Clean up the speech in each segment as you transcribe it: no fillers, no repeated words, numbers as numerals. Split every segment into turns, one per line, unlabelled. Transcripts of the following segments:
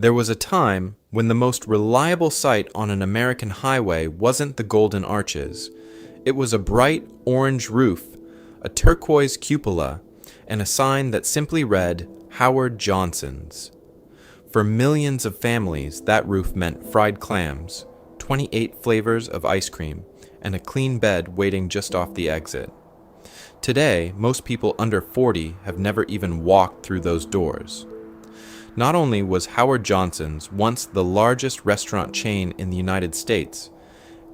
There was a time when the most reliable sight on an American highway wasn't the golden arches. It was a bright orange roof, a turquoise cupola, and a sign that simply read, Howard Johnson's. For millions of families, that roof meant fried clams, 28 flavors of ice cream, and a clean bed waiting just off the exit. Today, most people under 40 have never even walked through those doors. Not only was Howard Johnson's once the largest restaurant chain in the United States,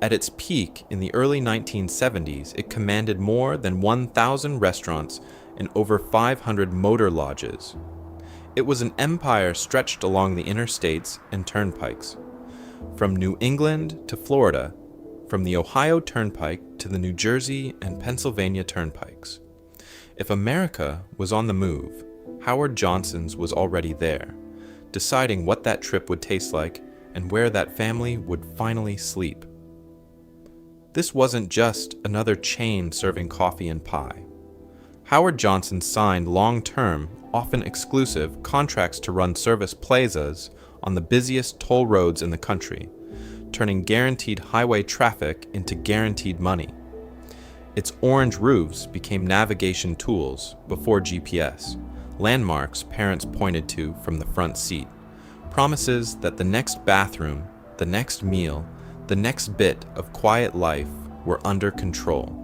at its peak in the early 1970s, it commanded more than 1,000 restaurants and over 500 motor lodges. It was an empire stretched along the interstates and turnpikes. From New England to Florida, from the Ohio Turnpike to the New Jersey and Pennsylvania turnpikes. If America was on the move, Howard Johnson's was already there, deciding what that trip would taste like and where that family would finally sleep. This wasn't just another chain serving coffee and pie. Howard Johnson signed long-term, often exclusive, contracts to run service plazas on the busiest toll roads in the country, turning guaranteed highway traffic into guaranteed money. Its orange roofs became navigation tools before GPS, landmarks parents pointed to from the front seat, promises that the next bathroom, the next meal, the next bit of quiet life were under control.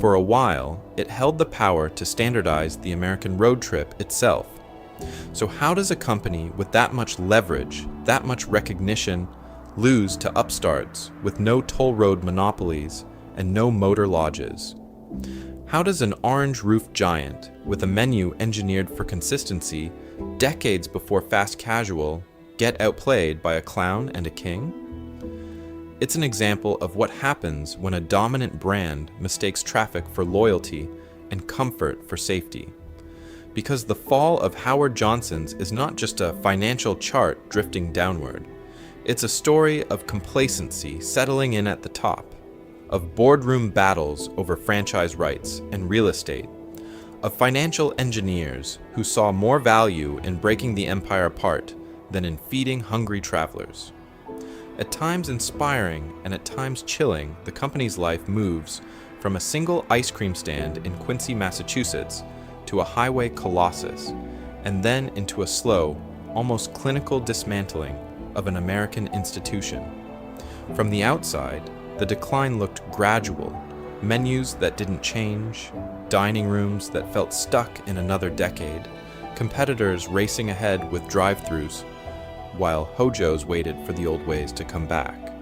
For a while, it held the power to standardize the American road trip itself. So how does a company with that much leverage, that much recognition, lose to upstarts with no toll road monopolies and no motor lodges? How does an orange roof giant with a menu engineered for consistency decades before fast casual get outplayed by a clown and a king? It's an example of what happens when a dominant brand mistakes traffic for loyalty and comfort for safety. Because the fall of Howard Johnson's is not just a financial chart drifting downward. It's a story of complacency settling in at the top, of boardroom battles over franchise rights and real estate, of financial engineers who saw more value in breaking the empire apart than in feeding hungry travelers. At times inspiring and at times chilling, the company's life moves from a single ice cream stand in Quincy, Massachusetts, to a highway colossus, and then into a slow, almost clinical dismantling of an American institution. From the outside, the decline looked gradual, menus that didn't change, dining rooms that felt stuck in another decade, competitors racing ahead with drive-thrus, while Hojos waited for the old ways to come back.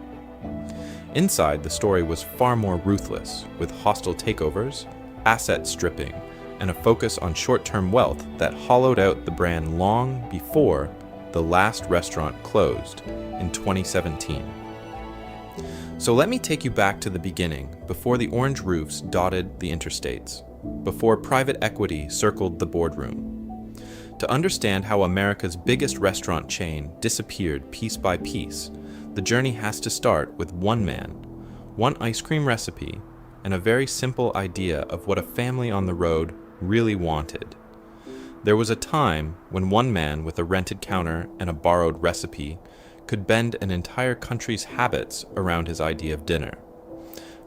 Inside, the story was far more ruthless, with hostile takeovers, asset stripping, and a focus on short-term wealth that hollowed out the brand long before the last restaurant closed in 2017. So let me take you back to the beginning, before the orange roofs dotted the interstates, before private equity circled the boardroom. To understand how America's biggest restaurant chain disappeared piece by piece, the journey has to start with one man, one ice cream recipe, and a very simple idea of what a family on the road really wanted. There was a time when one man with a rented counter and a borrowed recipe could bend an entire country's habits around his idea of dinner.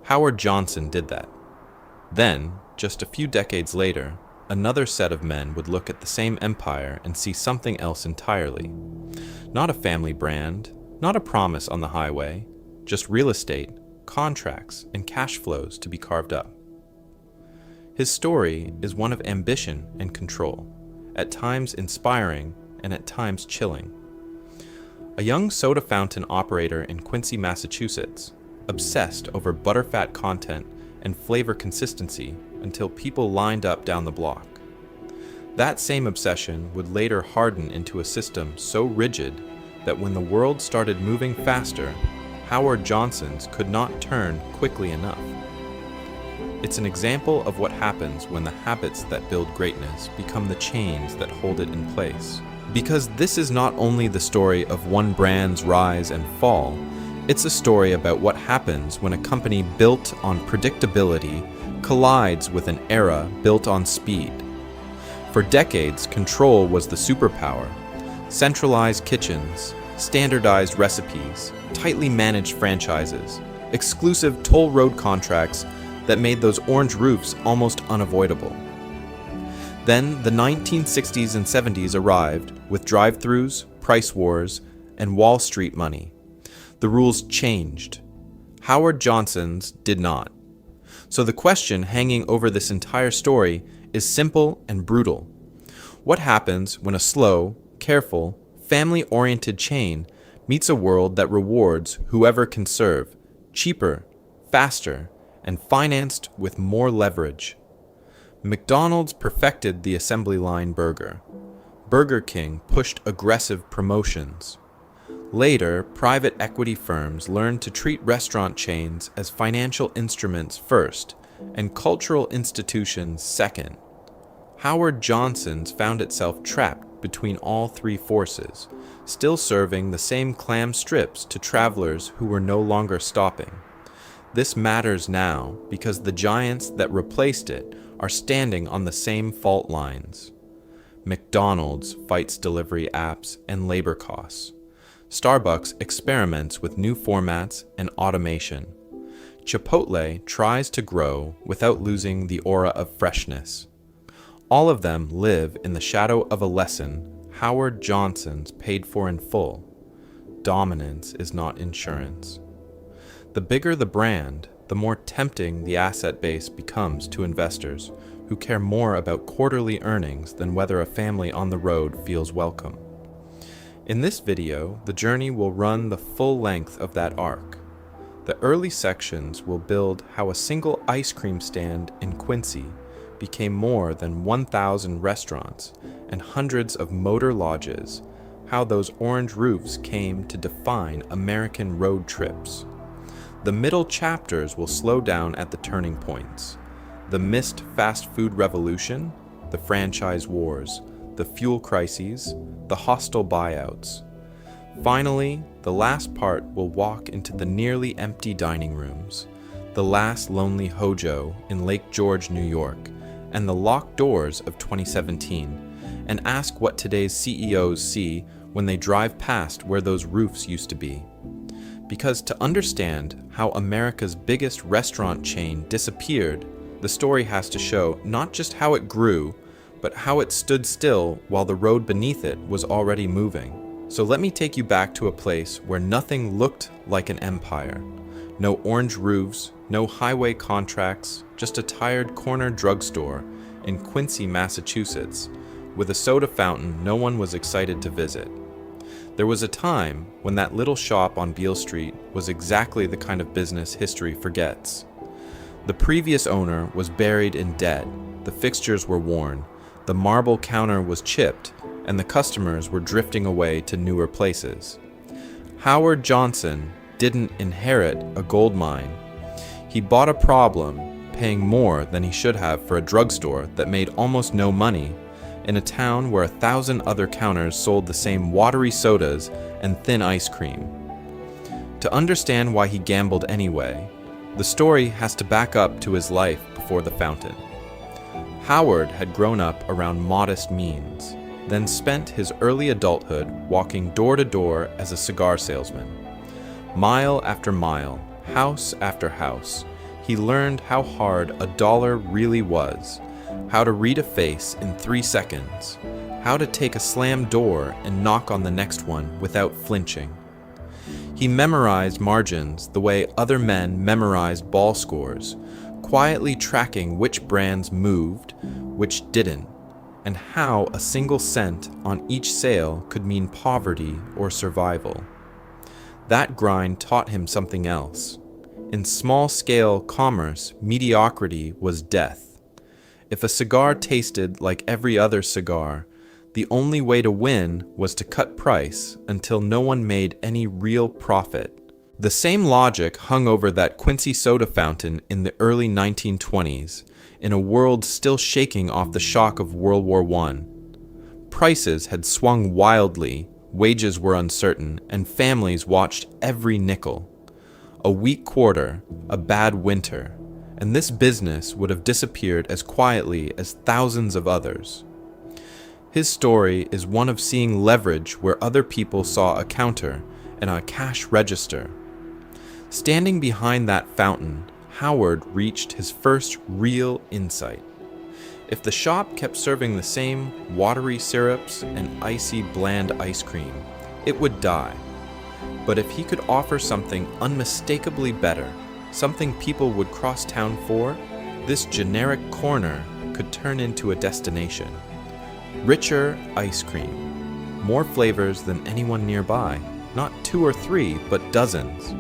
Howard Johnson did that. Then, just a few decades later, another set of men would look at the same empire and see something else entirely. Not a family brand, not a promise on the highway, just real estate, contracts, and cash flows to be carved up. His story is one of ambition and control, at times inspiring and at times chilling. A young soda fountain operator in Quincy, Massachusetts, obsessed over butterfat content and flavor consistency until people lined up down the block. That same obsession would later harden into a system so rigid that when the world started moving faster, Howard Johnson's could not turn quickly enough. It's an example of what happens when the habits that build greatness become the chains that hold it in place. Because this is not only the story of one brand's rise and fall, it's a story about what happens when a company built on predictability collides with an era built on speed. For decades, control was the superpower. Centralized kitchens, standardized recipes, tightly managed franchises, exclusive toll road contracts that made those orange roofs almost unavoidable. Then the 1960s and 70s arrived with drive-thrus, price wars, and Wall Street money. The rules changed. Howard Johnson's did not. So the question hanging over this entire story is simple and brutal. What happens when a slow, careful, family-oriented chain meets a world that rewards whoever can serve, cheaper, faster, and financed with more leverage? McDonald's perfected the assembly line burger. Burger King pushed aggressive promotions. Later, private equity firms learned to treat restaurant chains as financial instruments first and cultural institutions second. Howard Johnson's found itself trapped between all three forces, still serving the same clam strips to travelers who were no longer stopping. This matters now because the giants that replaced it are standing on the same fault lines. McDonald's fights delivery apps and labor costs. Starbucks experiments with new formats and automation. Chipotle tries to grow without losing the aura of freshness. All of them live in the shadow of a lesson Howard Johnson's paid for in full. Dominance is not insurance. The bigger the brand, the more tempting the asset base becomes to investors who care more about quarterly earnings than whether a family on the road feels welcome. In this video, the journey will run the full length of that arc. The early sections will build how a single ice cream stand in Quincy became more than 1,000 restaurants and hundreds of motor lodges, how those orange roofs came to define American road trips. The middle chapters will slow down at the turning points. The missed fast food revolution, the franchise wars, the fuel crises, the hostile buyouts. Finally, the last part will walk into the nearly empty dining rooms, the last lonely Hojo in Lake George, New York, and the locked doors of 2017, and ask what today's CEOs see when they drive past where those roofs used to be. Because to understand how America's biggest restaurant chain disappeared, the story has to show not just how it grew, but how it stood still while the road beneath it was already moving. So let me take you back to a place where nothing looked like an empire. No orange roofs, no highway contracts, just a tired corner drugstore in Quincy, Massachusetts, with a soda fountain no one was excited to visit. There was a time when that little shop on Beale Street was exactly the kind of business history forgets. The previous owner was buried in debt, the fixtures were worn, the marble counter was chipped, and the customers were drifting away to newer places. Howard Johnson didn't inherit a gold mine. He bought a problem, paying more than he should have for a drugstore that made almost no money, in a town where 1,000 other counters sold the same watery sodas and thin ice cream. To understand why he gambled anyway, the story has to back up to his life before the fountain. Howard had grown up around modest means, then spent his early adulthood walking door to door as a cigar salesman. Mile after mile, house after house, he learned how hard a dollar really was, how to read a face in 3 seconds, how to take a slammed door and knock on the next one without flinching. He memorized margins the way other men memorized ball scores, quietly tracking which brands moved, which didn't, and how a single cent on each sale could mean poverty or survival. That grind taught him something else. In small-scale commerce, mediocrity was death. If a cigar tasted like every other cigar, the only way to win was to cut price until no one made any real profit. The same logic hung over that Quincy soda fountain in the early 1920s, in a world still shaking off the shock of World War I. Prices had swung wildly, wages were uncertain, and families watched every nickel. A weak quarter, a bad winter, and this business would have disappeared as quietly as thousands of others. His story is one of seeing leverage where other people saw a counter and a cash register. Standing behind that fountain, Howard reached his first real insight. If the shop kept serving the same watery syrups and icy bland ice cream, it would die. But if he could offer something unmistakably better, something people would cross town for, this generic corner could turn into a destination. Richer ice cream, more flavors than anyone nearby, not 2 or 3, but dozens.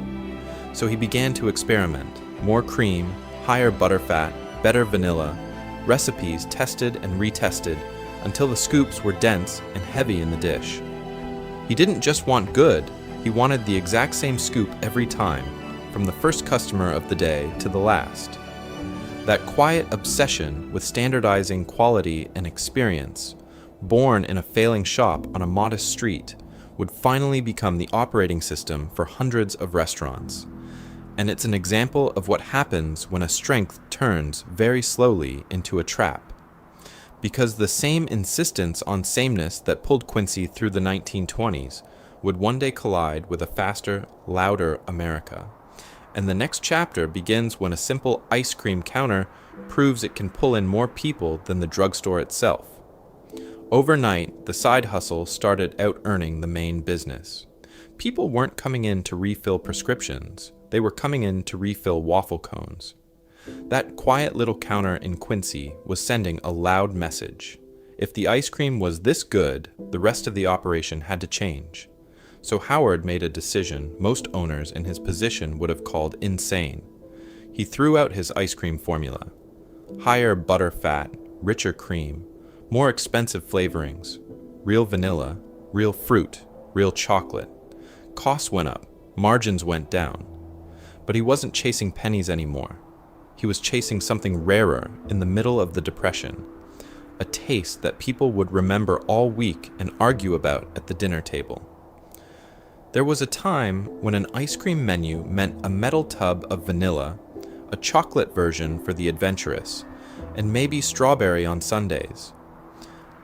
So he began to experiment. More cream, higher butterfat, better vanilla, recipes tested and retested until the scoops were dense and heavy in the dish. He didn't just want good, he wanted the exact same scoop every time, from the first customer of the day to the last. That quiet obsession with standardizing quality and experience, born in a failing shop on a modest street, would finally become the operating system for hundreds of restaurants. And it's an example of what happens when a strength turns very slowly into a trap. Because the same insistence on sameness that pulled Quincy through the 1920s would one day collide with a faster, louder America. And the next chapter begins when a simple ice cream counter proves it can pull in more people than the drugstore itself. Overnight, the side hustle started out-earning the main business. People weren't coming in to refill prescriptions. They were coming in to refill waffle cones. That quiet little counter in Quincy was sending a loud message. If the ice cream was this good, the rest of the operation had to change. So Howard made a decision most owners in his position would have called insane. He threw out his ice cream formula. Higher butter fat, richer cream, more expensive flavorings, real vanilla, real fruit, real chocolate. Costs went up, margins went down. But he wasn't chasing pennies anymore. He was chasing something rarer in the middle of the Depression, a taste that people would remember all week and argue about at the dinner table. There was a time when an ice cream menu meant a metal tub of vanilla, a chocolate version for the adventurous, and maybe strawberry on Sundays.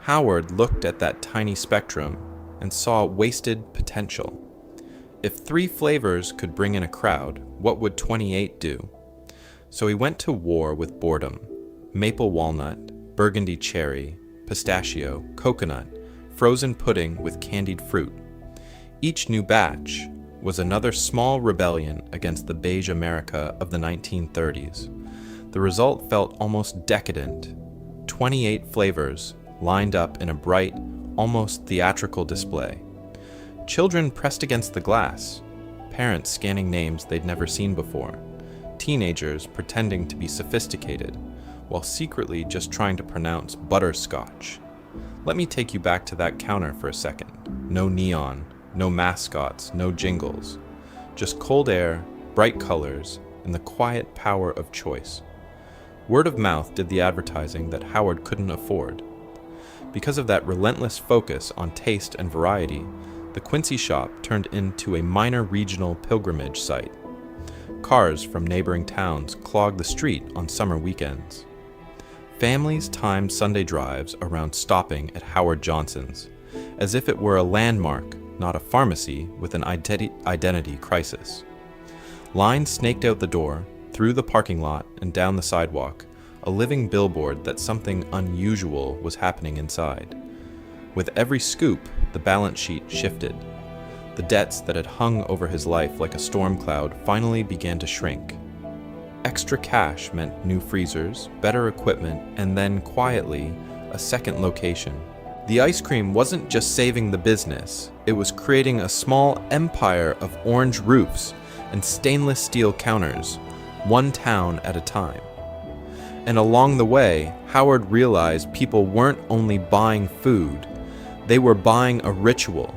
Howard looked at that tiny spectrum and saw wasted potential. If 3 flavors could bring in a crowd, what would 28 do? So he went to war with boredom. Maple walnut, burgundy cherry, pistachio, coconut, frozen pudding with candied fruit. Each new batch was another small rebellion against the beige America of the 1930s. The result felt almost decadent. 28 flavors lined up in a bright, almost theatrical display. Children pressed against the glass, parents scanning names they'd never seen before, teenagers pretending to be sophisticated, while secretly just trying to pronounce butterscotch. Let me take you back to that counter for a second. No neon, no mascots, no jingles. Just cold air, bright colors, and the quiet power of choice. Word of mouth did the advertising that Howard couldn't afford. Because of that relentless focus on taste and variety, the Quincy shop turned into a minor regional pilgrimage site. Cars from neighboring towns clogged the street on summer weekends. Families timed Sunday drives around stopping at Howard Johnson's, as if it were a landmark, not a pharmacy with an identity crisis. Lines snaked out the door, through the parking lot, and down the sidewalk, a living billboard that something unusual was happening inside. With every scoop, the balance sheet shifted. The debts that had hung over his life like a storm cloud finally began to shrink. Extra cash meant new freezers, better equipment, and then, quietly, a second location. The ice cream wasn't just saving the business, it was creating a small empire of orange roofs and stainless steel counters, one town at a time. And along the way, Howard realized people weren't only buying food, they were buying a ritual,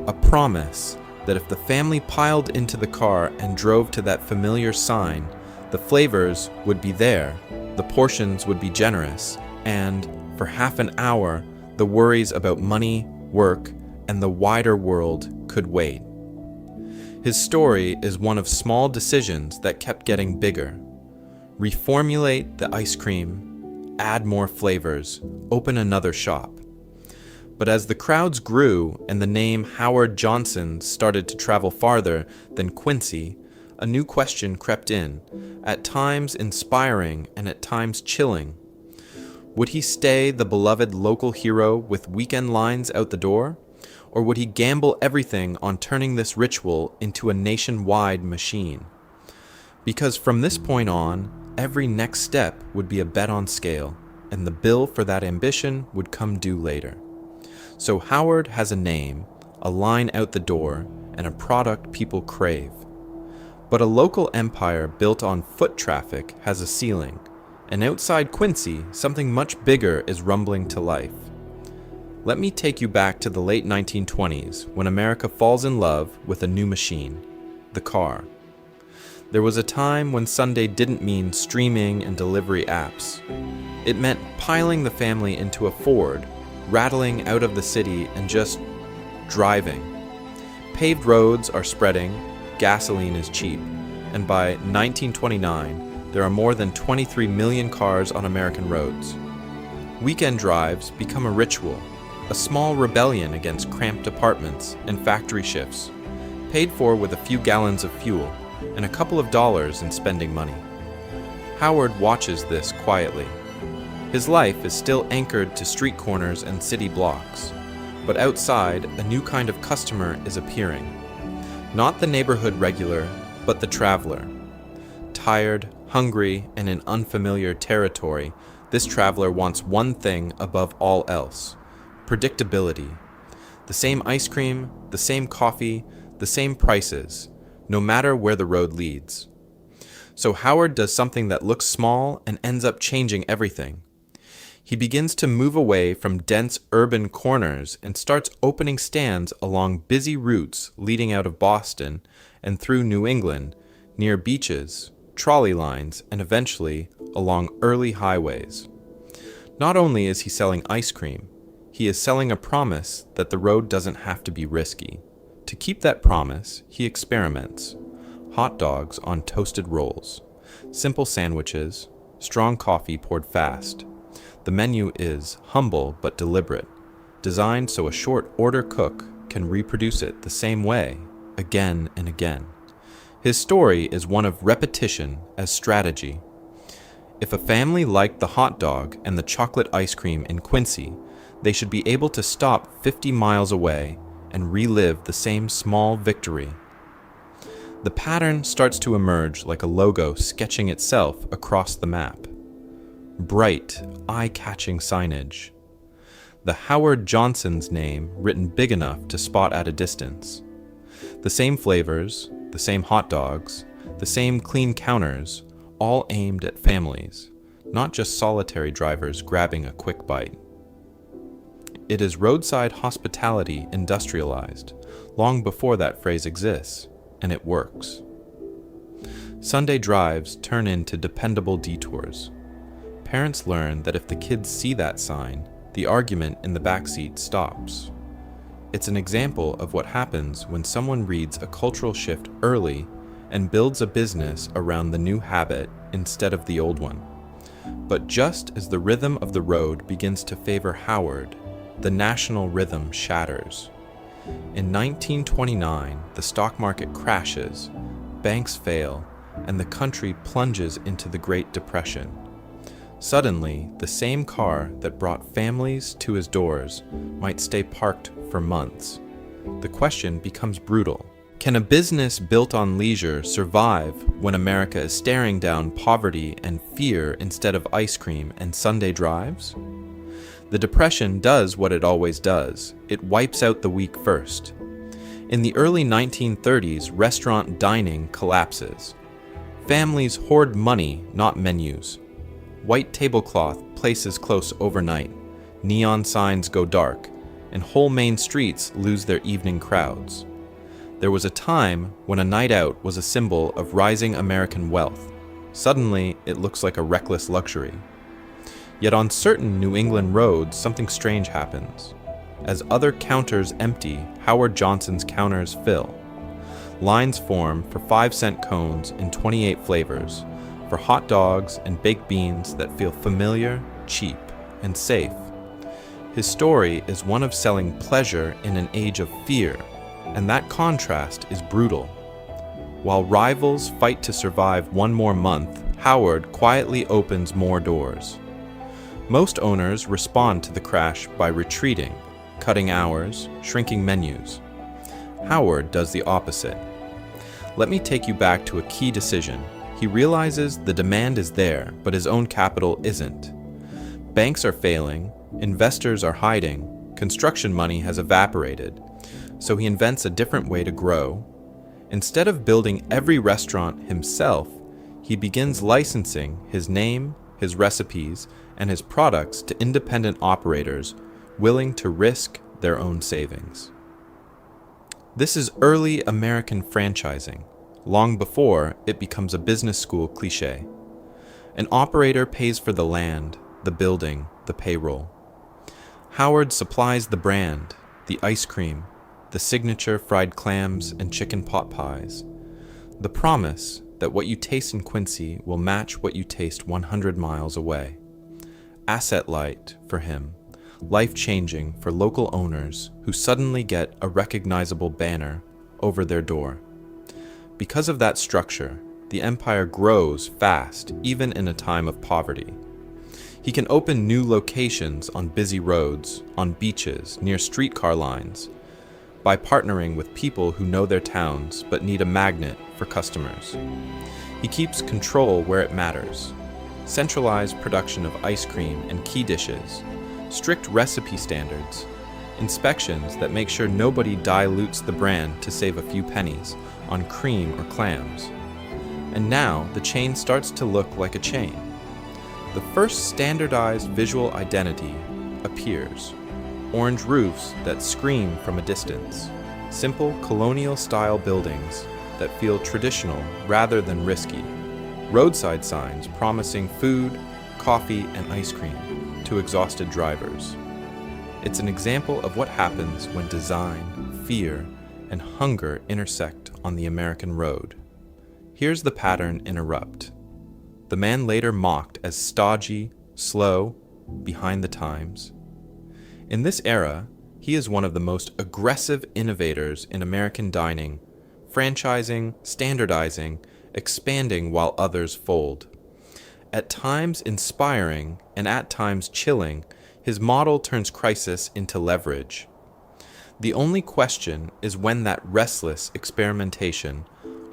a promise that if the family piled into the car and drove to that familiar sign, the flavors would be there, the portions would be generous, and, for half an hour, the worries about money, work, and the wider world could wait. His story is one of small decisions that kept getting bigger. Reformulate the ice cream, add more flavors, open another shop. But as the crowds grew and the name Howard Johnson started to travel farther than Quincy, a new question crept in, at times inspiring and at times chilling. Would he stay the beloved local hero with weekend lines out the door? Or would he gamble everything on turning this ritual into a nationwide machine? Because from this point on, every next step would be a bet on scale, and the bill for that ambition would come due later. So Howard has a name, a line out the door, and a product people crave. But a local empire built on foot traffic has a ceiling, and outside Quincy, something much bigger is rumbling to life. Let me take you back to the late 1920s, when America falls in love with a new machine, the car. There was a time when Sunday didn't mean streaming and delivery apps. It meant piling the family into a Ford, rattling out of the city and just driving. Paved roads are spreading, gasoline is cheap, and by 1929, there are more than 23 million cars on American roads. Weekend drives become a ritual, a small rebellion against cramped apartments and factory shifts, paid for with a few gallons of fuel and a couple of dollars in spending money. Howard watches this quietly. His life is still anchored to street corners and city blocks, but outside, a new kind of customer is appearing. Not the neighborhood regular, but the traveler. Tired, hungry, and in unfamiliar territory, this traveler wants one thing above all else: predictability. The same ice cream, the same coffee, the same prices, no matter where the road leads. So Howard does something that looks small and ends up changing everything. He begins to move away from dense urban corners and starts opening stands along busy routes leading out of Boston and through New England, near beaches, trolley lines, and eventually along early highways. Not only is he selling ice cream, he is selling a promise that the road doesn't have to be risky. To keep that promise, he experiments. Hot dogs on toasted rolls, simple sandwiches, strong coffee poured fast. The menu is humble but deliberate, designed so a short order cook can reproduce it the same way, again and again. His story is one of repetition as strategy. If a family liked the hot dog and the chocolate ice cream in Quincy, they should be able to stop 50 miles away and relive the same small victory. The pattern starts to emerge like a logo sketching itself across the map. Bright, eye-catching signage. The Howard Johnson's name written big enough to spot at a distance. The same flavors, the same hot dogs, the same clean counters, all aimed at families, not just solitary drivers grabbing a quick bite. It is roadside hospitality industrialized, long before that phrase exists, and it works. Sunday drives turn into dependable detours. Parents learn that if the kids see that sign, the argument in the backseat stops. It's an example of what happens when someone reads a cultural shift early and builds a business around the new habit instead of the old one. But just as the rhythm of the road begins to favor Howard, the national rhythm shatters. In 1929, the stock market crashes, banks fail, and the country plunges into the Great Depression. Suddenly, the same car that brought families to his doors might stay parked for months. The question becomes brutal. Can a business built on leisure survive when America is staring down poverty and fear instead of ice cream and Sunday drives? The Depression does what it always does. It wipes out the weak first. In the early 1930s, restaurant dining collapses. Families hoard money, not menus. White tablecloth places close overnight. Neon signs go dark, and whole main streets lose their evening crowds. There was a time when a night out was a symbol of rising American wealth. Suddenly, it looks like a reckless luxury. Yet on certain New England roads, something strange happens. As other counters empty, Howard Johnson's counters fill. Lines form for 5-cent cones in 28 flavors, for hot dogs and baked beans that feel familiar, cheap, and safe. His story is one of selling pleasure in an age of fear, and that contrast is brutal. While rivals fight to survive one more month, Howard quietly opens more doors. Most owners respond to the crash by retreating, cutting hours, shrinking menus. Howard does the opposite. Let me take you back to a key decision. He realizes the demand is there, but his own capital isn't. Banks are failing, investors are hiding, construction money has evaporated, so he invents a different way to grow. Instead of building every restaurant himself, he begins licensing his name, his recipes, and his products to independent operators willing to risk their own savings. This is early American franchising, long before it becomes a business school cliché. An operator pays for the land, the building, the payroll. Howard supplies the brand, the ice cream, the signature fried clams and chicken pot pies. The promise that what you taste in Quincy will match what you taste 100 miles away. Asset light for him, life-changing for local owners who suddenly get a recognizable banner over their door. Because of that structure, the empire grows fast even in a time of poverty. He can open new locations on busy roads, on beaches, near streetcar lines, by partnering with people who know their towns but need a magnet for customers. He keeps control where it matters. Centralized production of ice cream and key dishes, strict recipe standards, inspections that make sure nobody dilutes the brand to save a few pennies on cream or clams. And now the chain starts to look like a chain. The first standardized visual identity appears. Orange roofs that scream from a distance. Simple colonial-style buildings that feel traditional rather than risky. Roadside signs promising food, coffee, and ice cream to exhausted drivers. It's an example of what happens when design, fear, and hunger intersect on the American road. Here's the pattern interrupt. The man later mocked as stodgy, slow, behind the times. In this era, he is one of the most aggressive innovators in American dining, franchising, standardizing, expanding while others fold. At times inspiring and at times chilling, his model turns crisis into leverage. The only question is when that restless experimentation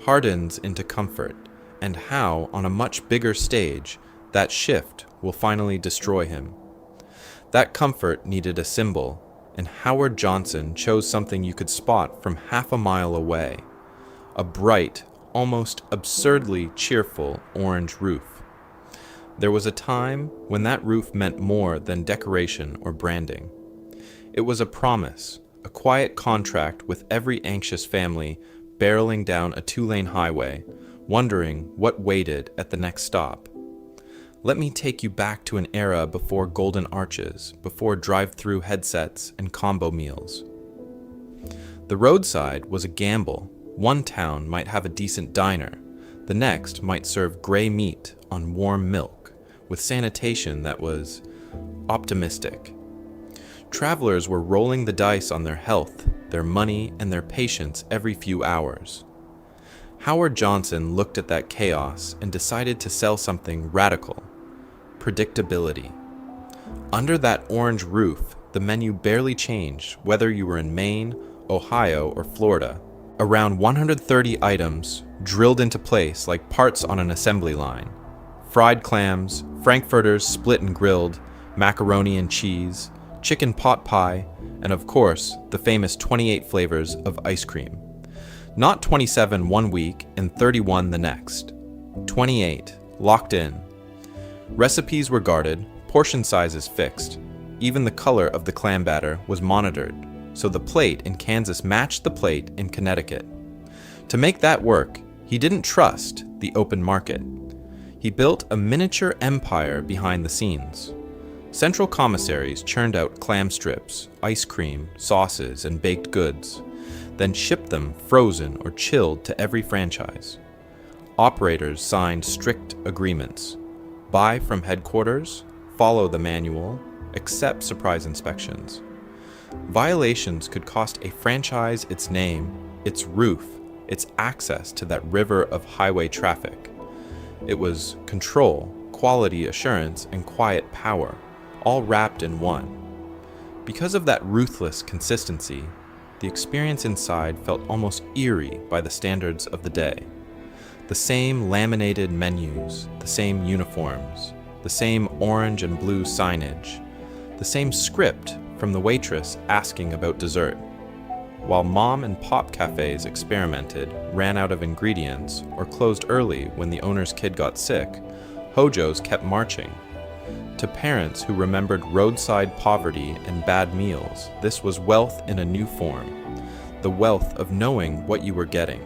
hardens into comfort, and how, on a much bigger stage, that shift will finally destroy him. That comfort needed a symbol, and Howard Johnson chose something you could spot from half a mile away: a bright, almost absurdly cheerful orange roof. There was a time when that roof meant more than decoration or branding. It was a promise, a quiet contract with every anxious family barreling down a two-lane highway, wondering what waited at the next stop. Let me take you back to an era before golden arches, before drive-through headsets and combo meals. The roadside was a gamble. One town might have a decent diner. The next might serve gray meat on warm milk, with sanitation that was optimistic. Travelers were rolling the dice on their health, their money, and their patience every few hours. Howard Johnson looked at that chaos and decided to sell something radical: predictability. Under that orange roof, the menu barely changed whether you were in Maine, Ohio, or Florida. Around 130 items drilled into place like parts on an assembly line. Fried clams, frankfurters split and grilled, macaroni and cheese, chicken pot pie, and of course, the famous 28 flavors of ice cream. Not 27 one week and 31 the next. 28, locked in. Recipes were guarded, portion sizes fixed. Even the color of the clam batter was monitored, so the plate in Kansas matched the plate in Connecticut. To make that work, he didn't trust the open market. He built a miniature empire behind the scenes. Central commissaries churned out clam strips, ice cream, sauces, and baked goods, then shipped them frozen or chilled to every franchise. Operators signed strict agreements: buy from headquarters, follow the manual, except surprise inspections. Violations could cost a franchise its name, its roof, its access to that river of highway traffic. It was control, quality assurance, and quiet power, all wrapped in one. Because of that ruthless consistency, the experience inside felt almost eerie by the standards of the day. The same laminated menus, the same uniforms, the same orange and blue signage, the same script from the waitress asking about dessert. While mom and pop cafes experimented, ran out of ingredients, or closed early when the owner's kid got sick, Hojo's kept marching. To parents who remembered roadside poverty and bad meals, this was wealth in a new form, the wealth of knowing what you were getting.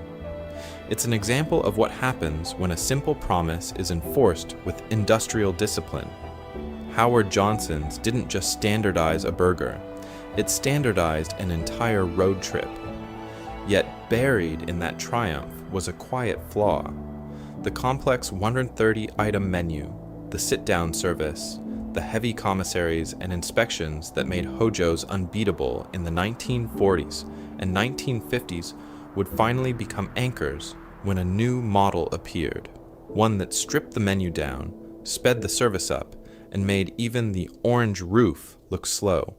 It's an example of what happens when a simple promise is enforced with industrial discipline. Howard Johnson's didn't just standardize a burger, it standardized an entire road trip. Yet buried in that triumph was a quiet flaw. The complex 130-item menu, the sit-down service, the heavy commissaries and inspections that made Hojo's unbeatable in the 1940s and 1950s would finally become anchors when a new model appeared, one that stripped the menu down, sped the service up, and made even the orange roof look slow.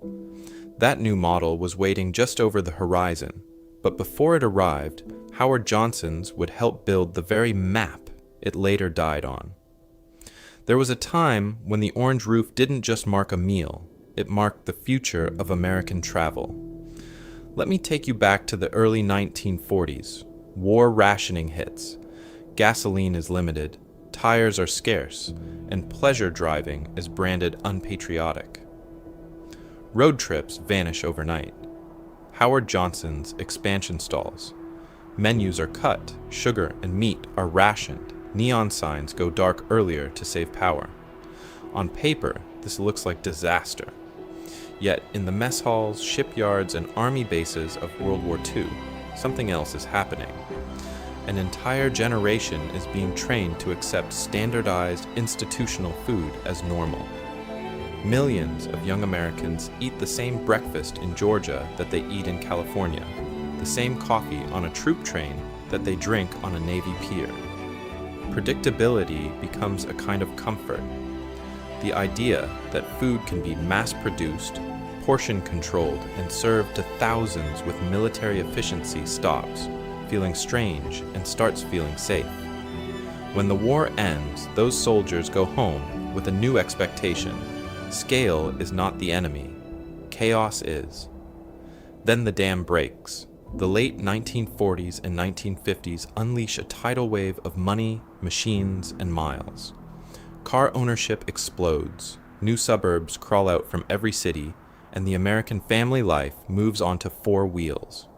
That new model was waiting just over the horizon, but before it arrived, Howard Johnson's would help build the very map it later died on. There was a time when the orange roof didn't just mark a meal, it marked the future of American travel. Let me take you back to the early 1940s. War rationing hits. Gasoline is limited, tires are scarce, and pleasure driving is branded unpatriotic. Road trips vanish overnight. Howard Johnson's expansion stalls. Menus are cut, sugar and meat are rationed, neon signs go dark earlier to save power. On paper, this looks like disaster. Yet, in the mess halls, shipyards, and army bases of World War II, something else is happening. An entire generation is being trained to accept standardized institutional food as normal. Millions of young Americans eat the same breakfast in Georgia that they eat in California, the same coffee on a troop train that they drink on a Navy pier. Predictability becomes a kind of comfort. The idea that food can be mass-produced, portion-controlled, and served to thousands with military efficiency stops, feeling strange, and starts feeling safe. When the war ends, those soldiers go home with a new expectation. Scale is not the enemy. Chaos is. Then the dam breaks. The late 1940s and 1950s unleash a tidal wave of money, machines, and miles. Car ownership explodes. New suburbs crawl out from every city, and the American family life moves onto four wheels.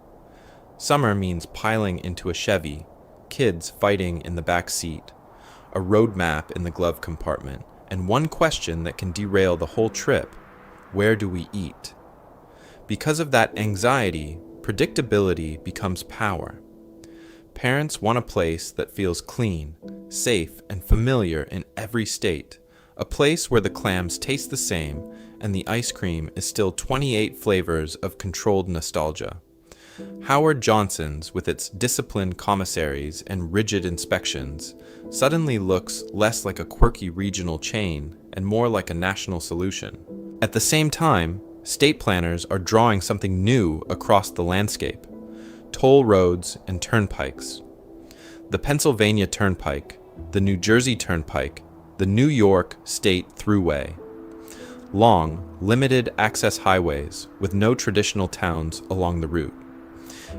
Summer means piling into a Chevy, kids fighting in the back seat, a road map in the glove compartment, and one question that can derail the whole trip: where do we eat? Because of that anxiety, predictability becomes power. Parents want a place that feels clean, safe, and familiar in every state, a place where the clams taste the same and the ice cream is still 28 flavors of controlled nostalgia. Howard Johnson's, with its disciplined commissaries and rigid inspections, suddenly looks less like a quirky regional chain and more like a national solution. At the same time, state planners are drawing something new across the landscape: toll roads and turnpikes. The Pennsylvania Turnpike, the New Jersey Turnpike, the New York State Thruway. Long, limited access highways with no traditional towns along the route.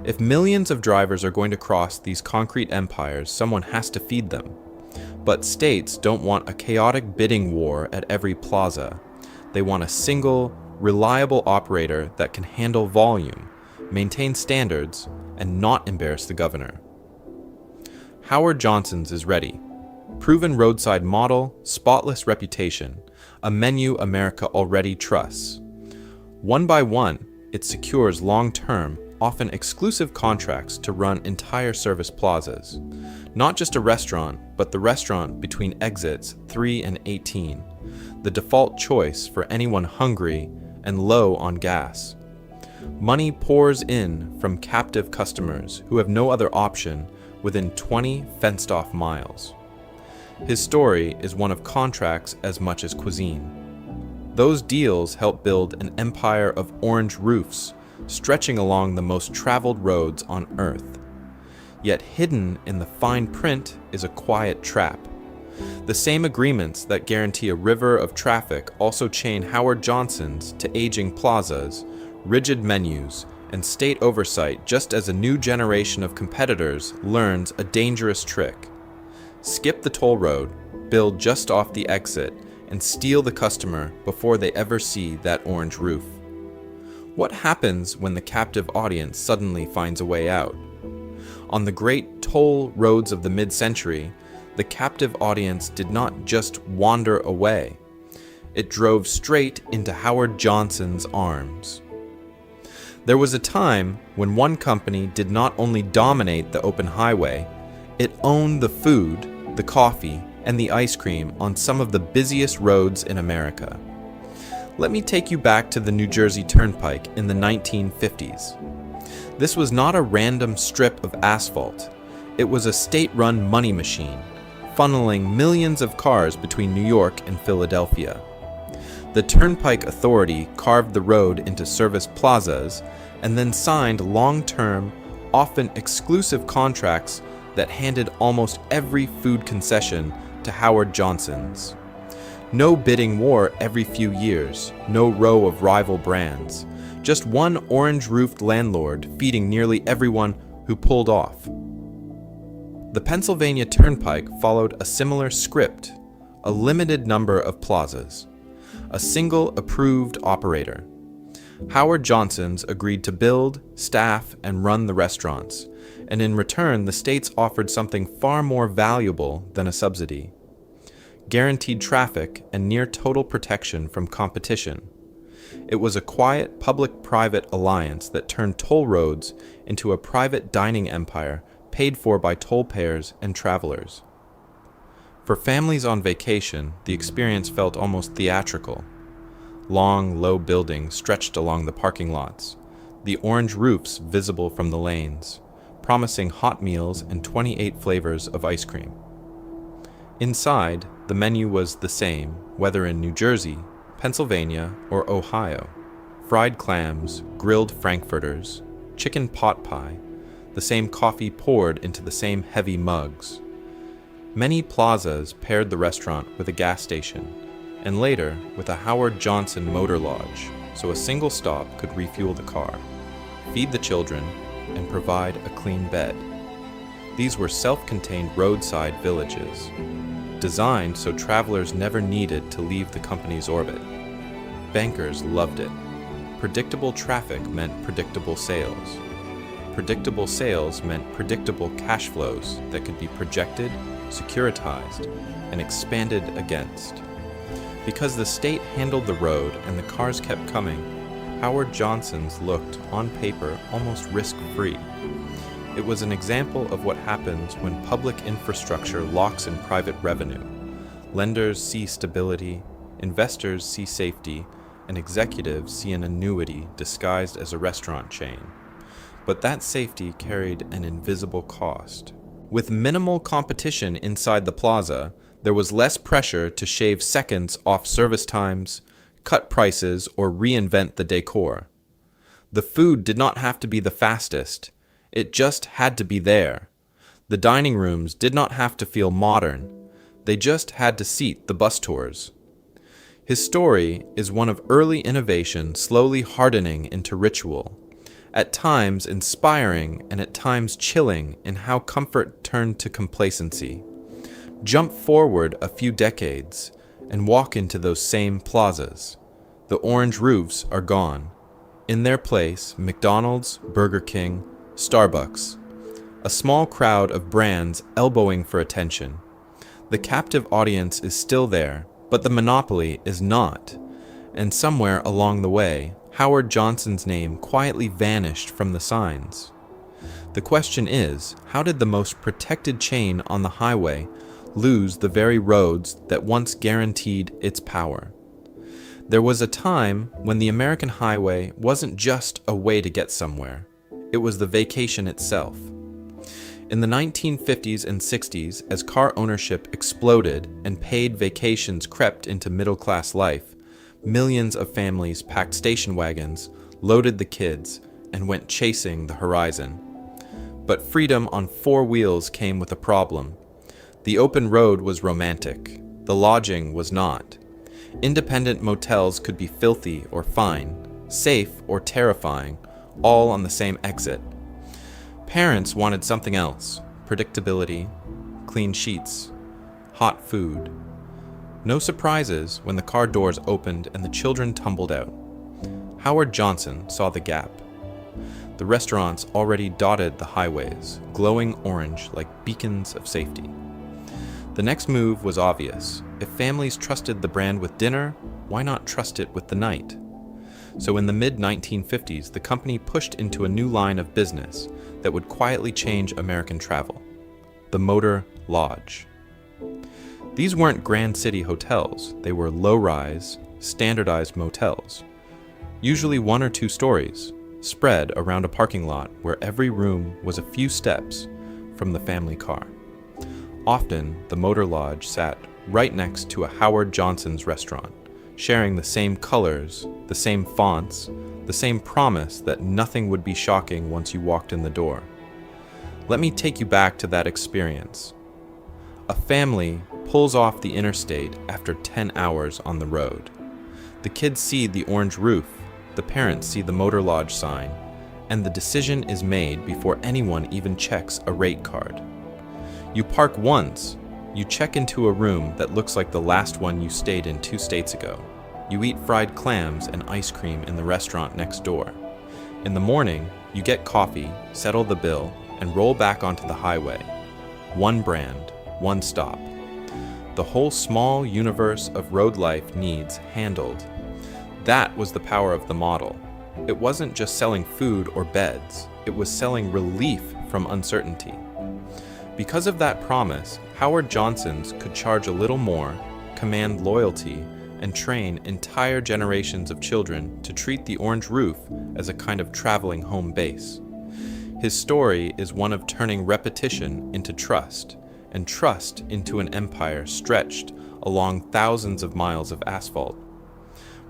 If millions of drivers are going to cross these concrete empires, someone has to feed them. But states don't want a chaotic bidding war at every plaza. They want a single, reliable operator that can handle volume, maintain standards, and not embarrass the governor. Howard Johnson's is ready. Proven roadside model, spotless reputation, a menu America already trusts. One by one, it secures long-term, often exclusive contracts to run entire service plazas. Not just a restaurant, but the restaurant between exits 3 and 18. the default choice for anyone hungry and low on gas. Money pours in from captive customers who have no other option within 20 fenced-off miles. His story is one of contracts as much as cuisine. Those deals help build an empire of orange roofs stretching along the most traveled roads on Earth. Yet hidden in the fine print is a quiet trap. The same agreements that guarantee a river of traffic also chain Howard Johnson's to aging plazas, rigid menus, and state oversight, just as a new generation of competitors learns a dangerous trick. Skip the toll road, build just off the exit, and steal the customer before they ever see that orange roof. What happens when the captive audience suddenly finds a way out? On the great toll roads of the mid-century, the captive audience did not just wander away. It drove straight into Howard Johnson's arms. There was a time when one company did not only dominate the open highway, it owned the food, the coffee, and the ice cream on some of the busiest roads in America. Let me take you back to the New Jersey Turnpike in the 1950s. This was not a random strip of asphalt. It was a state-run money machine, funneling millions of cars between New York and Philadelphia. The Turnpike Authority carved the road into service plazas and then signed long-term, often exclusive contracts that handed almost every food concession to Howard Johnson's. No bidding war every few years, no row of rival brands, just one orange-roofed landlord feeding nearly everyone who pulled off. The Pennsylvania Turnpike followed a similar script, a limited number of plazas, a single approved operator. Howard Johnson's agreed to build, staff, and run the restaurants, and in return the states offered something far more valuable than a subsidy: guaranteed traffic and near total protection from competition. It was a quiet public-private alliance that turned toll roads into a private dining empire paid for by toll payers and travelers. For families on vacation, the experience felt almost theatrical. Long, low buildings stretched along the parking lots, the orange roofs visible from the lanes, promising hot meals and 28 flavors of ice cream. Inside, the menu was the same, whether in New Jersey, Pennsylvania, or Ohio. Fried clams, grilled frankfurters, chicken pot pie, the same coffee poured into the same heavy mugs. Many plazas paired the restaurant with a gas station, and later with a Howard Johnson motor lodge, so a single stop could refuel the car, feed the children, and provide a clean bed. These were self-contained roadside villages, designed so travelers never needed to leave the company's orbit. Bankers loved it. Predictable traffic meant predictable sales. Predictable sales meant predictable cash flows that could be projected, securitized, and expanded against. Because the state handled the road and the cars kept coming, Howard Johnson's looked, on paper, almost risk-free. It was an example of what happens when public infrastructure locks in private revenue. Lenders see stability, investors see safety, and executives see an annuity disguised as a restaurant chain. But that safety carried an invisible cost. With minimal competition inside the plaza, there was less pressure to shave seconds off service times, cut prices, or reinvent the decor. The food did not have to be the fastest. It just had to be there. The dining rooms did not have to feel modern. They just had to seat the bus tours. His story is one of early innovation slowly hardening into ritual, at times inspiring and at times chilling in how comfort turned to complacency. Jump forward a few decades and walk into those same plazas. The orange roofs are gone. In their place, McDonald's, Burger King, Starbucks. A small crowd of brands elbowing for attention. The captive audience is still there, but the monopoly is not. And somewhere along the way, Howard Johnson's name quietly vanished from the signs. The question is, how did the most protected chain on the highway lose the very roads that once guaranteed its power. There was a time when the American highway wasn't just a way to get somewhere, it was the vacation itself. In the 1950s and 60s, as car ownership exploded and paid vacations crept into middle-class life, millions of families packed station wagons, loaded the kids, and went chasing the horizon. But freedom on four wheels came with a problem. The open road was romantic. The lodging was not. Independent motels could be filthy or fine, safe or terrifying, all on the same exit. Parents wanted something else: predictability, clean sheets, hot food. No surprises when the car doors opened and the children tumbled out. Howard Johnson saw the gap. The restaurants already dotted the highways, glowing orange like beacons of safety. The next move was obvious. If families trusted the brand with dinner, why not trust it with the night? So in the mid-1950s, the company pushed into a new line of business that would quietly change American travel: the motor lodge. These weren't grand city hotels, they were low-rise, standardized motels, usually 1 or 2 stories, spread around a parking lot where every room was a few steps from the family car. Often, the motor lodge sat right next to a Howard Johnson's restaurant, sharing the same colors, the same fonts, the same promise that nothing would be shocking once you walked in the door. Let me take you back to that experience. A family pulls off the interstate after 10 hours on the road. The kids see the orange roof, the parents see the motor lodge sign, and the decision is made before anyone even checks a rate card. You park once, you check into a room that looks like the last one you stayed in 2 states ago. You eat fried clams and ice cream in the restaurant next door. In the morning, you get coffee, settle the bill, and roll back onto the highway. One brand, one stop. The whole small universe of road life needs handled. That was the power of the model. It wasn't just selling food or beds, it was selling relief from uncertainty. Because of that promise, Howard Johnson's could charge a little more, command loyalty, and train entire generations of children to treat the orange roof as a kind of traveling home base. His story is one of turning repetition into trust, and trust into an empire stretched along thousands of miles of asphalt.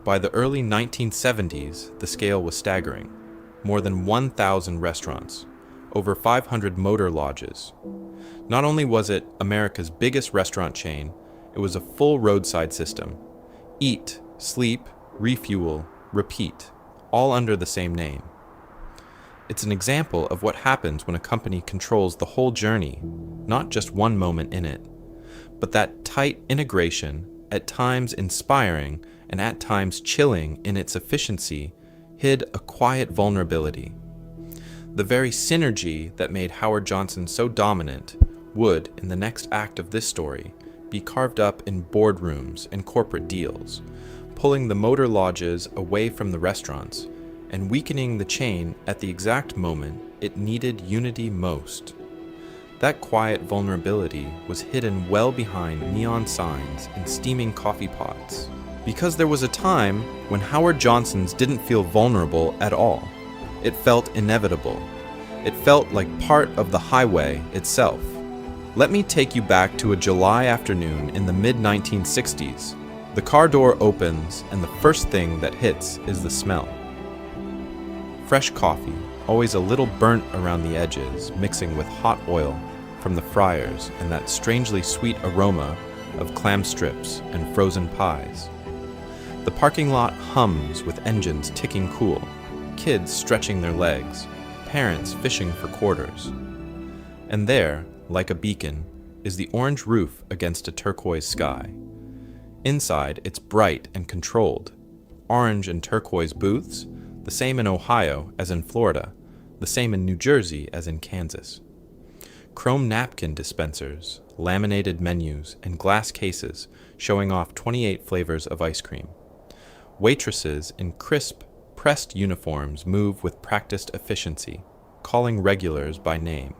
By the early 1970s, the scale was staggering. More than 1,000 restaurants, over 500 motor lodges. Not only was it America's biggest restaurant chain, it was a full roadside system. Eat, sleep, refuel, repeat, all under the same name. It's an example of what happens when a company controls the whole journey, not just one moment in it. But that tight integration, at times inspiring and at times chilling in its efficiency, hid a quiet vulnerability. The very synergy that made Howard Johnson so dominant would, in the next act of this story, be carved up in boardrooms and corporate deals, pulling the motor lodges away from the restaurants and weakening the chain at the exact moment it needed unity most. That quiet vulnerability was hidden well behind neon signs and steaming coffee pots, because there was a time when Howard Johnson's didn't feel vulnerable at all. It felt inevitable. It felt like part of the highway itself. Let me take you back to a July afternoon in the mid-1960s. The car door opens, and the first thing that hits is the smell. Fresh coffee, always a little burnt around the edges, mixing with hot oil from the fryers and that strangely sweet aroma of clam strips and frozen pies. The parking lot hums with engines ticking cool, kids stretching their legs, parents fishing for quarters. And there, like a beacon, is the orange roof against a turquoise sky. Inside, it's bright and controlled. Orange and turquoise booths, the same in Ohio as in Florida, the same in New Jersey as in Kansas. Chrome napkin dispensers, laminated menus, and glass cases showing off 28 flavors of ice cream. Waitresses in crisp, pressed uniforms move with practiced efficiency, calling regulars by name,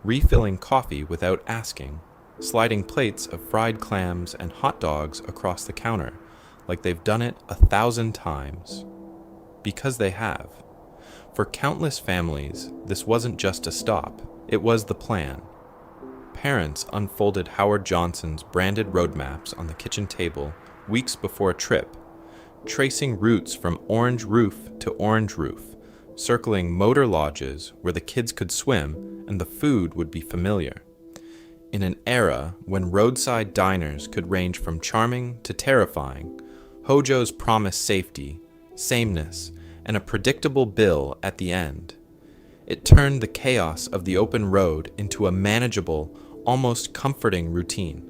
refilling coffee without asking, sliding plates of fried clams and hot dogs across the counter like they've done it 1,000 times. Because they have. For countless families, this wasn't just a stop, it was the plan. Parents unfolded Howard Johnson's branded roadmaps on the kitchen table weeks before a trip, tracing routes from orange roof to orange roof, circling motor lodges where the kids could swim and the food would be familiar. In an era when roadside diners could range from charming to terrifying, Hojo's promised safety, sameness, and a predictable bill at the end. It turned the chaos of the open road into a manageable, almost comforting routine.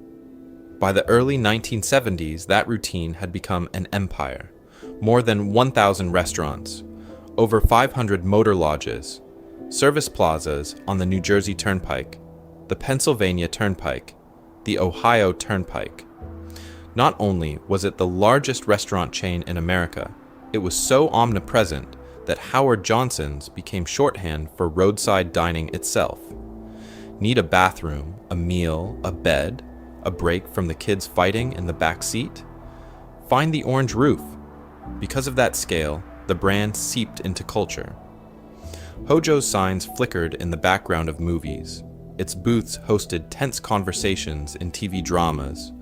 By the early 1970s, that routine had become an empire. More than 1,000 restaurants, over 500 motor lodges, service plazas on the New Jersey Turnpike, the Pennsylvania Turnpike, the Ohio Turnpike. Not only was it the largest restaurant chain in America, it was so omnipresent that Howard Johnson's became shorthand for roadside dining itself. Need a bathroom, a meal, a bed, a break from the kids fighting in the back seat? Find the orange roof. Because of that scale, the brand seeped into culture. Hojo's signs flickered in the background of movies. Its booths hosted tense conversations in TV dramas.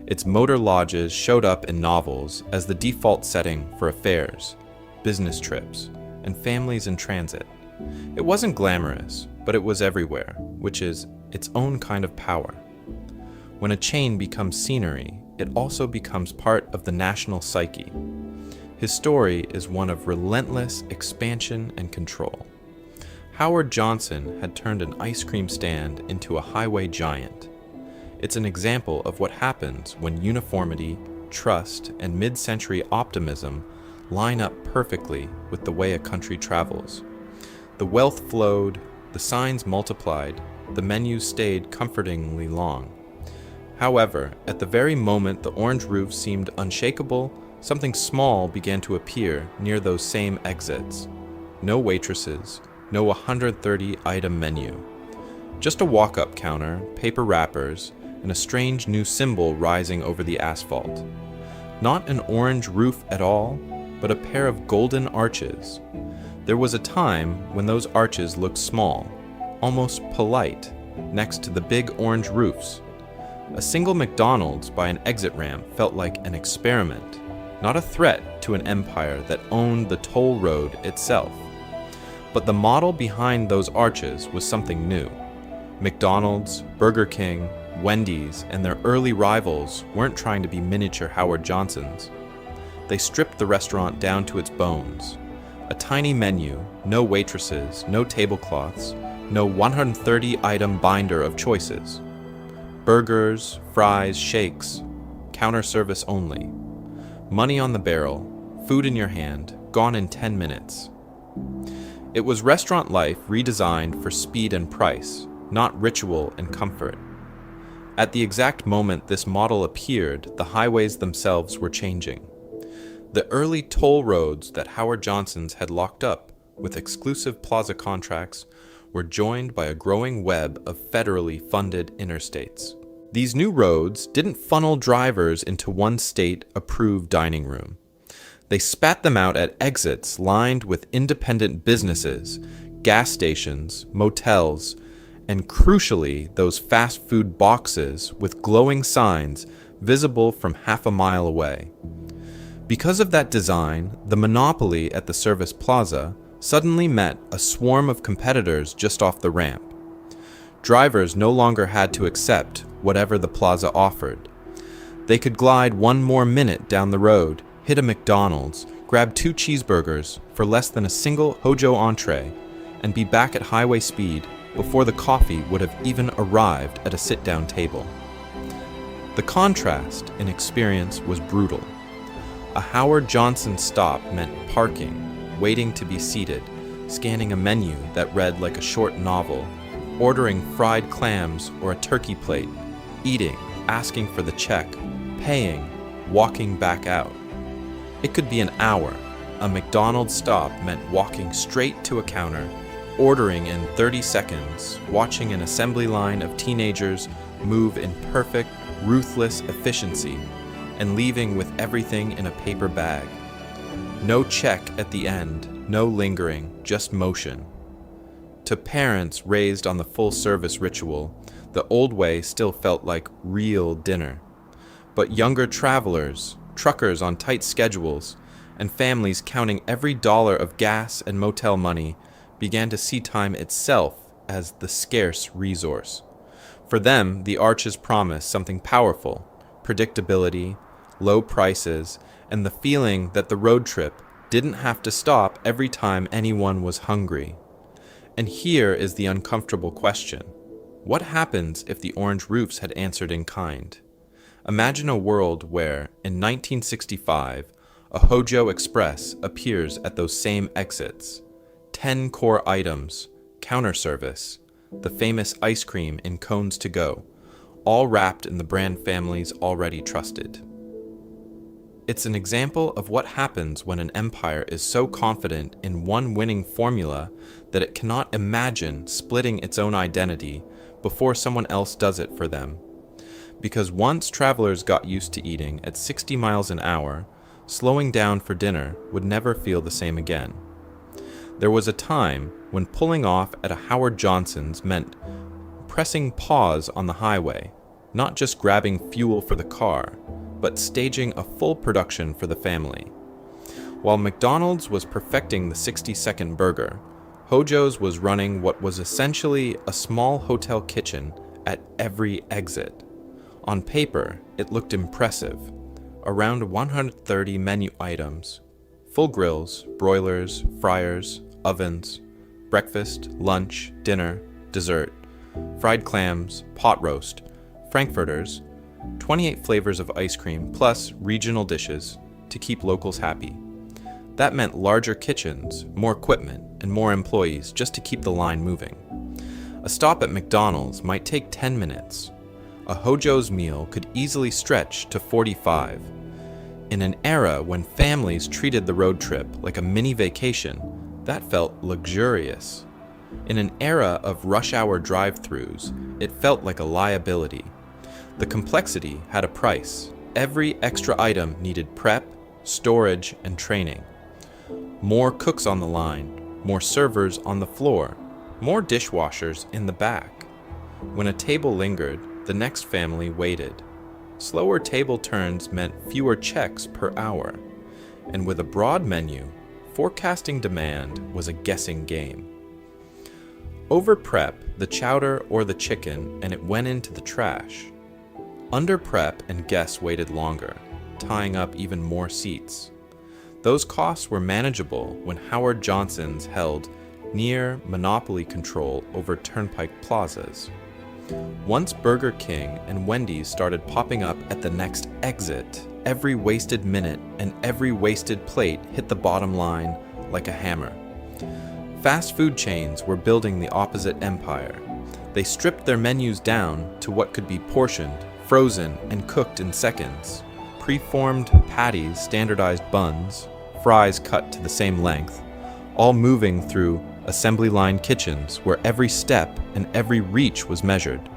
Its motor lodges showed up in novels as the default setting for affairs, business trips, and families in transit. It wasn't glamorous, but it was everywhere, which is its own kind of power. When a chain becomes scenery, it also becomes part of the national psyche. His story is one of relentless expansion and control. Howard Johnson had turned an ice cream stand into a highway giant. It's an example of what happens when uniformity, trust, and mid-century optimism line up perfectly with the way a country travels. The wealth flowed, the signs multiplied, the menus stayed comfortingly long. However, at the very moment the orange roof seemed unshakable, something small began to appear near those same exits. No waitresses, no 130-item menu. Just a walk-up counter, paper wrappers, and a strange new symbol rising over the asphalt. Not an orange roof at all, but a pair of golden arches. There was a time when those arches looked small, almost polite, next to the big orange roofs. A single McDonald's by an exit ramp felt like an experiment, not a threat to an empire that owned the toll road itself. But the model behind those arches was something new. McDonald's, Burger King, Wendy's, and their early rivals weren't trying to be miniature Howard Johnsons. They stripped the restaurant down to its bones. A tiny menu, no waitresses, no tablecloths, no 130-item binder of choices. Burgers, fries, shakes, counter service only. Money on the barrel, food in your hand, gone in 10 minutes. It was restaurant life redesigned for speed and price, not ritual and comfort. At the exact moment this model appeared, the highways themselves were changing. The early toll roads that Howard Johnson's had locked up with exclusive plaza contracts were joined by a growing web of federally funded interstates. These new roads didn't funnel drivers into one state-approved dining room. They spat them out at exits lined with independent businesses, gas stations, motels, and crucially, those fast food boxes with glowing signs visible from half a mile away. Because of that design, the monopoly at the service plaza suddenly met a swarm of competitors just off the ramp. Drivers no longer had to accept whatever the plaza offered. They could glide one more minute down the road, hit a McDonald's, grab 2 cheeseburgers for less than a single Hojo entree, and be back at highway speed before the coffee would have even arrived at a sit-down table. The contrast in experience was brutal. A Howard Johnson stop meant parking, waiting to be seated, scanning a menu that read like a short novel, ordering fried clams or a turkey plate, eating, asking for the check, paying, walking back out. It could be an hour. A McDonald's stop meant walking straight to a counter, ordering in 30 seconds, watching an assembly line of teenagers move in perfect, ruthless efficiency, and leaving with everything in a paper bag. No check at the end, no lingering, just motion. To parents raised on the full-service ritual, the old way still felt like real dinner. But younger travelers, truckers on tight schedules, and families counting every dollar of gas and motel money began to see time itself as the scarce resource. For them, the arches promised something powerful: predictability, low prices, and the feeling that the road trip didn't have to stop every time anyone was hungry. And here is the uncomfortable question. What happens if the orange roofs had answered in kind? Imagine a world where, in 1965, a Hojo Express appears at those same exits. 10 core items, counter service, the famous ice cream in cones to go, all wrapped in the brand families already trusted. It's an example of what happens when an empire is so confident in one winning formula that it cannot imagine splitting its own identity before someone else does it for them. Because once travelers got used to eating at 60 miles an hour, slowing down for dinner would never feel the same again. There was a time when pulling off at a Howard Johnson's meant pressing pause on the highway, not just grabbing fuel for the car, but staging a full production for the family. While McDonald's was perfecting the 60-second burger, Hojo's was running what was essentially a small hotel kitchen at every exit. On paper, it looked impressive. Around 130 menu items, full grills, broilers, fryers, ovens, breakfast, lunch, dinner, dessert, fried clams, pot roast, frankfurters, 28 flavors of ice cream plus regional dishes to keep locals happy. That meant larger kitchens, more equipment, and more employees just to keep the line moving. A stop at McDonald's might take 10 minutes. A Hojo's meal could easily stretch to 45. In an era when families treated the road trip like a mini vacation, that felt luxurious. In an era of rush hour drive-thrus, it felt like a liability. The complexity had a price. Every extra item needed prep, storage, and training. More cooks on the line, more servers on the floor, more dishwashers in the back. When a table lingered, the next family waited. Slower table turns meant fewer checks per hour. And with a broad menu, forecasting demand was a guessing game. Over prep the chowder or the chicken and it went into the trash. Under prep and guests waited longer, tying up even more seats. Those costs were manageable when Howard Johnson's held near monopoly control over turnpike plazas. Once Burger King and Wendy's started popping up at the next exit, every wasted minute and every wasted plate hit the bottom line like a hammer. Fast food chains were building the opposite empire. They stripped their menus down to what could be portioned, frozen, and cooked in seconds. Preformed patties, standardized buns, fries cut to the same length, all moving through assembly line kitchens where every step and every reach was measured.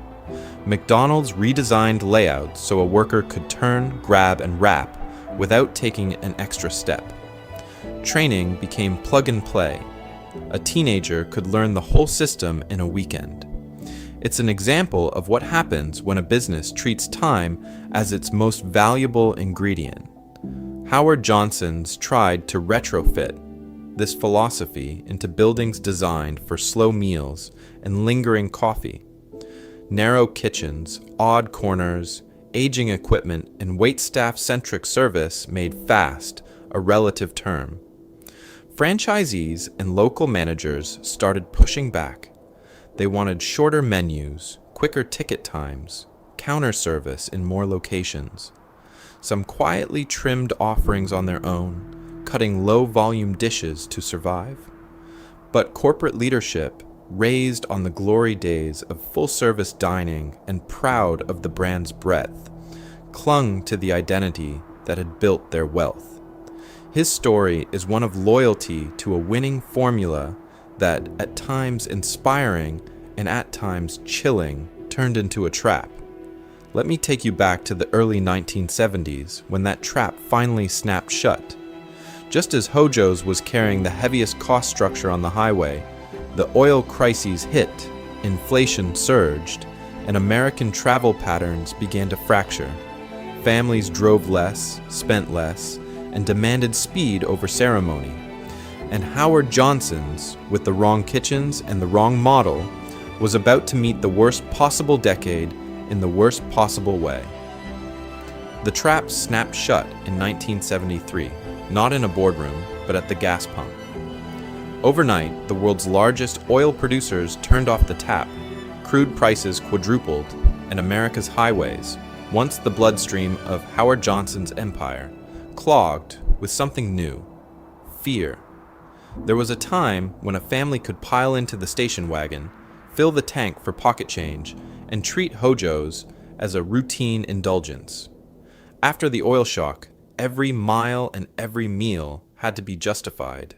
McDonald's redesigned layouts so a worker could turn, grab, and wrap without taking an extra step. Training became plug and play. A teenager could learn the whole system in a weekend. It's an example of what happens when a business treats time as its most valuable ingredient. Howard Johnson's tried to retrofit this philosophy into buildings designed for slow meals and lingering coffee. Narrow kitchens, odd corners, aging equipment, and waitstaff-centric service made fast a relative term. Franchisees and local managers started pushing back. They wanted shorter menus, quicker ticket times, counter service in more locations. Some quietly trimmed offerings on their own, cutting low-volume dishes to survive. But corporate leadership, raised on the glory days of full-service dining and proud of the brand's breadth, clung to the identity that had built their wealth. His story is one of loyalty to a winning formula that, at times inspiring and at times chilling, turned into a trap. Let me take you back to the early 1970s when that trap finally snapped shut. Just as Hojo's was carrying the heaviest cost structure on the highway, the oil crises hit, inflation surged, and American travel patterns began to fracture. Families drove less, spent less, and demanded speed over ceremony. And Howard Johnson's, with the wrong kitchens and the wrong model, was about to meet the worst possible decade in the worst possible way. The trap snapped shut in 1973, not in a boardroom, but at the gas pump. Overnight, the world's largest oil producers turned off the tap, crude prices quadrupled, and America's highways, once the bloodstream of Howard Johnson's empire, clogged with something new: fear. There was a time when a family could pile into the station wagon, fill the tank for pocket change, and treat Hojo's as a routine indulgence. After the oil shock, every mile and every meal had to be justified.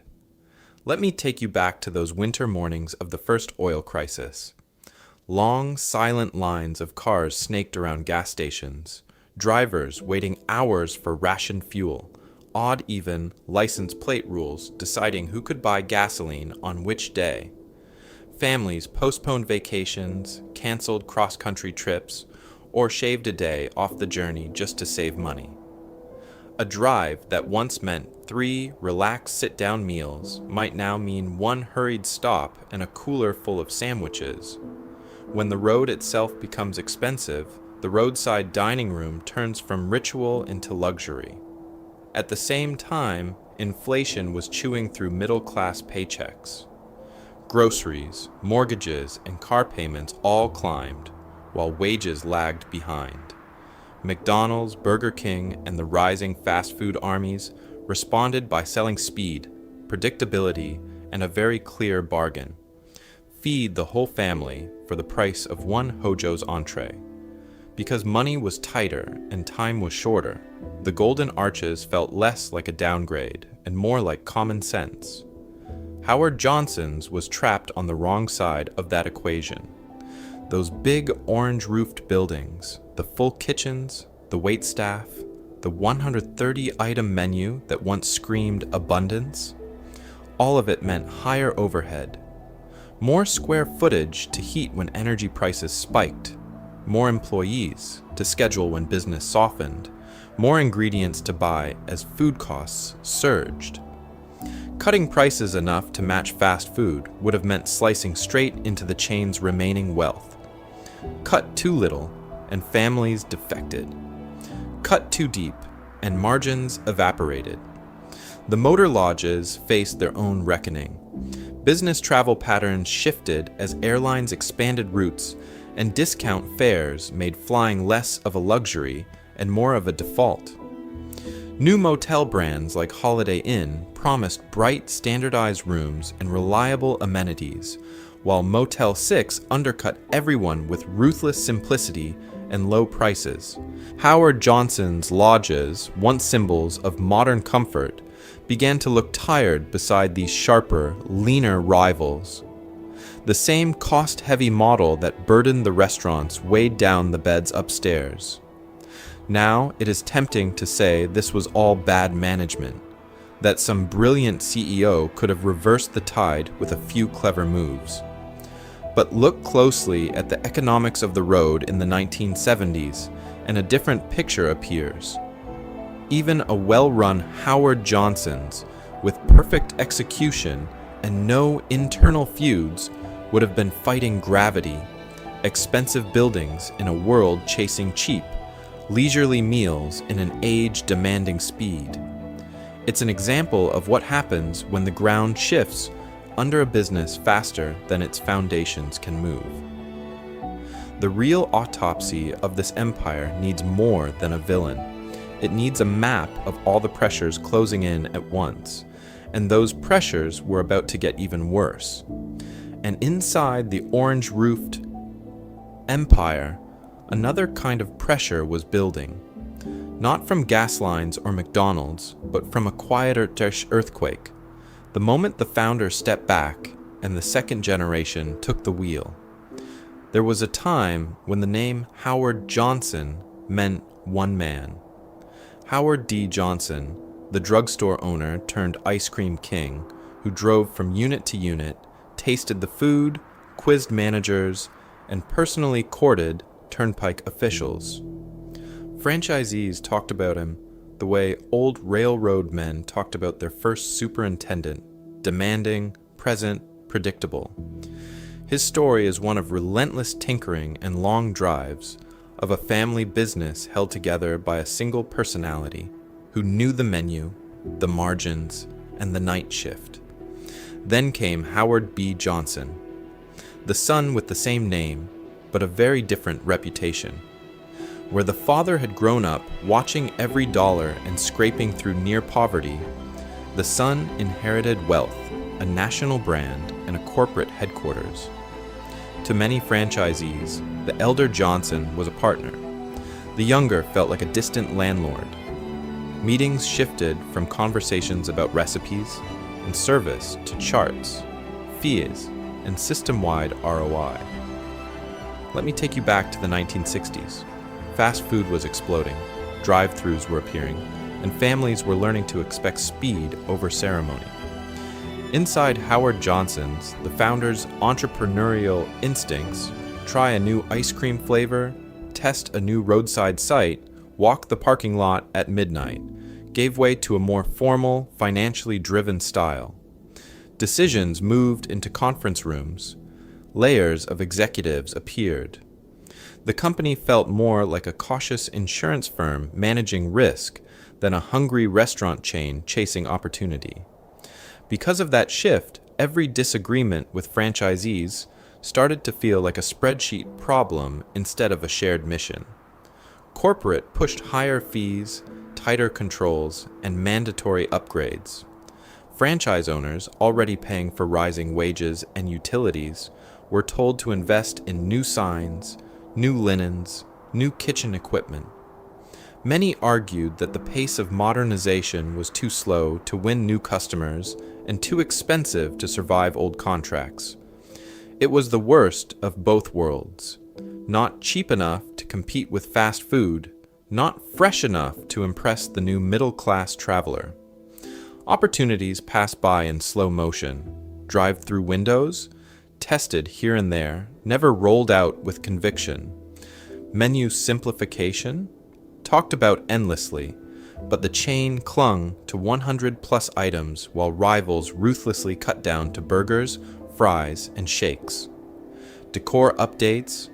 Let me take you back to those winter mornings of the first oil crisis. Long, silent lines of cars snaked around gas stations, drivers waiting hours for rationed fuel, odd-even license plate rules deciding who could buy gasoline on which day. Families postponed vacations, canceled cross-country trips, or shaved a day off the journey just to save money. A drive that once meant 3 relaxed sit-down meals might now mean 1 hurried stop and a cooler full of sandwiches. When the road itself becomes expensive, the roadside dining room turns from ritual into luxury. At the same time, inflation was chewing through middle-class paychecks. Groceries, mortgages, and car payments all climbed, while wages lagged behind. McDonald's, Burger King, and the rising fast food armies responded by selling speed, predictability, and a very clear bargain. Feed the whole family for the price of 1 Hojo's entree. Because money was tighter and time was shorter, the Golden Arches felt less like a downgrade and more like common sense. Howard Johnson's was trapped on the wrong side of that equation. Those big orange-roofed buildings, the full kitchens, the waitstaff, the 130-item menu that once screamed abundance, all of it meant higher overhead, more square footage to heat when energy prices spiked, more employees to schedule when business softened, more ingredients to buy as food costs surged. Cutting prices enough to match fast food would have meant slicing straight into the chain's remaining wealth. Cut too little, and families defected. Cut too deep, and margins evaporated. The motor lodges faced their own reckoning. Business travel patterns shifted as airlines expanded routes, and discount fares made flying less of a luxury and more of a default. New motel brands like Holiday Inn promised bright, standardized rooms and reliable amenities, while Motel 6 undercut everyone with ruthless simplicity and low prices. Howard Johnson's lodges, once symbols of modern comfort, began to look tired beside these sharper, leaner rivals. The same cost-heavy model that burdened the restaurants weighed down the beds upstairs. Now it is tempting to say this was all bad management, that some brilliant CEO could have reversed the tide with a few clever moves. But look closely at the economics of the road in the 1970s, and a different picture appears. Even a well-run Howard Johnson's, with perfect execution and no internal feuds, would have been fighting gravity, expensive buildings in a world chasing cheap, leisurely meals in an age demanding speed. It's an example of what happens when the ground shifts under a business faster than its foundations can move. The real autopsy of this empire needs more than a villain. It needs a map of all the pressures closing in at once, and those pressures were about to get even worse. And inside the orange-roofed empire, another kind of pressure was building. Not from gas lines or McDonald's, but from a quieter earthquake. The moment the founder stepped back and the second generation took the wheel. There was a time when the name Howard Johnson meant one man. Howard D. Johnson, the drugstore owner turned ice cream king, who drove from unit to unit, tasted the food, quizzed managers, and personally courted turnpike officials. Franchisees talked about him the way old railroad men talked about their first superintendent, demanding, present, predictable. His story is one of relentless tinkering and long drives, of a family business held together by a single personality who knew the menu, the margins, and the night shift. Then came Howard B. Johnson, the son with the same name, but a very different reputation. Where the father had grown up watching every dollar and scraping through near poverty, the son inherited wealth, a national brand, and a corporate headquarters. To many franchisees, the elder Johnson was a partner. The younger felt like a distant landlord. Meetings shifted from conversations about recipes and service to charts, fees, and system-wide ROI. Let me take you back to the 1960s. Fast food was exploding, drive-thrus were appearing, and families were learning to expect speed over ceremony. Inside Howard Johnson's, the founder's entrepreneurial instincts, try a new ice cream flavor, test a new roadside site, walk the parking lot at midnight, gave way to a more formal, financially driven style. Decisions moved into conference rooms. Layers of executives appeared. The company felt more like a cautious insurance firm managing risk than a hungry restaurant chain chasing opportunity. Because of that shift, every disagreement with franchisees started to feel like a spreadsheet problem instead of a shared mission. Corporate pushed higher fees, tighter controls, and mandatory upgrades. Franchise owners, already paying for rising wages and utilities, were told to invest in new signs, new linens, new kitchen equipment. Many argued that the pace of modernization was too slow to win new customers and too expensive to survive old contracts. It was the worst of both worlds. Not cheap enough to compete with fast food, not fresh enough to impress the new middle-class traveler. Opportunities passed by in slow motion. Drive-through windows, tested here and there, never rolled out with conviction. Menu simplification, talked about endlessly, but the chain clung to 100-plus items while rivals ruthlessly cut down to burgers, fries, and shakes. Decor updates,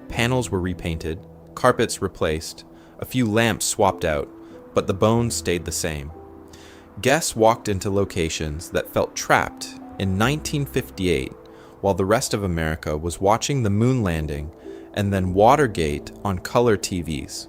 panels were repainted, carpets replaced, a few lamps swapped out, but the bones stayed the same. Guests walked into locations that felt trapped in 1958, while the rest of America was watching the moon landing and then Watergate on color TVs.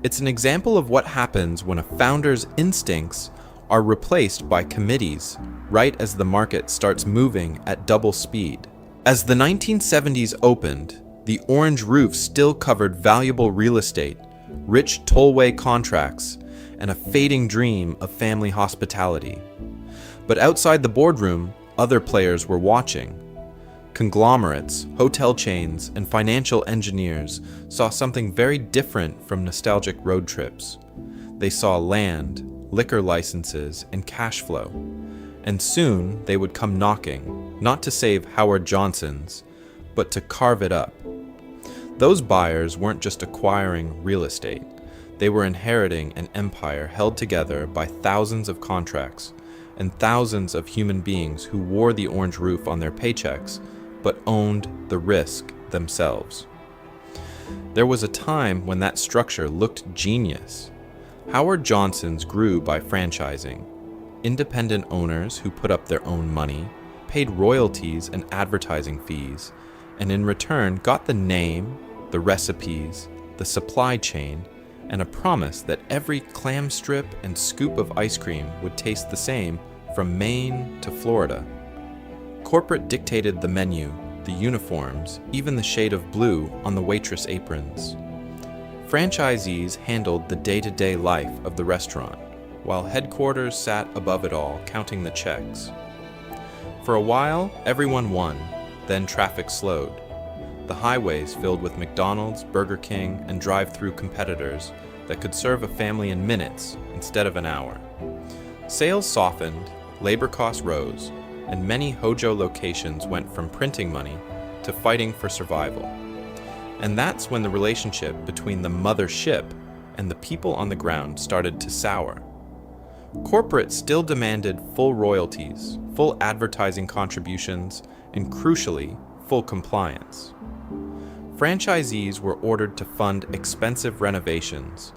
It's an example of what happens when a founder's instincts are replaced by committees right as the market starts moving at double speed. As the 1970s opened, the orange roof still covered valuable real estate, rich tollway contracts, and a fading dream of family hospitality. But outside the boardroom, other players were watching. Conglomerates, hotel chains, and financial engineers saw something very different from nostalgic road trips. They saw land, liquor licenses, and cash flow. And soon they would come knocking, not to save Howard Johnson's, but to carve it up. Those buyers weren't just acquiring real estate. They were inheriting an empire held together by thousands of contracts and thousands of human beings who wore the orange roof on their paychecks but owned the risk themselves. There was a time when that structure looked genius. Howard Johnson's grew by franchising. Independent owners who put up their own money, paid royalties and advertising fees, and in return got the name, the recipes, the supply chain, and a promise that every clam strip and scoop of ice cream would taste the same from Maine to Florida. Corporate dictated the menu, the uniforms, even the shade of blue on the waitress aprons. Franchisees handled the day-to-day life of the restaurant, while headquarters sat above it all, counting the checks. For a while, everyone won, then traffic slowed. The highways filled with McDonald's, Burger King, and drive-through competitors that could serve a family in minutes instead of an hour. Sales softened, labor costs rose, and many Hojo locations went from printing money to fighting for survival. And that's when the relationship between the mother ship and the people on the ground started to sour. Corporate still demanded full royalties, full advertising contributions, and crucially, full compliance. Franchisees were ordered to fund expensive renovations,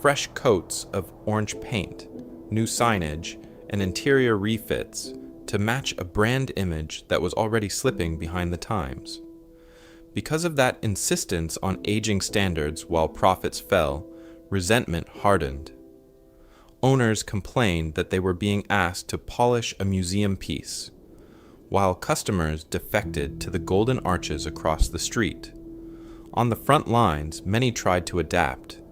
fresh coats of orange paint, new signage, and interior refits to match a brand image that was already slipping behind the times. Because of that insistence on aging standards while profits fell, resentment hardened. Owners complained that they were being asked to polish a museum piece, while customers defected to the golden arches across the street. On the front lines, many tried to adapt.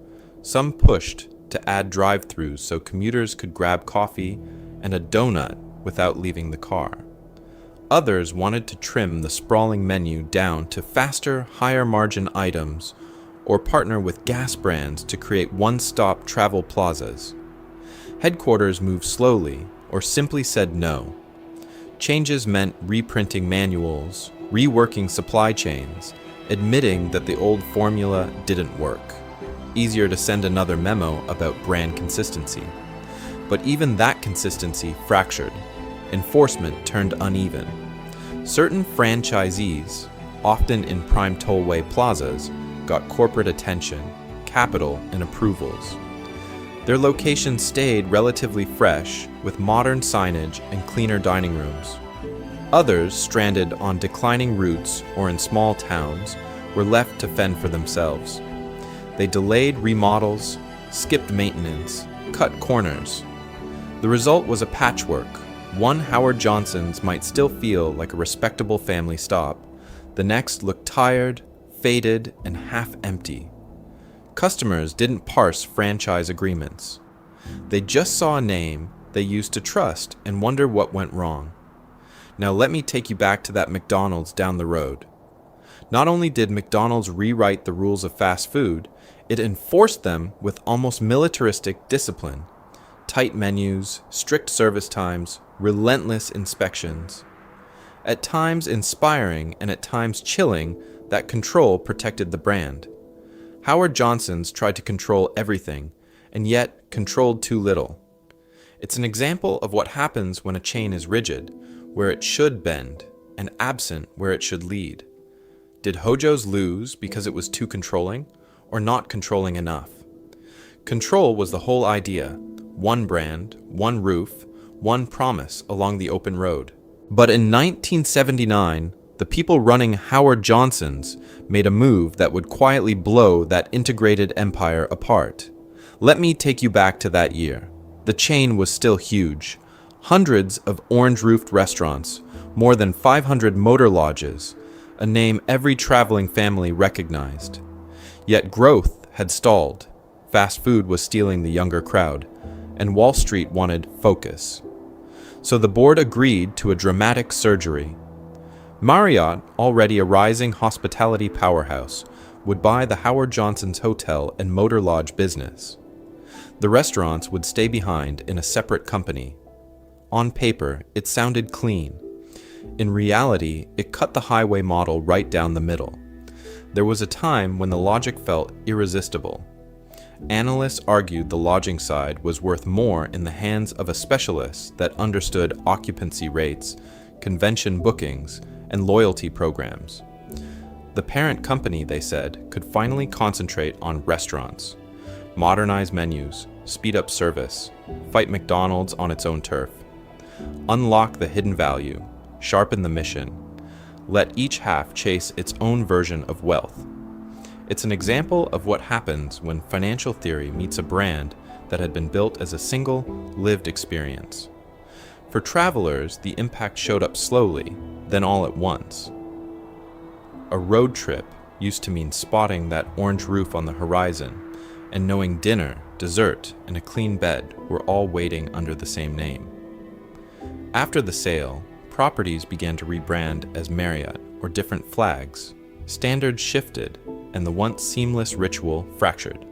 Some pushed to add drive-thrus so commuters could grab coffee and a donut without leaving the car. Others wanted to trim the sprawling menu down to faster, higher-margin items or partner with gas brands to create one-stop travel plazas. Headquarters moved slowly or simply said no. Changes meant reprinting manuals, reworking supply chains, admitting that the old formula didn't work. Easier to send another memo about brand consistency. But even that consistency fractured. Enforcement turned uneven. Certain franchisees, often in prime tollway plazas, got corporate attention, capital, and approvals. Their locations stayed relatively fresh, with modern signage and cleaner dining rooms. Others, stranded on declining routes or in small towns, were left to fend for themselves. They delayed remodels, skipped maintenance, cut corners. The result was a patchwork. One Howard Johnson's might still feel like a respectable family stop. The next looked tired, faded, and half empty. Customers didn't parse franchise agreements. They just saw a name they used to trust and wonder what went wrong. Now let me take you back to that McDonald's down the road. Not only did McDonald's rewrite the rules of fast food, it enforced them with almost militaristic discipline. Tight menus, strict service times, relentless inspections. At times inspiring and at times chilling, that control protected the brand. Howard Johnson's tried to control everything, and yet controlled too little. It's an example of what happens when a chain is rigid, where it should bend, and absent where it should lead. Did Hojo's lose because it was too controlling, or not controlling enough? Control was the whole idea. One brand, one roof, one promise along the open road. But in 1979, the people running Howard Johnson's made a move that would quietly blow that integrated empire apart. Let me take you back to that year. The chain was still huge. Hundreds of orange-roofed restaurants, more than 500 motor lodges, a name every traveling family recognized. Yet growth had stalled. Fast food was stealing the younger crowd, and Wall Street wanted focus. So the board agreed to a dramatic surgery. Marriott, already a rising hospitality powerhouse, would buy the Howard Johnson's hotel and motor lodge business. The restaurants would stay behind in a separate company. On paper, it sounded clean. In reality, it cut the highway model right down the middle. There was a time when the logic felt irresistible. Analysts argued the lodging side was worth more in the hands of a specialist that understood occupancy rates, convention bookings, and loyalty programs. The parent company, they said, could finally concentrate on restaurants, modernize menus, speed up service, fight McDonald's on its own turf, unlock the hidden value, sharpen the mission, let each half chase its own version of wealth. It's an example of what happens when financial theory meets a brand that had been built as a single, lived experience. For travelers, the impact showed up slowly, then all at once. A road trip used to mean spotting that orange roof on the horizon and knowing dinner, dessert, and a clean bed were all waiting under the same name. After the sale, properties began to rebrand as Marriott or different flags, standards shifted, and the once seamless ritual fractured.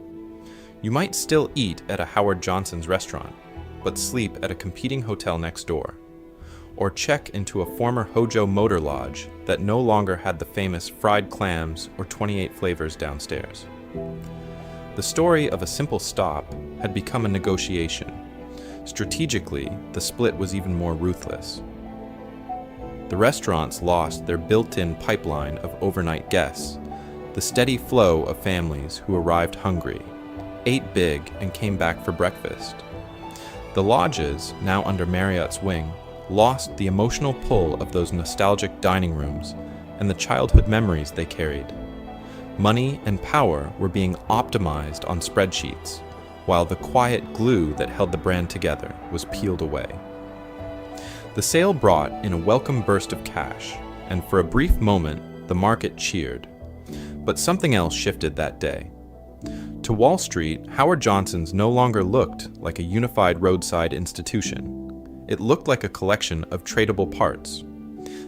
You might still eat at a Howard Johnson's restaurant, but sleep at a competing hotel next door, or check into a former Hojo motor lodge that no longer had the famous fried clams or 28 flavors downstairs. The story of a simple stop had become a negotiation. Strategically, the split was even more ruthless. The restaurants lost their built-in pipeline of overnight guests, the steady flow of families who arrived hungry, ate big, and came back for breakfast. The lodges, now under Marriott's wing, lost the emotional pull of those nostalgic dining rooms and the childhood memories they carried. Money and power were being optimized on spreadsheets, while the quiet glue that held the brand together was peeled away. The sale brought in a welcome burst of cash, and for a brief moment, the market cheered. But something else shifted that day. To Wall Street, Howard Johnson's no longer looked like a unified roadside institution. It looked like a collection of tradable parts.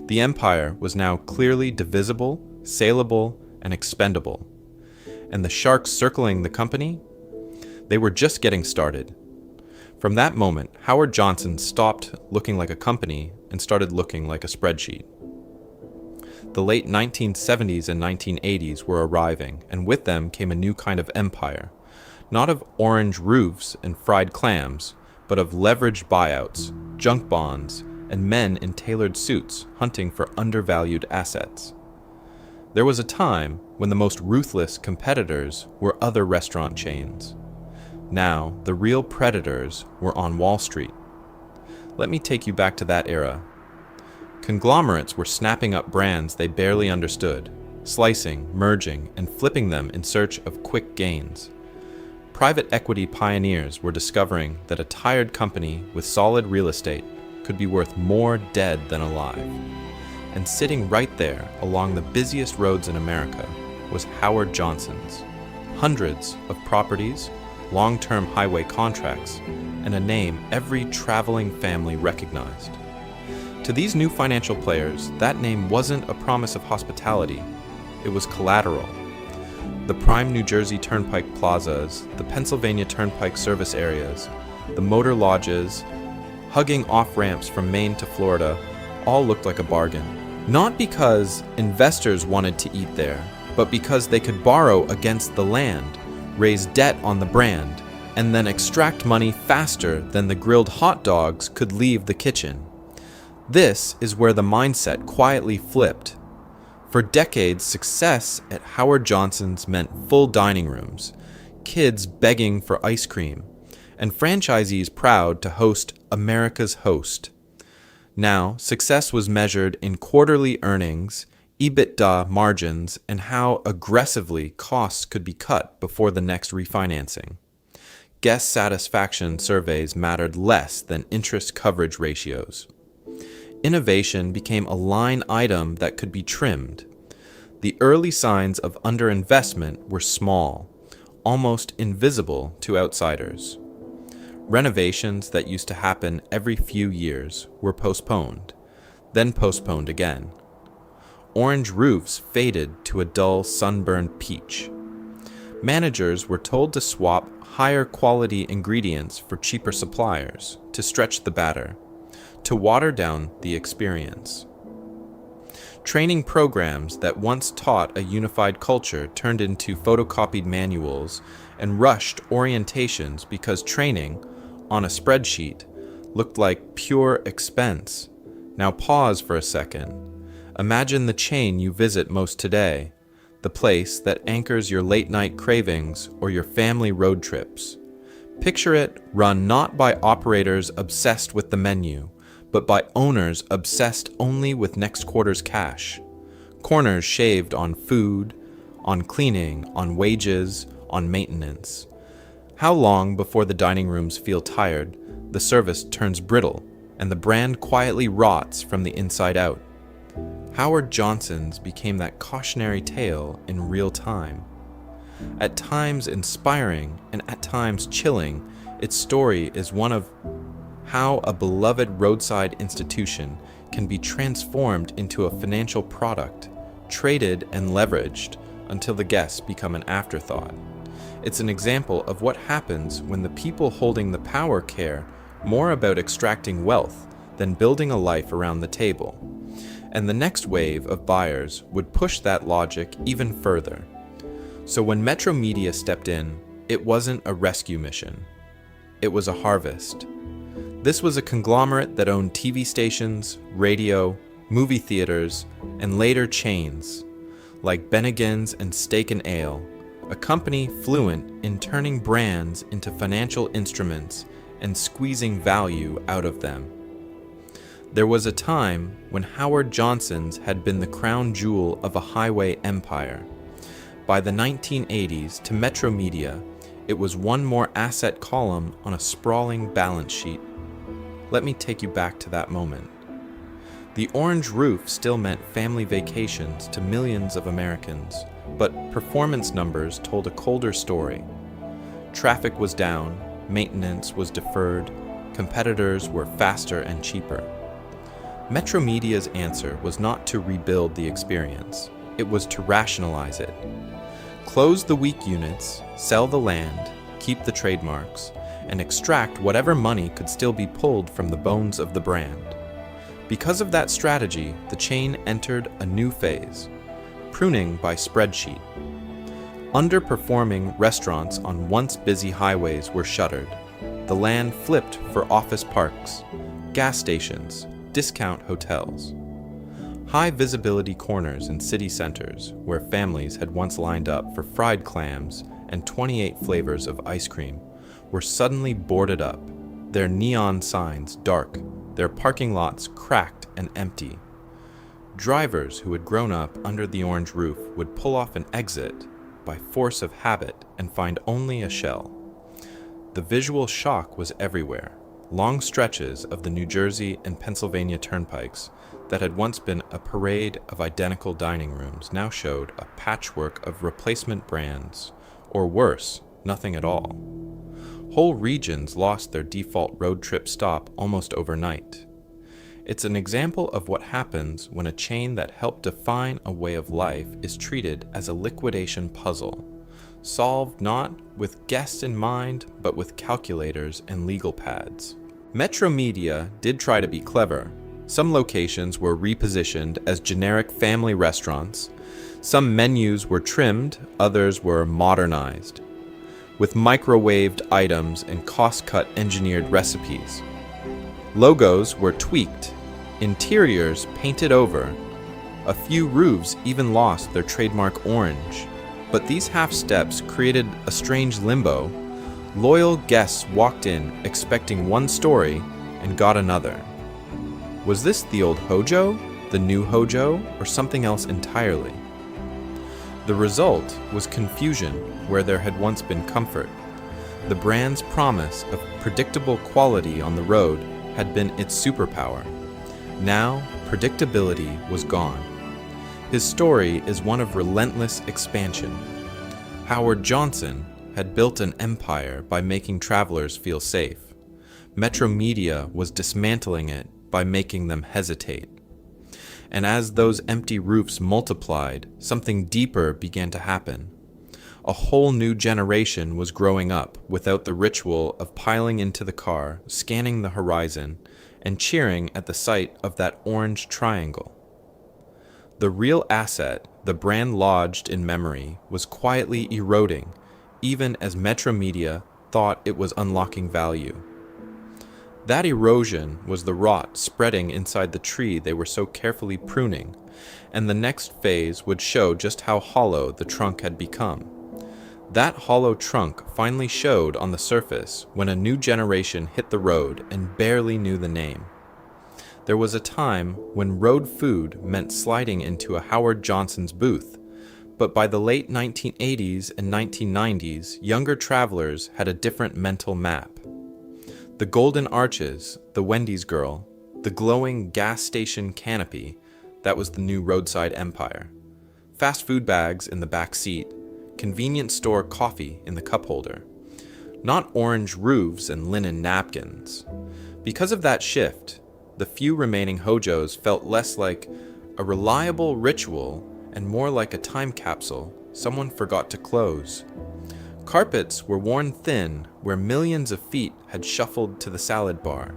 The empire was now clearly divisible, saleable, and expendable. And the sharks circling the company? They were just getting started. From that moment, Howard Johnson stopped looking like a company and started looking like a spreadsheet. The late 1970s and 1980s were arriving, and with them came a new kind of empire, not of orange roofs and fried clams, but of leveraged buyouts, junk bonds, and men in tailored suits hunting for undervalued assets. There was a time when the most ruthless competitors were other restaurant chains. Now, the real predators were on Wall Street. Let me take you back to that era. Conglomerates were snapping up brands they barely understood, slicing, merging, and flipping them in search of quick gains. Private equity pioneers were discovering that a tired company with solid real estate could be worth more dead than alive. And sitting right there along the busiest roads in America was Howard Johnson's. Hundreds of properties, long-term highway contracts, and a name every traveling family recognized. To these new financial players, that name wasn't a promise of hospitality, it was collateral. The prime New Jersey Turnpike plazas, the Pennsylvania Turnpike service areas, the motor lodges, hugging off-ramps from Maine to Florida, all looked like a bargain. Not because investors wanted to eat there, but because they could borrow against the land, raise debt on the brand, and then extract money faster than the grilled hot dogs could leave the kitchen. This is where the mindset quietly flipped. For decades, success at Howard Johnson's meant full dining rooms, kids begging for ice cream, and franchisees proud to host America's host. Now, success was measured in quarterly earnings, EBITDA margins, and how aggressively costs could be cut before the next refinancing. Guest satisfaction surveys mattered less than interest coverage ratios. Innovation became a line item that could be trimmed. The early signs of underinvestment were small, almost invisible to outsiders. Renovations that used to happen every few years were postponed, then postponed again. Orange roofs faded to a dull sunburned peach. Managers were told to swap higher quality ingredients for cheaper suppliers to stretch the batter, to water down the experience. Training programs that once taught a unified culture turned into photocopied manuals and rushed orientations because training, on a spreadsheet, looked like pure expense. Now pause for a second. Imagine the chain you visit most today, the place that anchors your late-night cravings or your family road trips. Picture it run not by operators obsessed with the menu, but by owners obsessed only with next quarter's cash. Corners shaved on food, on cleaning, on wages, on maintenance. How long before the dining rooms feel tired, the service turns brittle, and the brand quietly rots from the inside out? Howard Johnson's became that cautionary tale in real time. At times inspiring and at times chilling, its story is one of how a beloved roadside institution can be transformed into a financial product, traded and leveraged until the guests become an afterthought. It's an example of what happens when the people holding the power care more about extracting wealth than building a life around the table. And the next wave of buyers would push that logic even further. So when Metro Media stepped in, it wasn't a rescue mission. It was a harvest. This was a conglomerate that owned TV stations, radio, movie theaters, and later chains, like Bennigan's and Steak and Ale, a company fluent in turning brands into financial instruments and squeezing value out of them. There was a time when Howard Johnson's had been the crown jewel of a highway empire. By the 1980s, to Metro Media, it was one more asset column on a sprawling balance sheet. Let me take you back to that moment. The orange roof still meant family vacations to millions of Americans, but performance numbers told a colder story. Traffic was down, maintenance was deferred, competitors were faster and cheaper. Metro Media's answer was not to rebuild the experience, it was to rationalize it. Close the weak units, sell the land, keep the trademarks, and extract whatever money could still be pulled from the bones of the brand. Because of that strategy, the chain entered a new phase, pruning by spreadsheet. Underperforming restaurants on once busy highways were shuttered. The land flipped for office parks, gas stations, discount hotels. High visibility corners in city centers, where families had once lined up for fried clams and 28 flavors of ice cream, were suddenly boarded up, their neon signs dark, their parking lots cracked and empty. Drivers who had grown up under the orange roof would pull off an exit by force of habit and find only a shell. The visual shock was everywhere. Long stretches of the New Jersey and Pennsylvania turnpikes that had once been a parade of identical dining rooms now showed a patchwork of replacement brands, or worse, nothing at all. Whole regions lost their default road trip stop almost overnight. It's an example of what happens when a chain that helped define a way of life is treated as a liquidation puzzle, solved not with guests in mind, but with calculators and legal pads. Metro Media did try to be clever. Some locations were repositioned as generic family restaurants. Some menus were trimmed, others were modernized, with microwaved items and cost-cut engineered recipes. Logos were tweaked, interiors painted over. A few roofs even lost their trademark orange. But these half-steps created a strange limbo. Loyal guests walked in expecting one story and got another. Was this the old Hojo, the new Hojo, or something else entirely? The result was confusion where there had once been comfort. The brand's promise of predictable quality on the road had been its superpower. Now, predictability was gone. His story is one of relentless expansion. Howard Johnson had built an empire by making travelers feel safe. Metro Media was dismantling it by making them hesitate. And as those empty roofs multiplied, something deeper began to happen. A whole new generation was growing up without the ritual of piling into the car, scanning the horizon, and cheering at the sight of that orange triangle. The real asset, the brand lodged in memory, was quietly eroding, even as Metro Media thought it was unlocking value. That erosion was the rot spreading inside the tree they were so carefully pruning, and the next phase would show just how hollow the trunk had become. That hollow trunk finally showed on the surface when a new generation hit the road and barely knew the name. There was a time when road food meant sliding into a Howard Johnson's booth, but by the late 1980s and 1990s, younger travelers had a different mental map. The golden arches, the Wendy's girl, the glowing gas station canopy, that was the new roadside empire. Fast food bags in the back seat, convenience store coffee in the cup holder. Not orange roofs and linen napkins. Because of that shift, the few remaining hojos felt less like a reliable ritual and more like a time capsule someone forgot to close. Carpets were worn thin where millions of feet had shuffled to the salad bar.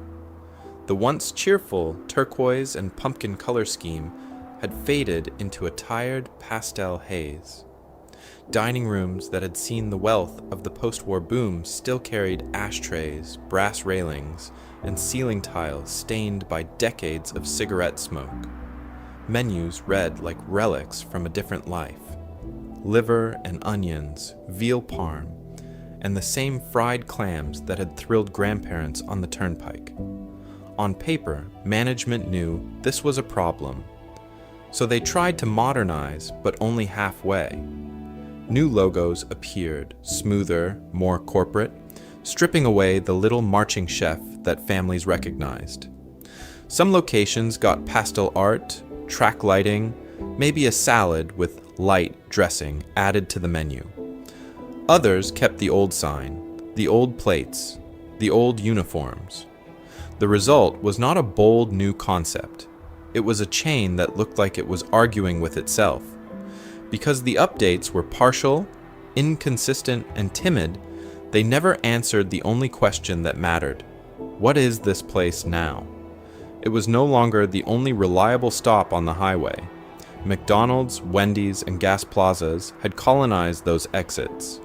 The once cheerful turquoise and pumpkin color scheme had faded into a tired pastel haze. Dining rooms that had seen the wealth of the post-war boom still carried ashtrays, brass railings, and ceiling tiles stained by decades of cigarette smoke. Menus read like relics from a different life. Liver and onions, veal parm, and the same fried clams that had thrilled grandparents on the turnpike. On paper, management knew this was a problem, so they tried to modernize, but only halfway. New logos appeared, smoother, more corporate, stripping away the little marching chef that families recognized. Some locations got pastel art, track lighting, maybe a salad with light dressing added to the menu. Others kept the old sign, the old plates, the old uniforms. The result was not a bold new concept. It was a chain that looked like it was arguing with itself. Because the updates were partial, inconsistent, and timid, they never answered the only question that mattered. What is this place now? It was no longer the only reliable stop on the highway. McDonald's, Wendy's, and gas plazas had colonized those exits.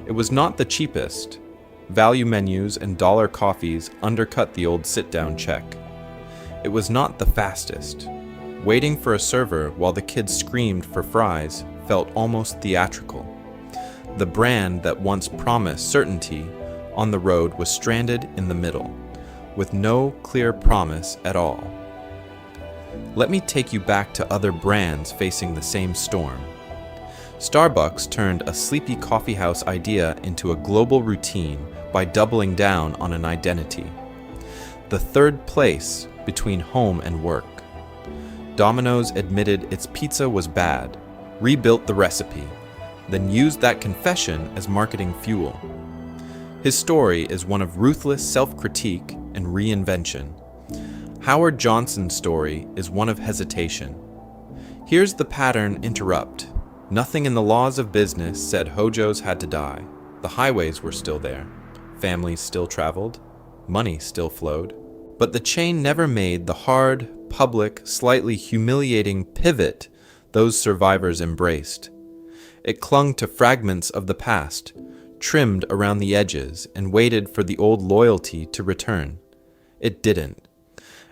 It was not the cheapest. Value menus and dollar coffees undercut the old sit-down check. It was not the fastest. Waiting for a server while the kids screamed for fries felt almost theatrical. The brand that once promised certainty on the road was stranded in the middle, with no clear promise at all. Let me take you back to other brands facing the same storm. Starbucks turned a sleepy coffeehouse idea into a global routine by doubling down on an identity. The third place between home and work. Domino's admitted its pizza was bad, rebuilt the recipe, then used that confession as marketing fuel. His story is one of ruthless self-critique and reinvention. Howard Johnson's story is one of hesitation. Here's the pattern interrupt. Nothing in the laws of business said hojos had to die. The highways were still there. Families still traveled. Money still flowed. But the chain never made the hard, public, slightly humiliating pivot those survivors embraced. It clung to fragments of the past, trimmed around the edges, and waited for the old loyalty to return. It didn't.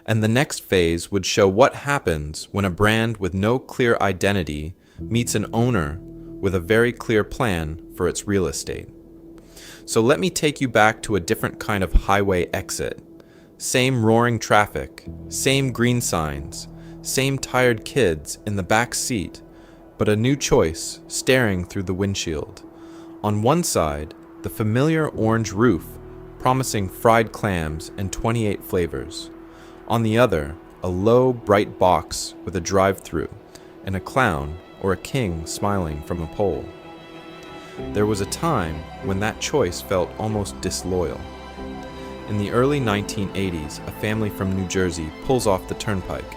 And the next phase would show what happens when a brand with no clear identity meets an owner with a very clear plan for its real estate. So let me take you back to a different kind of highway exit. Same roaring traffic, same green signs, same tired kids in the back seat, but a new choice staring through the windshield. On one side, the familiar orange roof, promising fried clams and 28 flavors. On the other, a low, bright box with a drive-through, and a clown or a king smiling from a pole. There was a time when that choice felt almost disloyal. In the early 1980s, a family from New Jersey pulls off the turnpike.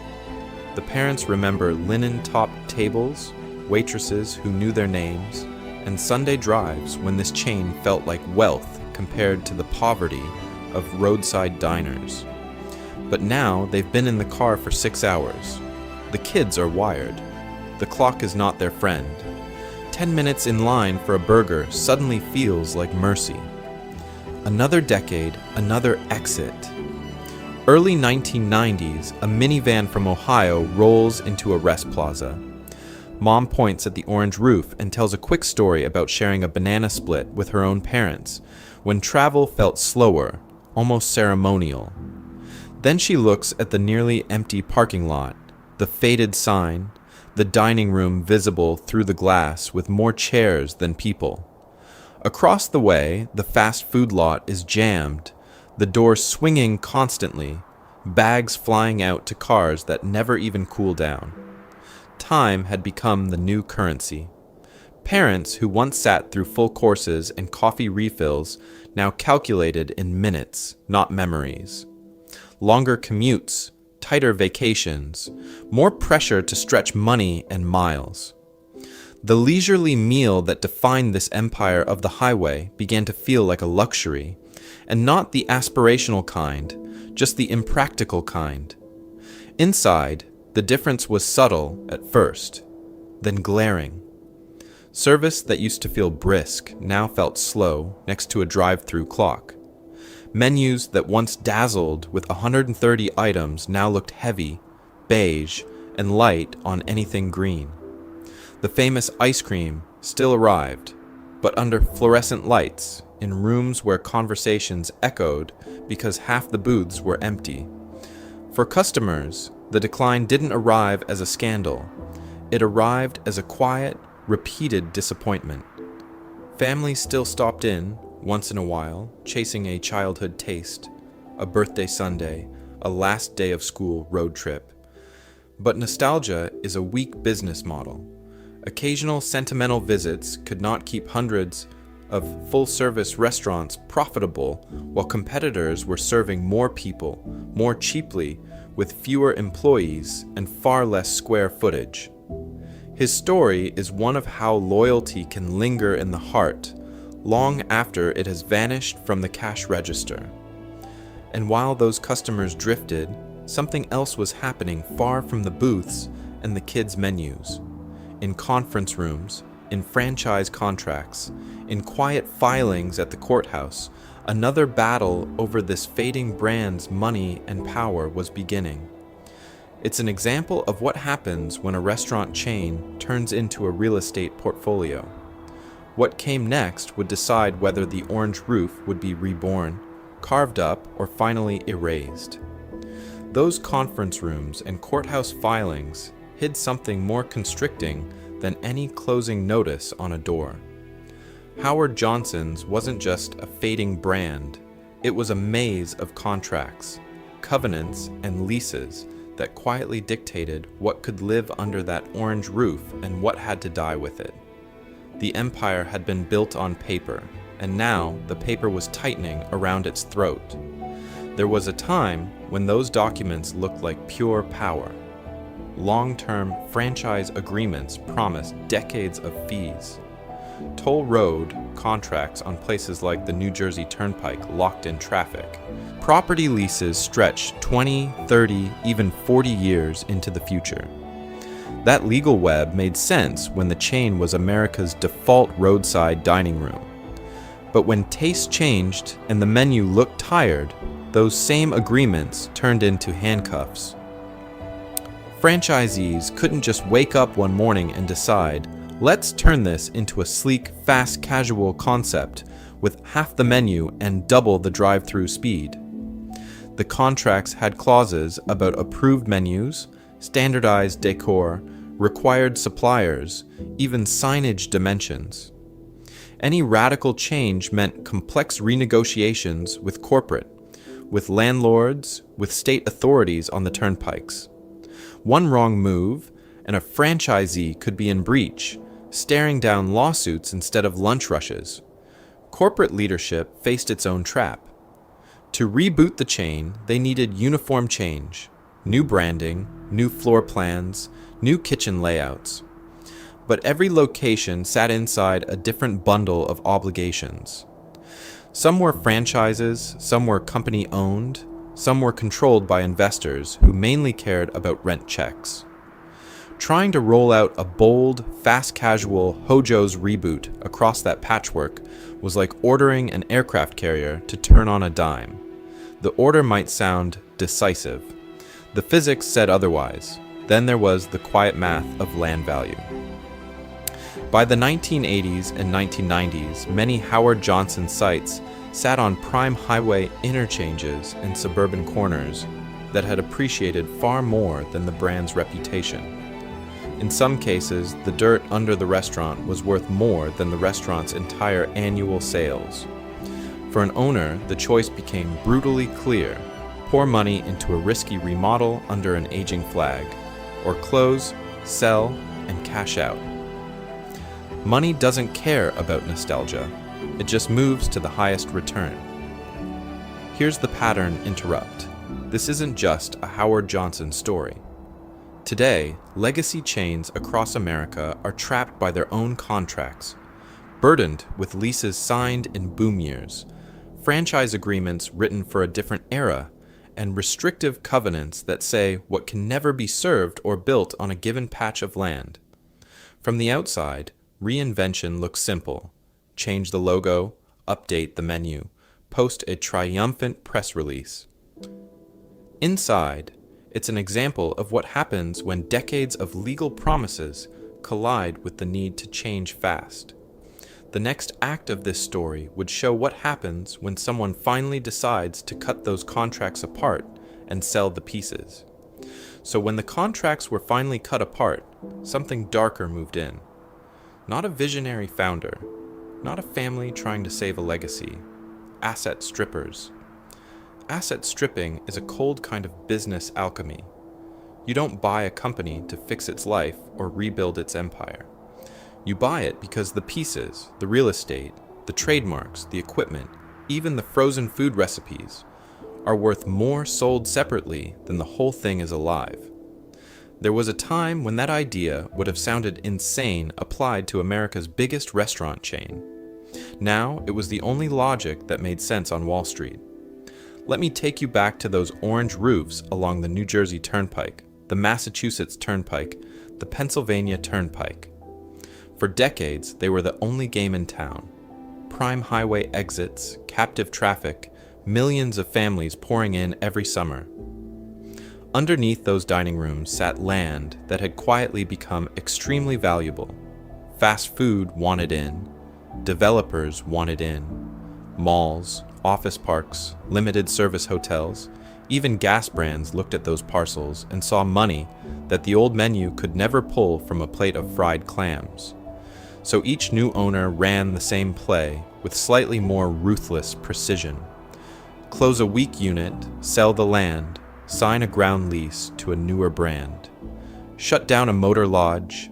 The parents remember linen-topped tables, waitresses who knew their names, and Sunday drives when this chain felt like wealth compared to the poverty of roadside diners. But now they've been in the car for 6 hours. The kids are wired. The clock is not their friend. 10 minutes in line for a burger suddenly feels like mercy. Another decade, another exit. Early 1990s, a minivan from Ohio rolls into a rest plaza. Mom points at the orange roof and tells a quick story about sharing a banana split with her own parents when travel felt slower, almost ceremonial. Then she looks at the nearly empty parking lot, the faded sign, the dining room visible through the glass with more chairs than people. Across the way, the fast food lot is jammed, the doors swinging constantly, bags flying out to cars that never even cool down. Time had become the new currency. Parents who once sat through full courses and coffee refills now calculated in minutes, not memories. longer commutes, tighter vacations, more pressure to stretch money and miles. The leisurely meal that defined this empire of the highway began to feel like a luxury, and not the aspirational kind, just the impractical kind. Inside, the difference was subtle at first, then glaring. Service that used to feel brisk now felt slow next to a drive-through clock. Menus that once dazzled with 130 items now looked heavy, beige, and light on anything green. The famous ice cream still arrived, but under fluorescent lights in rooms where conversations echoed because half the booths were empty. For customers, the decline didn't arrive as a scandal. It arrived as a quiet, repeated disappointment. Families still stopped in, once in a while, chasing a childhood taste, a birthday sundae, a last day of school road trip. But nostalgia is a weak business model. Occasional sentimental visits could not keep hundreds of full-service restaurants profitable while competitors were serving more people, more cheaply, with fewer employees and far less square footage. His story is one of how loyalty can linger in the heart long after it has vanished from the cash register. And while those customers drifted, something else was happening far from the booths and the kids' menus. In conference rooms, in franchise contracts, in quiet filings at the courthouse, another battle over this fading brand's money and power was beginning. It's an example of what happens when a restaurant chain turns into a real estate portfolio. What came next would decide whether the orange roof would be reborn, carved up, or finally erased. Those conference rooms and courthouse filings hid something more constricting than any closing notice on a door. Howard Johnson's wasn't just a fading brand, it was a maze of contracts, covenants, and leases that quietly dictated what could live under that orange roof and what had to die with it. The empire had been built on paper, and now the paper was tightening around its throat. There was a time when those documents looked like pure power. Long-term franchise agreements promised decades of fees. Toll road contracts on places like the New Jersey Turnpike locked in traffic. Property leases stretched 20, 30, even 40 years into the future. That legal web made sense when the chain was America's default roadside dining room. But when tastes changed and the menu looked tired, those same agreements turned into handcuffs. Franchisees couldn't just wake up one morning and decide, let's turn this into a sleek, fast casual concept with half the menu and double the drive-through speed. The contracts had clauses about approved menus, standardized decor, required suppliers, even signage dimensions. Any radical change meant complex renegotiations with corporate, with landlords, with state authorities on the turnpikes. One wrong move, and a franchisee could be in breach, staring down lawsuits instead of lunch rushes. Corporate leadership faced its own trap. To reboot the chain, they needed uniform change, new branding, new floor plans, new kitchen layouts. But every location sat inside a different bundle of obligations. Some were franchises, some were company-owned, some were controlled by investors who mainly cared about rent checks. Trying to roll out a bold, fast-casual Hojo's reboot across that patchwork was like ordering an aircraft carrier to turn on a dime. The order might sound decisive. The physics said otherwise. Then there was the quiet math of land value. By the 1980s and 1990s, many Howard Johnson sites sat on prime highway interchanges and suburban corners that had appreciated far more than the brand's reputation. In some cases, the dirt under the restaurant was worth more than the restaurant's entire annual sales. For an owner, the choice became brutally clear: pour money into a risky remodel under an aging flag, or close, sell, and cash out. Money doesn't care about nostalgia. It just moves to the highest return. Here's the pattern interrupt. this isn't just a Howard Johnson story. Today, legacy chains across America are trapped by their own contracts, burdened with leases signed in boom years, franchise agreements written for a different era, and restrictive covenants that say what can never be served or built on a given patch of land. From the outside, reinvention looks simple. Change the logo, update the menu, post a triumphant press release. Inside, it's an example of what happens when decades of legal promises collide with the need to change fast. The next act of this story would show what happens when someone finally decides to cut those contracts apart and sell the pieces. So when the contracts were finally cut apart, something darker moved in. Not a visionary founder, not a family trying to save a legacy. Asset strippers. Asset stripping is a cold kind of business alchemy. You don't buy a company to fix its life or rebuild its empire. You buy it because the pieces, the real estate, the trademarks, the equipment, even the frozen food recipes, are worth more sold separately than the whole thing is alive. There was a time when that idea would have sounded insane applied to America's biggest restaurant chain. Now, it was the only logic that made sense on Wall Street. Let me take you back to those orange roofs along the New Jersey Turnpike, the Massachusetts Turnpike, the Pennsylvania Turnpike. For decades, they were the only game in town. Prime highway exits, captive traffic, millions of families pouring in every summer. Underneath those dining rooms sat land that had quietly become extremely valuable. Fast food wanted in. Developers wanted in. Malls, office parks, limited service hotels, even gas brands looked at those parcels and saw money that the old menu could never pull from a plate of fried clams. So each new owner ran the same play with slightly more ruthless precision. Close a weak unit, sell the land, sign a ground lease to a newer brand. Shut down a motor lodge,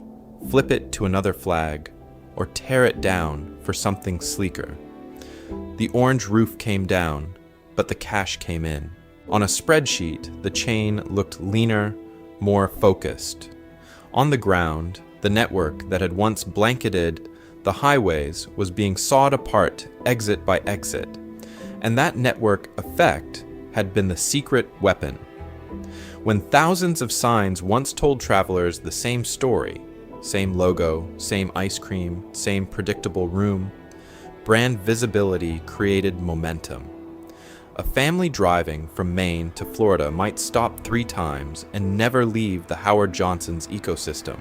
flip it to another flag, or tear it down for something sleeker. The orange roof came down, but the cash came in. On a spreadsheet, the chain looked leaner, more focused. On the ground, the network that had once blanketed the highways was being sawed apart exit by exit, and that network effect had been the secret weapon. When thousands of signs once told travelers the same story, same logo, same ice cream, same predictable room, brand visibility created momentum. A family driving from Maine to Florida might stop 3 times and never leave the Howard Johnson's ecosystem.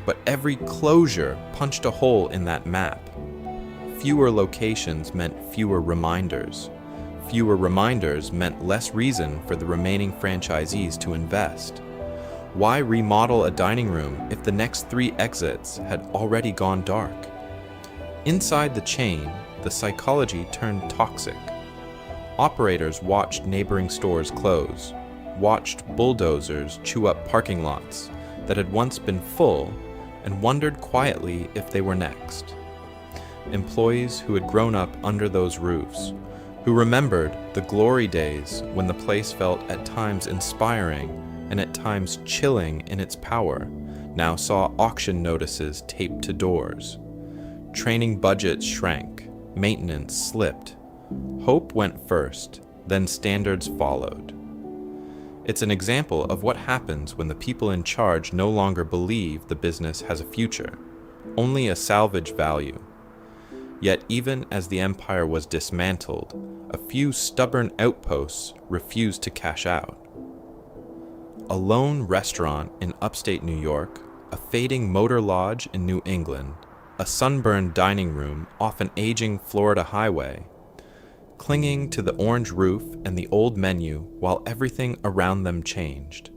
But every closure punched a hole in that map. Fewer locations meant fewer reminders. Fewer reminders meant less reason for the remaining franchisees to invest. Why remodel a dining room if the next 3 exits had already gone dark? Inside the chain, the psychology turned toxic. Operators watched neighboring stores close, watched bulldozers chew up parking lots that had once been full, and wondered quietly if they were next. Employees who had grown up under those roofs, who remembered the glory days when the place felt at times inspiring and at times chilling in its power, now saw auction notices taped to doors. Training budgets shrank, maintenance slipped. Hope went first, then standards followed. It's an example of what happens when the people in charge no longer believe the business has a future, only a salvage value. Yet even as the empire was dismantled, a few stubborn outposts refused to cash out. A lone restaurant in upstate New York, a fading motor lodge in New England, a sunburned dining room off an aging Florida highway, clinging to the orange roof and the old menu while everything around them changed.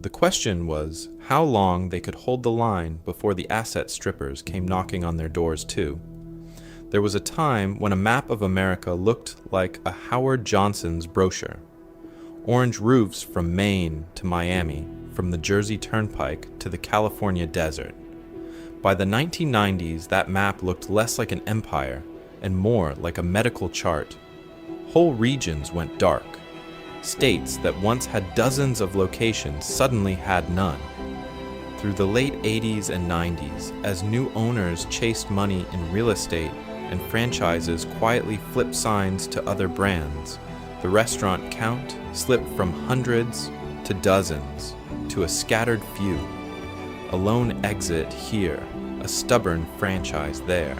The question was how long they could hold the line before the asset strippers came knocking on their doors too. There was a time when a map of America looked like a Howard Johnson's brochure. Orange roofs from Maine to Miami, from the Jersey Turnpike to the California desert. By the 1990s, that map looked less like an empire and more like a medical chart. Whole regions went dark. States that once had dozens of locations suddenly had none. Through the late 80s and 90s, as new owners chased money in real estate and franchises quietly flipped signs to other brands, the restaurant count slipped from hundreds to dozens to a scattered few. A lone exit here, a stubborn franchise there.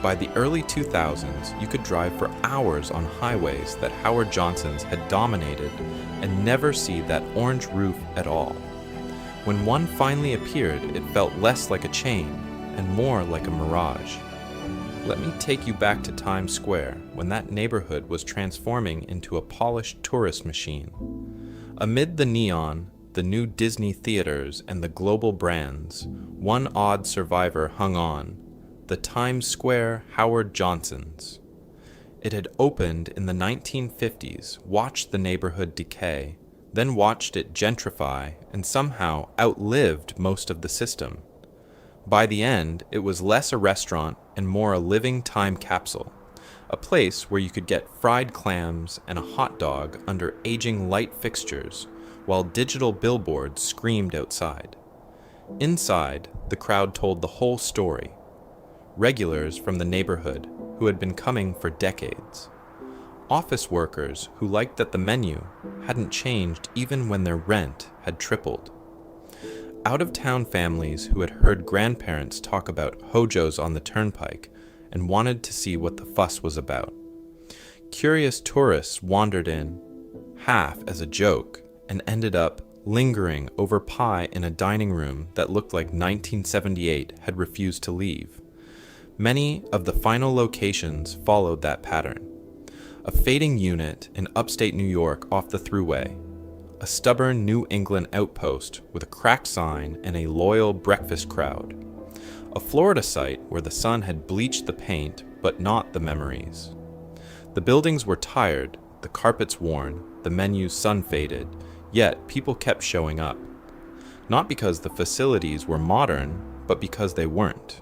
By the early 2000s, you could drive for hours on highways that Howard Johnson's had dominated and never see that orange roof at all. When one finally appeared, it felt less like a chain and more like a mirage. Let me take you back to Times Square, when that neighborhood was transforming into a polished tourist machine. Amid the neon, the new Disney theaters, and the global brands, one odd survivor hung on: the Times Square Howard Johnson's. It had opened in the 1950s, watched the neighborhood decay, then watched it gentrify, and somehow outlived most of the system. By the end, it was less a restaurant and more a living time capsule, a place where you could get fried clams and a hot dog under aging light fixtures, while digital billboards screamed outside. Inside, the crowd told the whole story. Regulars from the neighborhood who had been coming for decades. Office workers who liked that the menu hadn't changed even when their rent had tripled. Out-of-town families who had heard grandparents talk about hojos on the turnpike and wanted to see what the fuss was about. Curious tourists wandered in, half as a joke, and ended up lingering over pie in a dining room that looked like 1978 had refused to leave. Many of the final locations followed that pattern. A fading unit in upstate New York off the Thruway, a stubborn New England outpost with a cracked sign and a loyal breakfast crowd, a Florida site where the sun had bleached the paint but not the memories. The buildings were tired, the carpets worn, the menus sun-faded, yet people kept showing up. Not because the facilities were modern, but because they weren't.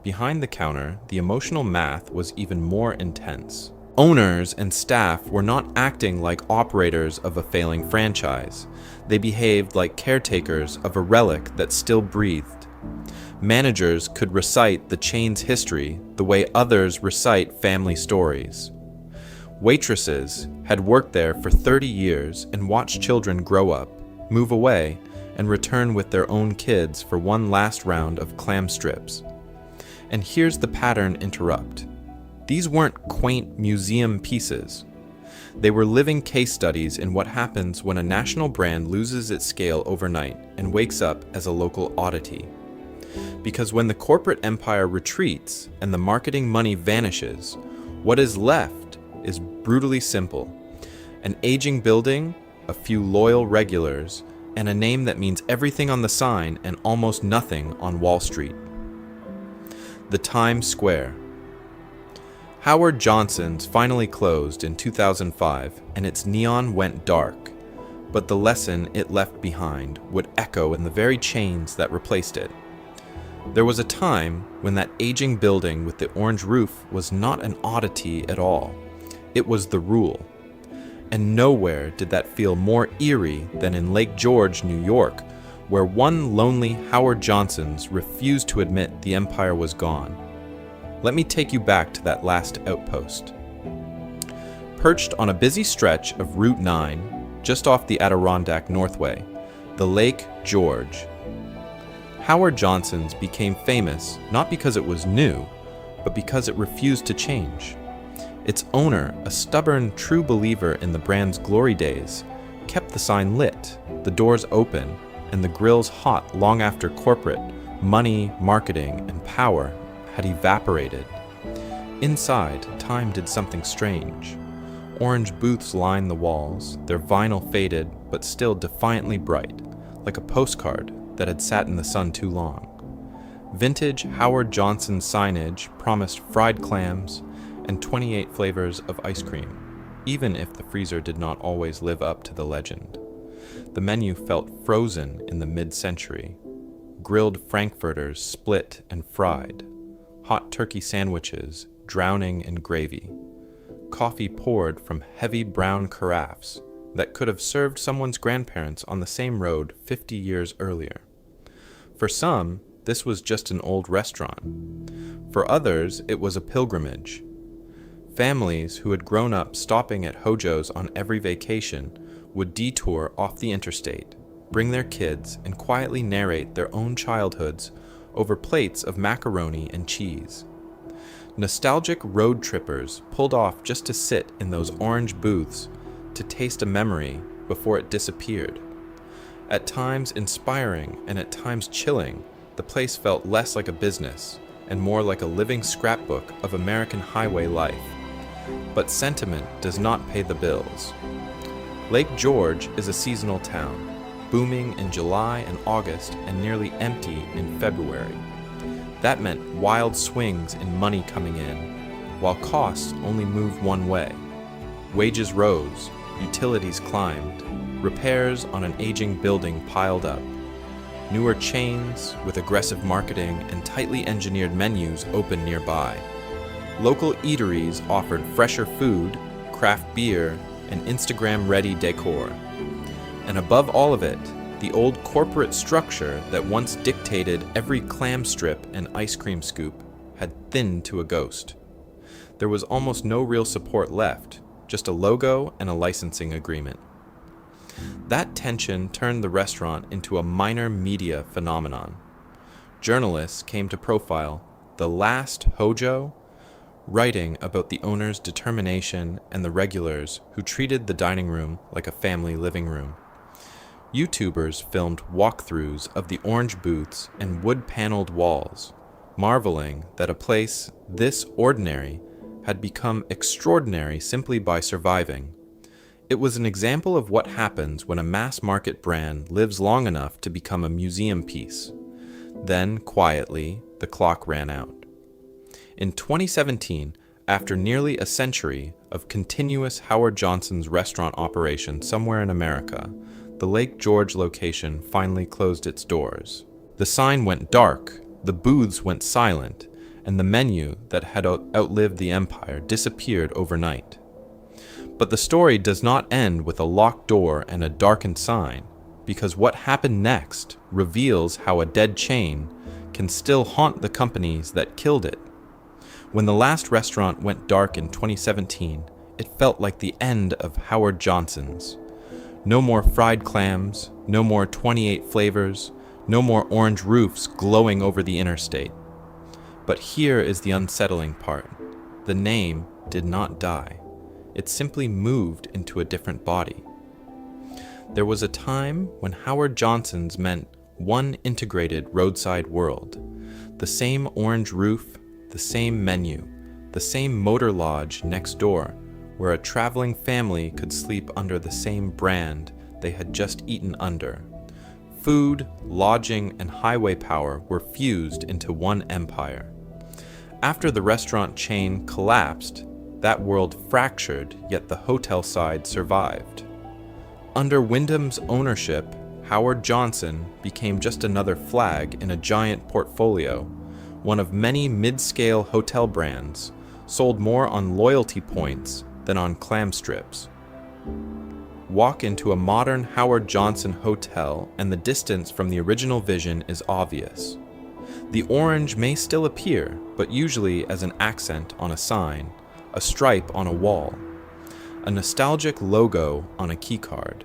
Behind the counter, the emotional math was even more intense. Owners and staff were not acting like operators of a failing franchise. They behaved like caretakers of a relic that still breathed. Managers could recite the chain's history the way others recite family stories. Waitresses had worked there for 30 years and watched children grow up, move away, and return with their own kids for one last round of clam strips. And here's the pattern interrupt. These weren't quaint museum pieces. They were living case studies in what happens when a national brand loses its scale overnight and wakes up as a local oddity. Because when the corporate empire retreats and the marketing money vanishes, what is left is brutally simple: an aging building, a few loyal regulars, and a name that means everything on the sign and almost nothing on Wall Street. The Times Square. Howard Johnson's finally closed in 2005, and its neon went dark, but the lesson it left behind would echo in the very chains that replaced it. There was a time when that aging building with the orange roof was not an oddity at all. It was the rule. And nowhere did that feel more eerie than in Lake George, New York, where one lonely Howard Johnson's refused to admit the empire was gone. Let me take you back to that last outpost. Perched on a busy stretch of Route 9, just off the Adirondack Northway, the Lake George. Howard Johnson's became famous not because it was new, but because it refused to change. Its owner, a stubborn, true believer in the brand's glory days, kept the sign lit, the doors open, and the grills hot long after corporate, money, marketing, and power had evaporated. Inside, time did something strange. Orange booths lined the walls, their vinyl faded but still defiantly bright, like a postcard that had sat in the sun too long. Vintage Howard Johnson signage promised fried clams and 28 flavors of ice cream, even if the freezer did not always live up to the legend. The menu felt frozen in the mid-century. Grilled frankfurters split and fried. Hot turkey sandwiches drowning in gravy. Coffee poured from heavy brown carafes, that could have served someone's grandparents on the same road 50 years earlier. For some, this was just an old restaurant. For others, it was a pilgrimage. Families who had grown up stopping at Hojo's on every vacation would detour off the interstate, bring their kids, and quietly narrate their own childhoods over plates of macaroni and cheese. Nostalgic road trippers pulled off just to sit in those orange booths to taste a memory before it disappeared. At times inspiring and at times chilling, the place felt less like a business and more like a living scrapbook of American highway life. But sentiment does not pay the bills. Lake George is a seasonal town, booming in July and August and nearly empty in February. That meant wild swings in money coming in, while costs only moved one way. Wages rose, utilities climbed, repairs on an aging building piled up. Newer chains with aggressive marketing and tightly engineered menus opened nearby. Local eateries offered fresher food, craft beer, and Instagram-ready decor. And above all of it, the old corporate structure that once dictated every clam strip and ice cream scoop had thinned to a ghost. There was almost no real support left, just a logo and a licensing agreement. That tension turned the restaurant into a minor media phenomenon. Journalists came to profile the last Hojo, writing about the owner's determination and the regulars who treated the dining room like a family living room. YouTubers filmed walkthroughs of the orange booths and wood-paneled walls, marveling that a place this ordinary had become extraordinary simply by surviving. It was an example of what happens when a mass-market brand lives long enough to become a museum piece. Then, quietly, the clock ran out. In 2017, after nearly a century of continuous Howard Johnson's restaurant operation somewhere in America, the Lake George location finally closed its doors. The sign went dark, the booths went silent, and the menu that had outlived the empire disappeared overnight. But the story does not end with a locked door and a darkened sign, because what happened next reveals how a dead chain can still haunt the companies that killed it. When the last restaurant went dark in 2017, it felt like the end of Howard Johnson's. No more fried clams, no more 28 flavors, no more orange roofs glowing over the interstate. But here is the unsettling part. The name did not die. It simply moved into a different body. There was a time when Howard Johnson's meant one integrated roadside world. The same orange roof, the same menu, the same motor lodge next door, where a traveling family could sleep under the same brand they had just eaten under. Food, lodging, and highway power were fused into one empire. After the restaurant chain collapsed, that world fractured, yet the hotel side survived. Under Wyndham's ownership, Howard Johnson became just another flag in a giant portfolio, one of many mid-scale hotel brands, sold more on loyalty points than on clam strips. Walk into a modern Howard Johnson hotel and the distance from the original vision is obvious. The orange may still appear, but usually as an accent on a sign, a stripe on a wall, a nostalgic logo on a keycard.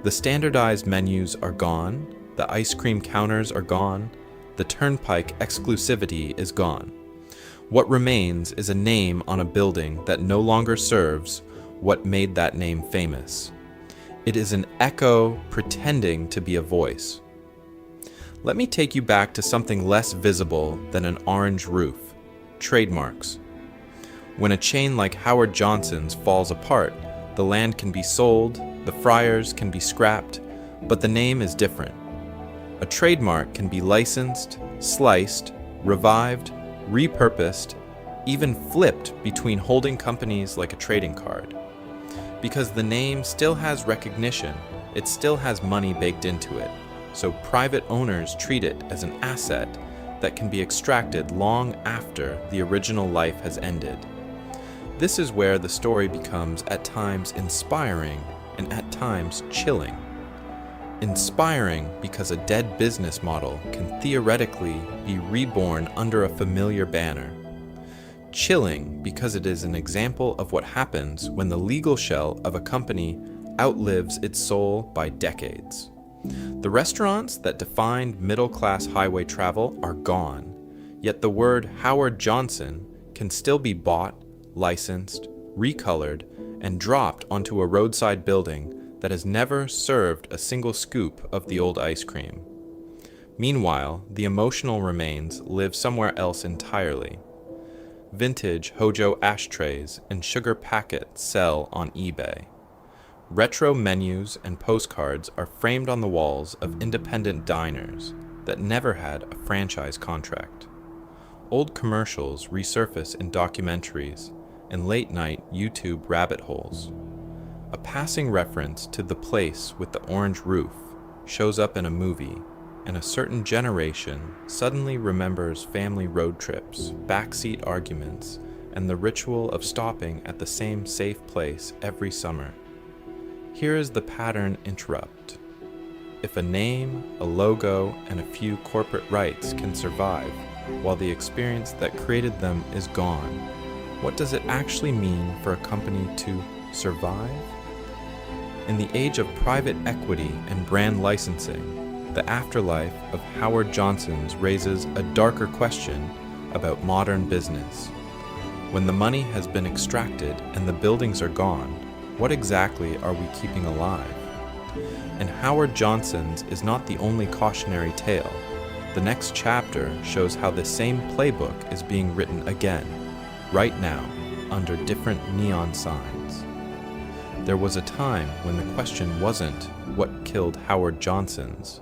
The standardized menus are gone, the ice cream counters are gone, the turnpike exclusivity is gone. What remains is a name on a building that no longer serves what made that name famous. It is an echo pretending to be a voice. Let me take you back to something less visible than an orange roof: trademarks. When a chain like Howard Johnson's falls apart, the land can be sold, the fryers can be scrapped, but the name is different. A trademark can be licensed, sliced, revived, repurposed, even flipped between holding companies like a trading card. Because the name still has recognition, it still has money baked into it, so private owners treat it as an asset that can be extracted long after the original life has ended. This is where the story becomes at times inspiring and at times chilling. Inspiring because a dead business model can theoretically be reborn under a familiar banner. Chilling because it is an example of what happens when the legal shell of a company outlives its soul by decades. The restaurants that defined middle-class highway travel are gone, yet the word Howard Johnson can still be bought, licensed, recolored, and dropped onto a roadside building that has never served a single scoop of the old ice cream. Meanwhile, the emotional remains live somewhere else entirely. Vintage Hojo ashtrays and sugar packets sell on eBay. Retro menus and postcards are framed on the walls of independent diners that never had a franchise contract. Old commercials resurface in documentaries and late-night YouTube rabbit holes. A passing reference to the place with the orange roof shows up in a movie, and a certain generation suddenly remembers family road trips, backseat arguments, and the ritual of stopping at the same safe place every summer. Here is the pattern interrupt. If a name, a logo, and a few corporate rights can survive, while the experience that created them is gone, what does it actually mean for a company to survive? In the age of private equity and brand licensing, the afterlife of Howard Johnson's raises a darker question about modern business. When the money has been extracted and the buildings are gone, what exactly are we keeping alive? And Howard Johnson's is not the only cautionary tale. The next chapter shows how the same playbook is being written again, right now, under different neon signs. There was a time when the question wasn't what killed Howard Johnson's,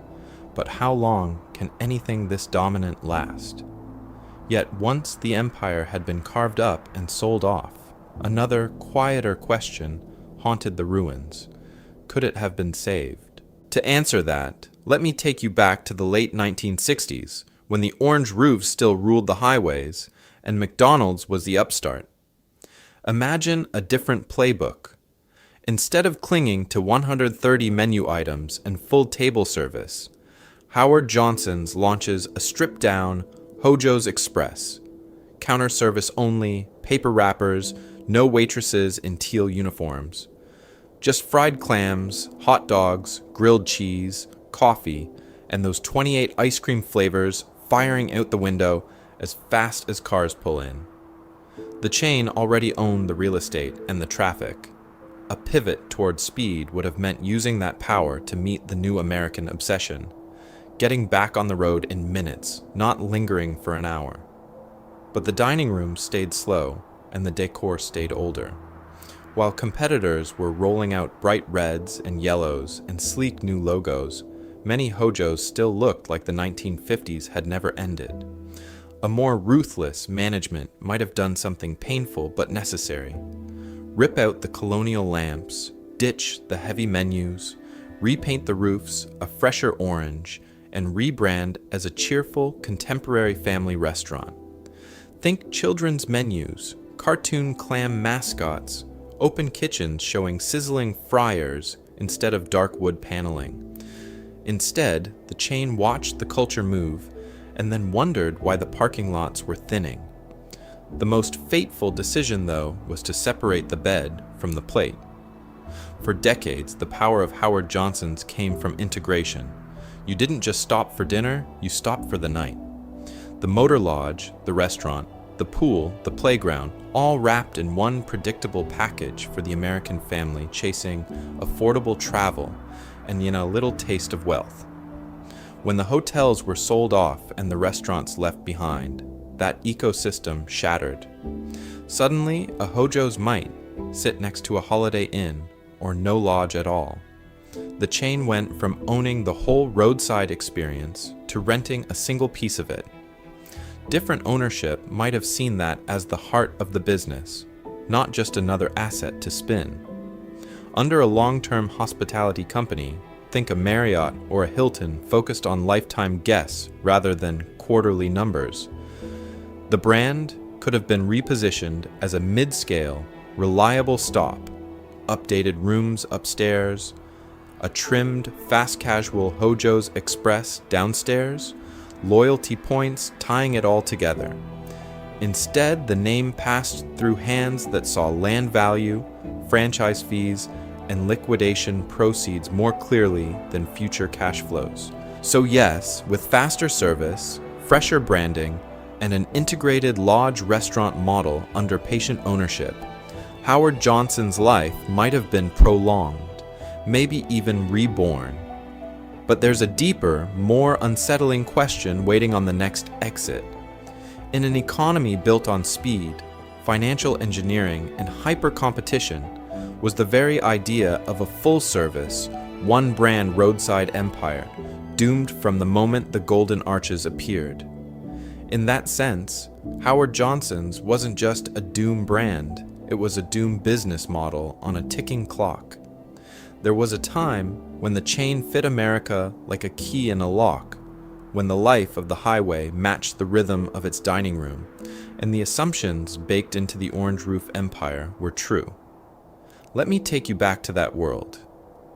but how long can anything this dominant last? Yet once the empire had been carved up and sold off, another, quieter question haunted the ruins. Could it have been saved? To answer that, let me take you back to the late 1960s, when the orange roofs still ruled the highways, and McDonald's was the upstart. Imagine a different playbook. Instead of clinging to 130 menu items and full table service, Howard Johnson's launches a stripped-down Hojo's Express. Counter service only, paper wrappers, no waitresses in teal uniforms. Just fried clams, hot dogs, grilled cheese, coffee, and those 28 ice cream flavors firing out the window as fast as cars pull in. The chain already owned the real estate and the traffic. A pivot toward speed would have meant using that power to meet the new American obsession, getting back on the road in minutes, not lingering for an hour. But the dining room stayed slow, and the decor stayed older. While competitors were rolling out bright reds and yellows and sleek new logos, many Hojos still looked like the 1950s had never ended. A more ruthless management might have done something painful but necessary. Rip out the colonial lamps, ditch the heavy menus, repaint the roofs a fresher orange, and rebrand as a cheerful, contemporary family restaurant. Think children's menus, cartoon clam mascots, open kitchens showing sizzling fryers instead of dark wood paneling. Instead, the chain watched the culture move and then wondered why the parking lots were thinning. The most fateful decision, though, was to separate the bed from the plate. For decades, the power of Howard Johnson's came from integration. You didn't just stop for dinner, you stopped for the night. The motor lodge, the restaurant, the pool, the playground, all wrapped in one predictable package for the American family chasing affordable travel and a little taste of wealth. When the hotels were sold off and the restaurants left behind, that ecosystem shattered. Suddenly, a Hojo's might sit next to a Holiday Inn or no lodge at all. The chain went from owning the whole roadside experience to renting a single piece of it. Different ownership might have seen that as the heart of the business, not just another asset to spin. Under a long-term hospitality company, think a Marriott or a Hilton focused on lifetime guests rather than quarterly numbers, the brand could have been repositioned as a mid-scale, reliable stop, updated rooms upstairs, a trimmed, fast-casual Hojo's Express downstairs, loyalty points tying it all together. Instead, the name passed through hands that saw land value, franchise fees, and liquidation proceeds more clearly than future cash flows. So yes, with faster service, fresher branding, and an integrated lodge restaurant model under patient ownership, Howard Johnson's life might have been prolonged, maybe even reborn. But there's a deeper, more unsettling question waiting on the next exit. In an economy built on speed, financial engineering, and hyper-competition, was the very idea of a full-service, one-brand roadside empire doomed from the moment the Golden Arches appeared. In that sense, Howard Johnson's wasn't just a doom brand, it was a doom business model on a ticking clock. There was a time when the chain fit America like a key in a lock, when the life of the highway matched the rhythm of its dining room, and the assumptions baked into the Orange Roof empire were true. Let me take you back to that world.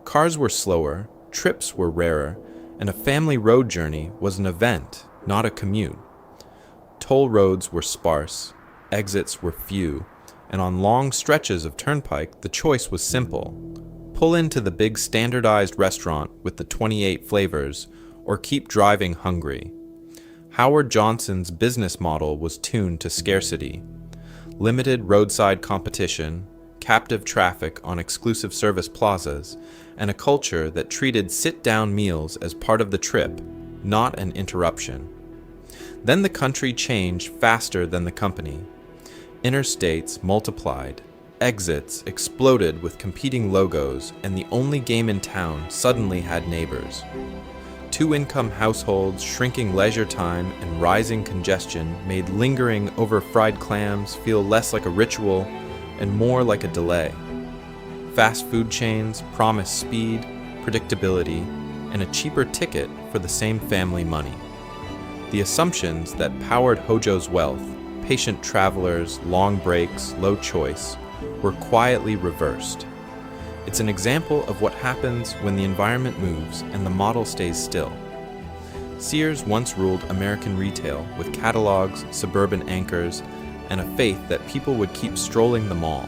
Cars were slower, trips were rarer, and a family road journey was an event, not a commute. Toll roads were sparse, exits were few, and on long stretches of turnpike, the choice was simple. Pull into the big standardized restaurant with the 28 flavors, or keep driving hungry. Howard Johnson's business model was tuned to scarcity. Limited roadside competition, captive traffic on exclusive service plazas, and a culture that treated sit-down meals as part of the trip, not an interruption. Then the country changed faster than the company. Interstates multiplied, exits exploded with competing logos, and the only game in town suddenly had neighbors. Two-income households, shrinking leisure time, and rising congestion made lingering over fried clams feel less like a ritual and more like a delay. Fast food chains promised speed, predictability, and a cheaper ticket for the same family money. The assumptions that powered Hojo's wealth, patient travelers, long breaks, low choice, were quietly reversed. It's an example of what happens when the environment moves and the model stays still. Sears once ruled American retail with catalogs, suburban anchors, and a faith that people would keep strolling the mall.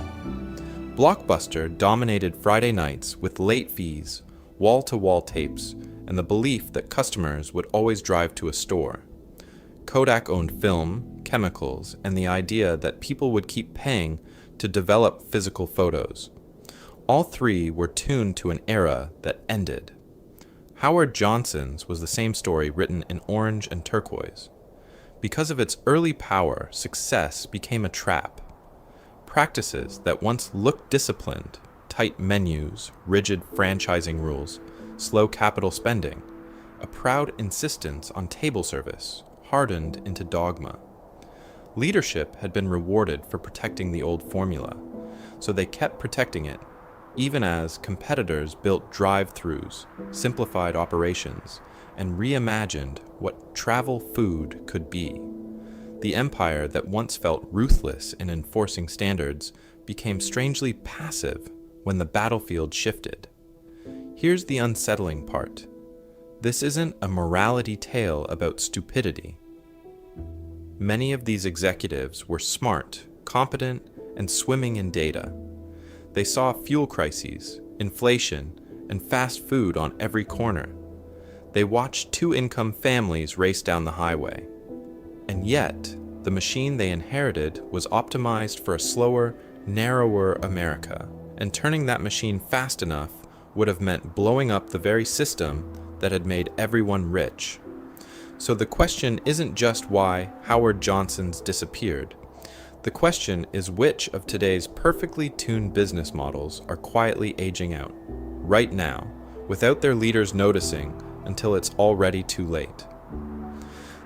Blockbuster dominated Friday nights with late fees, wall-to-wall tapes, and the belief that customers would always drive to a store. Kodak owned film, chemicals, and the idea that people would keep paying to develop physical photos. All three were tuned to an era that ended. Howard Johnson's was the same story written in orange and turquoise. Because of its early power, success became a trap. Practices that once looked disciplined, tight menus, rigid franchising rules, slow capital spending, a proud insistence on table service, hardened into dogma. Leadership had been rewarded for protecting the old formula, so they kept protecting it, even as competitors built drive-thrus, simplified operations, and reimagined what travel food could be. The empire that once felt ruthless in enforcing standards became strangely passive when the battlefield shifted. Here's the unsettling part. This isn't a morality tale about stupidity. Many of these executives were smart, competent, and swimming in data. They saw fuel crises, inflation, and fast food on every corner. They watched two-income families race down the highway. And yet, the machine they inherited was optimized for a slower, narrower America, and turning that machine fast enough would have meant blowing up the very system that had made everyone rich. So the question isn't just why Howard Johnson's disappeared. The question is which of today's perfectly tuned business models are quietly aging out, right now, without their leaders noticing until it's already too late.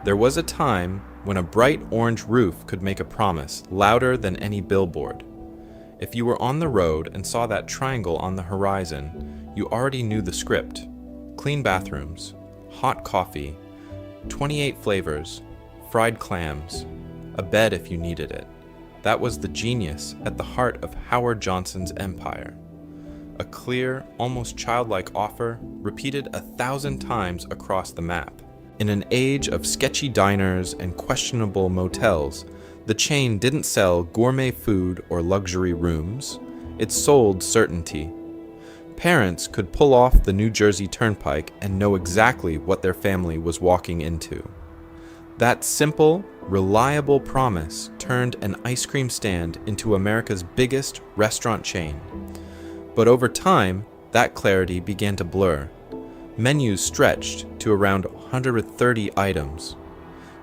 There was a time when a bright orange roof could make a promise louder than any billboard. If you were on the road and saw that triangle on the horizon, you already knew the script. Clean bathrooms, hot coffee, 28 flavors, fried clams, a bed if you needed it. That was the genius at the heart of Howard Johnson's empire. a clear, almost childlike offer repeated 1,000 times across the map. In an age of sketchy diners and questionable motels, the chain didn't sell gourmet food or luxury rooms. It sold certainty. Parents could pull off the New Jersey Turnpike and know exactly what their family was walking into. That simple, reliable promise turned an ice cream stand into America's biggest restaurant chain. But over time, that clarity began to blur. Menus stretched to around 130 items.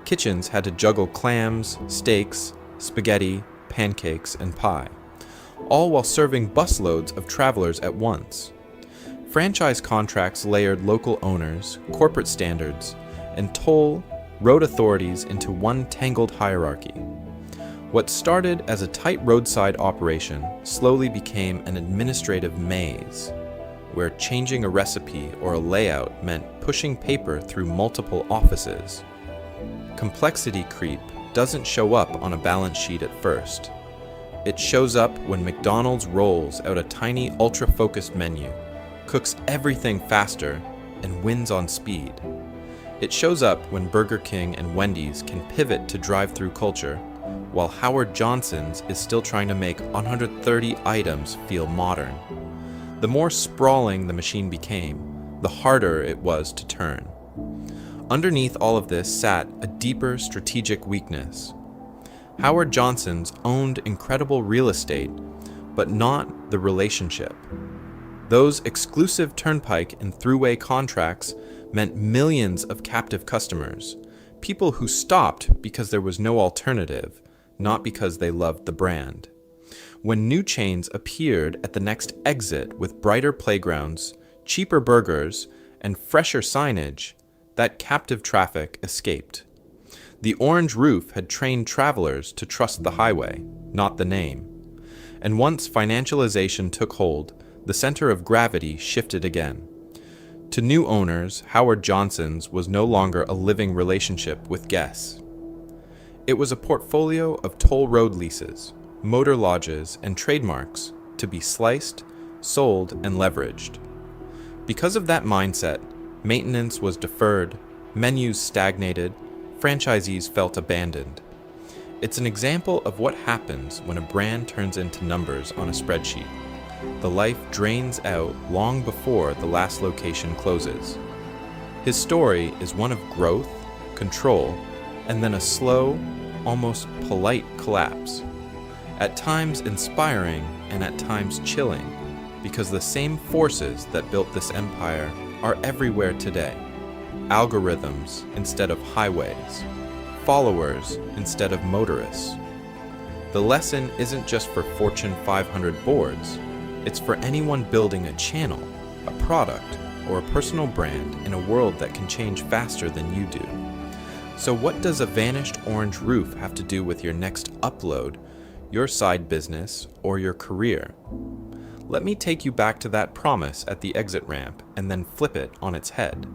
Kitchens had to juggle clams, steaks, spaghetti, pancakes, and pie, all while serving busloads of travelers at once. Franchise contracts layered local owners, corporate standards, and toll road authorities into one tangled hierarchy. What started as a tight roadside operation slowly became an administrative maze, where changing a recipe or a layout meant pushing paper through multiple offices. Complexity creep doesn't show up on a balance sheet at first. It shows up when McDonald's rolls out a tiny ultra-focused menu, cooks everything faster, and wins on speed. It shows up when Burger King and Wendy's can pivot to drive-through culture, while Howard Johnson's is still trying to make 130 items feel modern. The more sprawling the machine became, the harder it was to turn. Underneath all of this sat a deeper strategic weakness. Howard Johnson's owned incredible real estate, but not the relationship. Those exclusive turnpike and throughway contracts meant millions of captive customers, people who stopped because there was no alternative, not because they loved the brand. When new chains appeared at the next exit with brighter playgrounds, cheaper burgers, and fresher signage, that captive traffic escaped. The orange roof had trained travelers to trust the highway, not the name. And once financialization took hold, the center of gravity shifted again. To new owners, Howard Johnson's was no longer a living relationship with guests. It was a portfolio of toll road leases, motor lodges, and trademarks to be sliced, sold, and leveraged. Because of that mindset, maintenance was deferred, menus stagnated, franchisees felt abandoned. It's an example of what happens when a brand turns into numbers on a spreadsheet. The life drains out long before the last location closes. His story is one of growth, control, and then a slow, almost polite collapse. At times inspiring and at times chilling, because the same forces that built this empire are everywhere today. Algorithms instead of highways, followers instead of motorists. The lesson isn't just for Fortune 500 boards. It's for anyone building a channel, a product, or a personal brand in a world that can change faster than you do. So what does a vanished orange roof have to do with your next upload, your side business, or your career? Let me take you back to that promise at the exit ramp and then flip it on its head.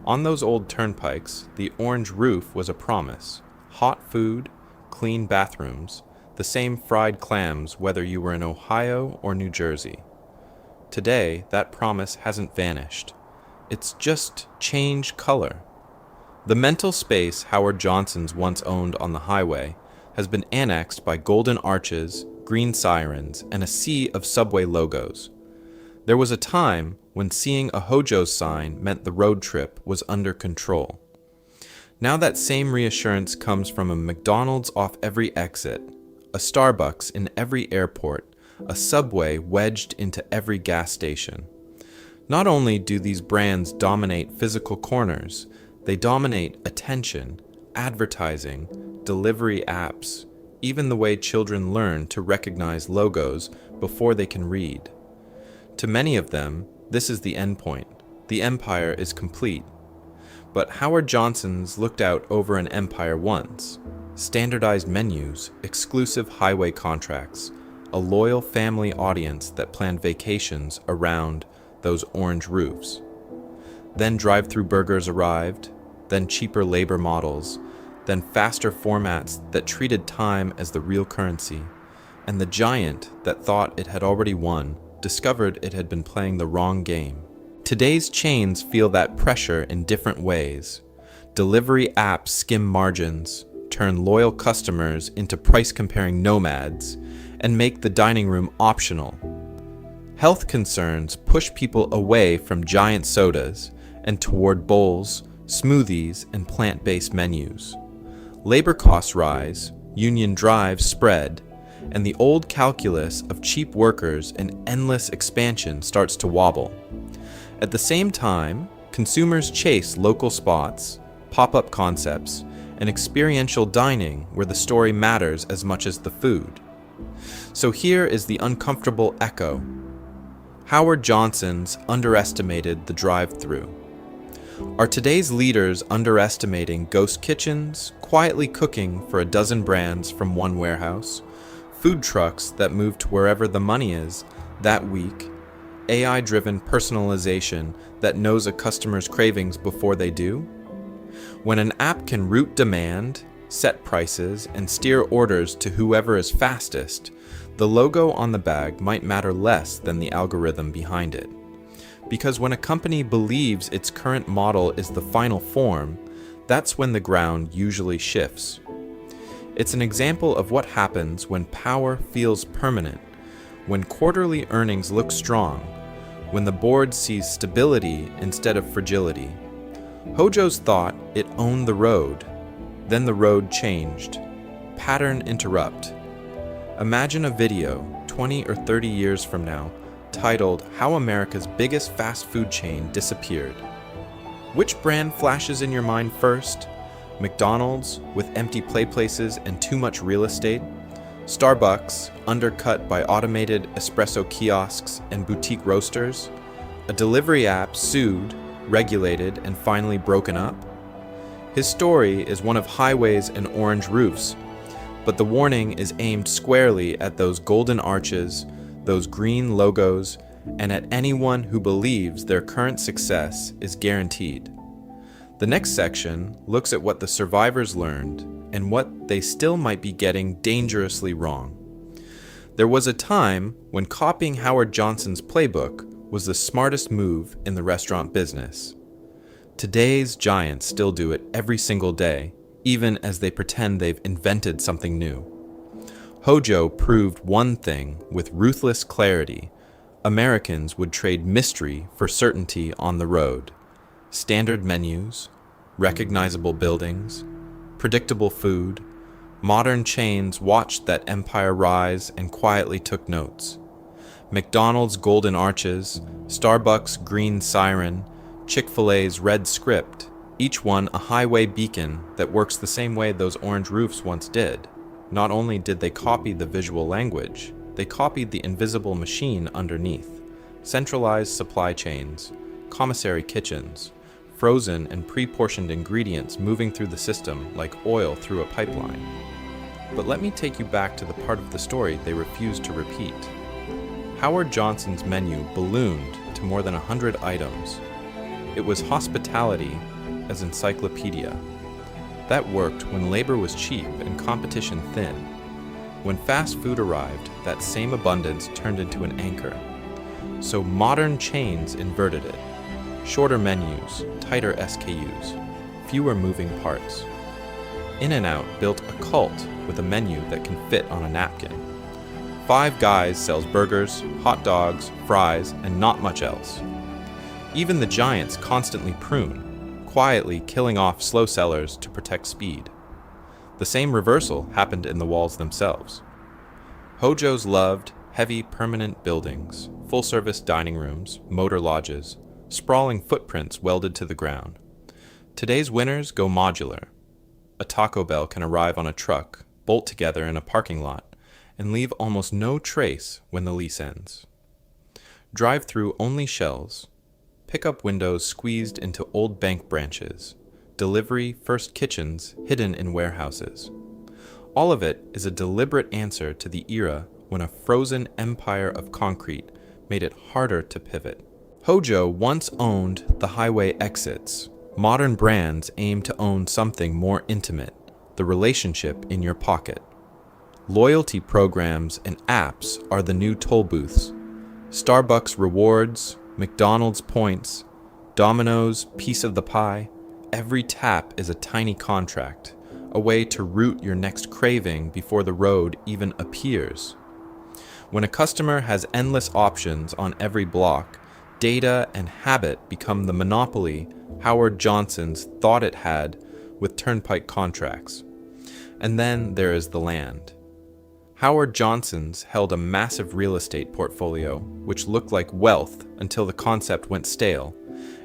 On those old turnpikes, the orange roof was a promise. Hot food, clean bathrooms, the same fried clams whether you were in Ohio or New Jersey. Today, that promise hasn't vanished. It's just changed color. The mental space Howard Johnson's once owned on the highway has been annexed by golden arches, green sirens, and a sea of subway logos. There was a time when seeing a Hojo's sign meant the road trip was under control. Now that same reassurance comes from a McDonald's off every exit, a Starbucks in every airport, a Subway wedged into every gas station. Not only do these brands dominate physical corners, they dominate attention, advertising, delivery apps, even the way children learn to recognize logos before they can read. To many of them, this is the endpoint. The empire is complete. But Howard Johnson's looked out over an empire once. Standardized menus, exclusive highway contracts, a loyal family audience that planned vacations around those orange roofs. Then drive-through burgers arrived, then cheaper labor models, then faster formats that treated time as the real currency, and the giant that thought it had already won discovered it had been playing the wrong game. Today's chains feel that pressure in different ways. Delivery apps skim margins, turn loyal customers into price-comparing nomads, and make the dining room optional. Health concerns push people away from giant sodas and toward bowls, smoothies, and plant-based menus. Labor costs rise, union drives spread, and the old calculus of cheap workers and endless expansion starts to wobble. At the same time, consumers chase local spots, pop-up concepts, and experiential dining where the story matters as much as the food. So here is the uncomfortable echo. Howard Johnson's underestimated the drive-thru. Are today's leaders underestimating ghost kitchens, quietly cooking for a dozen brands from one warehouse, food trucks that move to wherever the money is that week, AI-driven personalization that knows a customer's cravings before they do? When an app can route demand, set prices, and steer orders to whoever is fastest, the logo on the bag might matter less than the algorithm behind it. Because when a company believes its current model is the final form, that's when the ground usually shifts. It's an example of what happens when power feels permanent, when quarterly earnings look strong, when the board sees stability instead of fragility. Hojo's thought it owned the road. Then the road changed. Pattern interrupt. Imagine a video 20 or 30 years from now titled How America's Biggest Fast Food Chain Disappeared. Which brand flashes in your mind first? McDonald's, with empty play places and too much real estate? Starbucks, undercut by automated espresso kiosks and boutique roasters? A delivery app sued, regulated, and finally broken up? His story is one of highways and orange roofs, but the warning is aimed squarely at those golden arches, those green logos, and at anyone who believes their current success is guaranteed. The next section looks at what the survivors learned and what they still might be getting dangerously wrong. There was a time when copying Howard Johnson's playbook was the smartest move in the restaurant business. Today's giants still do it every single day, even as they pretend they've invented something new. Hojo proved one thing with ruthless clarity. Americans would trade mystery for certainty on the road. Standard menus, recognizable buildings, predictable food. Modern chains watched that empire rise and quietly took notes. McDonald's golden arches, Starbucks' green siren, Chick-fil-A's red script, each one a highway beacon that works the same way those orange roofs once did. Not only did they copy the visual language, they copied the invisible machine underneath. Centralized supply chains, commissary kitchens, frozen and pre-portioned ingredients moving through the system like oil through a pipeline. But let me take you back to the part of the story they refused to repeat. Howard Johnson's menu ballooned to more than 100 items. It was hospitality as encyclopedia. That worked when labor was cheap and competition thin. When fast food arrived, that same abundance turned into an anchor. So modern chains inverted it. Shorter menus, tighter SKUs, fewer moving parts. In-N-Out built a cult with a menu that can fit on a napkin. Five Guys sells burgers, hot dogs, fries, and not much else. Even the giants constantly prune, quietly killing off slow sellers to protect speed. The same reversal happened in the walls themselves. Hojo's loved heavy permanent buildings, full-service dining rooms, motor lodges, sprawling footprints welded to the ground. Today's winners go modular. A Taco Bell can arrive on a truck, bolt together in a parking lot, and leave almost no trace when the lease ends. Drive-through only shells, pickup windows squeezed into old bank branches, delivery first kitchens hidden in warehouses. All of it is a deliberate answer to the era when a frozen empire of concrete made it harder to pivot. Hojo once owned the highway exits. Modern brands aim to own something more intimate, the relationship in your pocket. Loyalty programs and apps are the new toll booths. Starbucks rewards, McDonald's points, Domino's piece of the pie. Every tap is a tiny contract, a way to root your next craving before the road even appears. When a customer has endless options on every block, data and habit become the monopoly Howard Johnson's thought it had with turnpike contracts. And then there is the land. Howard Johnson's held a massive real estate portfolio, which looked like wealth until the concept went stale,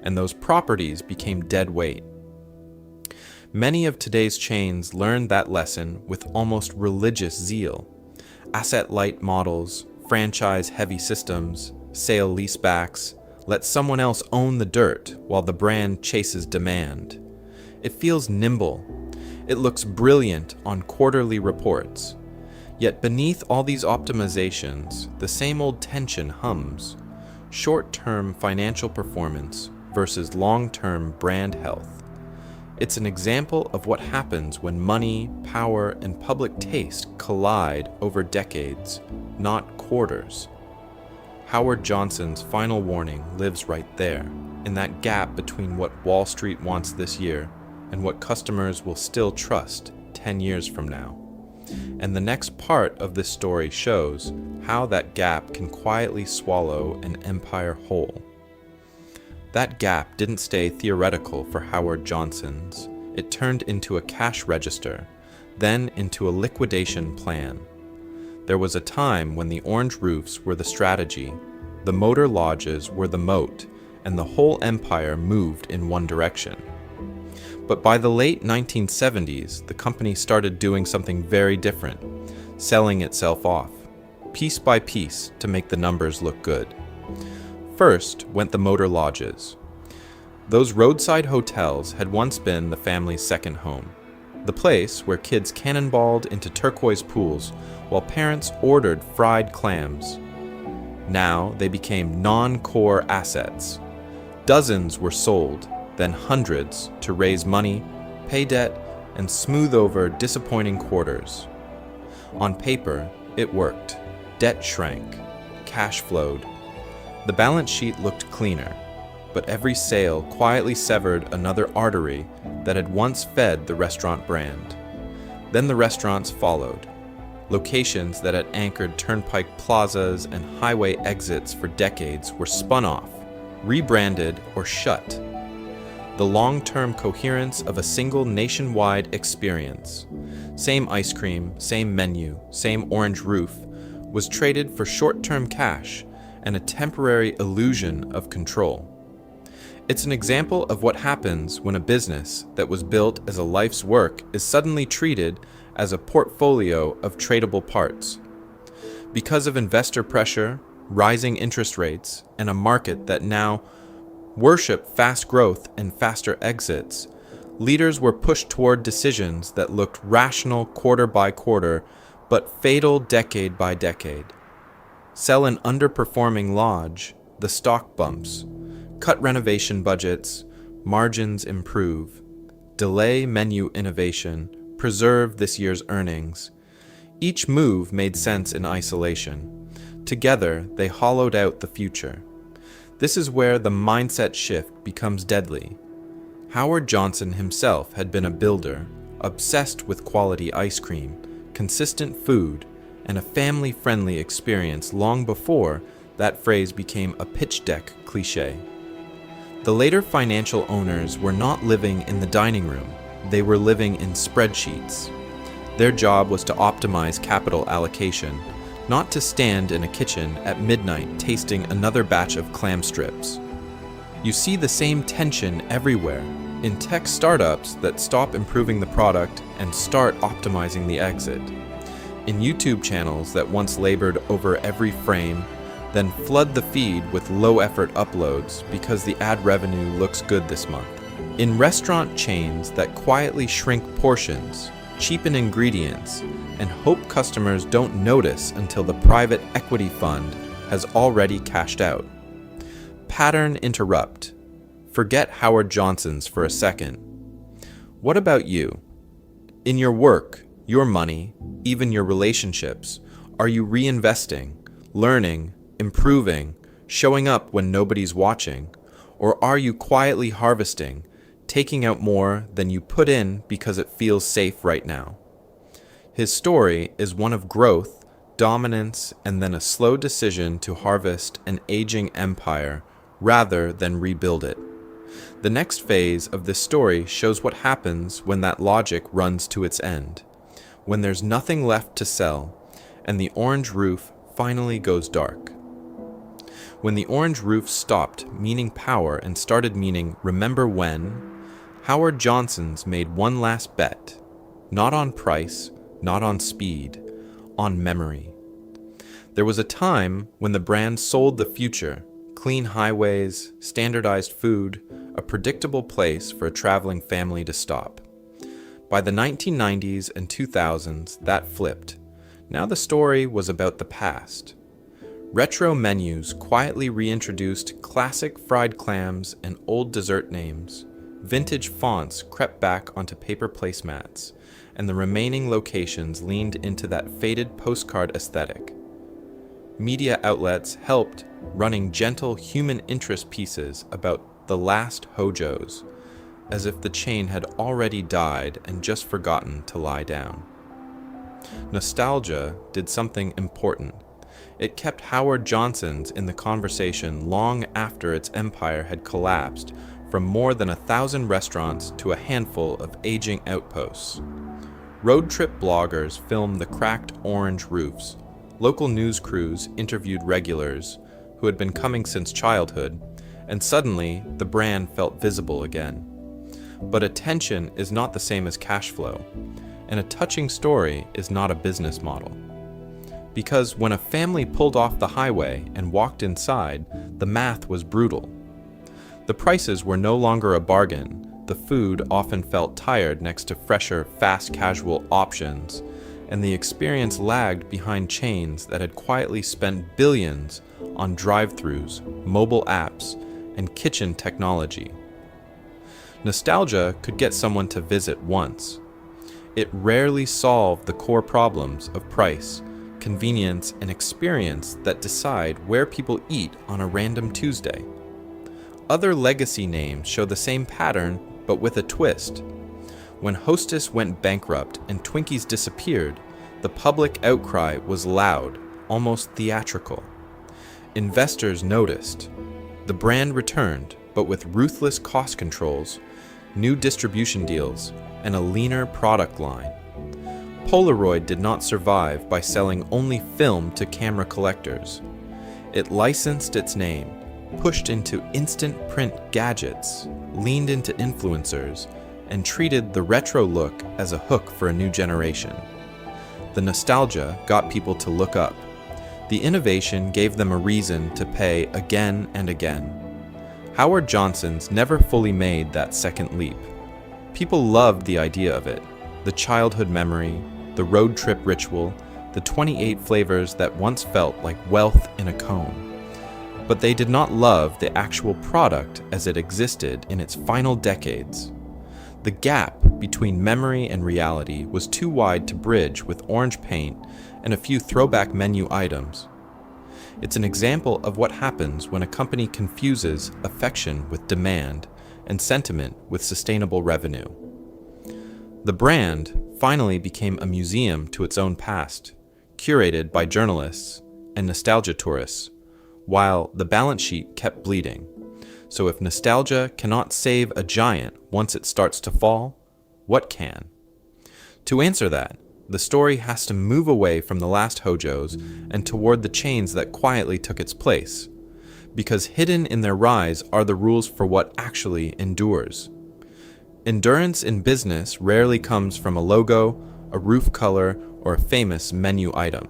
and those properties became dead weight. Many of today's chains learned that lesson with almost religious zeal. Asset-light models, franchise-heavy systems, sale-leasebacks, let someone else own the dirt while the brand chases demand. It feels nimble. It looks brilliant on quarterly reports. Yet beneath all these optimizations, the same old tension hums. Short-term financial performance versus long-term brand health. It's an example of what happens when money, power, and public taste collide over decades, not quarters. Howard Johnson's final warning lives right there, in that gap between what Wall Street wants this year and what customers will still trust 10 years from now. And the next part of this story shows how that gap can quietly swallow an empire whole. That gap didn't stay theoretical for Howard Johnson's. It turned into a cash register, then into a liquidation plan. There was a time when the orange roofs were the strategy, the motor lodges were the moat, and the whole empire moved in one direction. But by the late 1970s, the company started doing something very different, selling itself off, piece by piece, to make the numbers look good. First went the motor lodges. Those roadside hotels had once been the family's second home, the place where kids cannonballed into turquoise pools while parents ordered fried clams. Now they became non-core assets. Dozens were sold, then hundreds to raise money, pay debt, and smooth over disappointing quarters. On paper, it worked. Debt shrank. Cash flowed. The balance sheet looked cleaner, but every sale quietly severed another artery that had once fed the restaurant brand. Then the restaurants followed. Locations that had anchored turnpike plazas and highway exits for decades were spun off, rebranded, or shut. The long-term coherence of a single nationwide experience, same ice cream, same menu, same orange roof, was traded for short-term cash and a temporary illusion of control. It's an example of what happens when a business that was built as a life's work is suddenly treated as a portfolio of tradable parts. Because of investor pressure, rising interest rates, and a market that now worship fast growth and faster exits, leaders were pushed toward decisions that looked rational quarter by quarter, but fatal decade by decade. Sell an underperforming lodge, the stock bumps. Cut renovation budgets, margins improve. Delay menu innovation, preserve this year's earnings. Each move made sense in isolation. Together, they hollowed out the future. This is where the mindset shift becomes deadly. Howard Johnson himself had been a builder, obsessed with quality ice cream, consistent food, and a family-friendly experience long before that phrase became a pitch deck cliché. The later financial owners were not living in the dining room, they were living in spreadsheets. Their job was to optimize capital allocation, not to stand in a kitchen at midnight tasting another batch of clam strips. You see the same tension everywhere, in tech startups that stop improving the product and start optimizing the exit, in YouTube channels that once labored over every frame, then flood the feed with low-effort uploads because the ad revenue looks good this month, in restaurant chains that quietly shrink portions, cheapen ingredients, and hope customers don't notice until the private equity fund has already cashed out. Pattern interrupt. Forget Howard Johnson's for a second. What about you? In your work, your money, even your relationships, are you reinvesting, learning, improving, showing up when nobody's watching? Or are you quietly harvesting, taking out more than you put in because it feels safe right now? His story is one of growth, dominance, and then a slow decision to harvest an aging empire rather than rebuild it. The next phase of this story shows what happens when that logic runs to its end, when there's nothing left to sell, and the orange roof finally goes dark. When the orange roof stopped meaning power and started meaning remember when, Howard Johnson's made one last bet, not on price, not on speed, on memory. There was a time when the brand sold the future, clean highways, standardized food, a predictable place for a traveling family to stop. By the 1990s and 2000s, that flipped. Now the story was about the past. Retro menus quietly reintroduced classic fried clams and old dessert names. Vintage fonts crept back onto paper placemats, and the remaining locations leaned into that faded postcard aesthetic. Media outlets helped, running gentle human interest pieces about the last Hojos, as if the chain had already died and just forgotten to lie down. Nostalgia did something important. It kept Howard Johnson's in the conversation long after its empire had collapsed from more than 1,000 restaurants to a handful of aging outposts. Road trip bloggers filmed the cracked orange roofs. Local news crews interviewed regulars who had been coming since childhood, and suddenly the brand felt visible again. But attention is not the same as cash flow, and a touching story is not a business model. Because when a family pulled off the highway and walked inside, the math was brutal. The prices were no longer a bargain. The food often felt tired next to fresher, fast casual options, and the experience lagged behind chains that had quietly spent billions on drive-thrus, mobile apps, and kitchen technology. Nostalgia could get someone to visit once. It rarely solved the core problems of price, convenience, and experience that decide where people eat on a random Tuesday. Other legacy names show the same pattern, but with a twist. When Hostess went bankrupt and Twinkies disappeared, the public outcry was loud, almost theatrical. Investors noticed. The brand returned, but with ruthless cost controls, new distribution deals, and a leaner product line. Polaroid did not survive by selling only film to camera collectors. It licensed its name, pushed into instant print gadgets, leaned into influencers, and treated the retro look as a hook for a new generation. The nostalgia got people to look up. The innovation gave them a reason to pay again and again. Howard Johnson's never fully made that second leap. People loved the idea of it, the childhood memory, the road trip ritual, the 28 flavors that once felt like wealth in a cone. But they did not love the actual product as it existed in its final decades. The gap between memory and reality was too wide to bridge with orange paint and a few throwback menu items. It's an example of what happens when a company confuses affection with demand and sentiment with sustainable revenue. The brand finally became a museum to its own past, curated by journalists and nostalgia tourists, while the balance sheet kept bleeding. So if nostalgia cannot save a giant once it starts to fall, what can? To answer that, the story has to move away from the last Hojos and toward the chains that quietly took its place, because hidden in their rise are the rules for what actually endures. Endurance in business rarely comes from a logo, a roof color, or a famous menu item.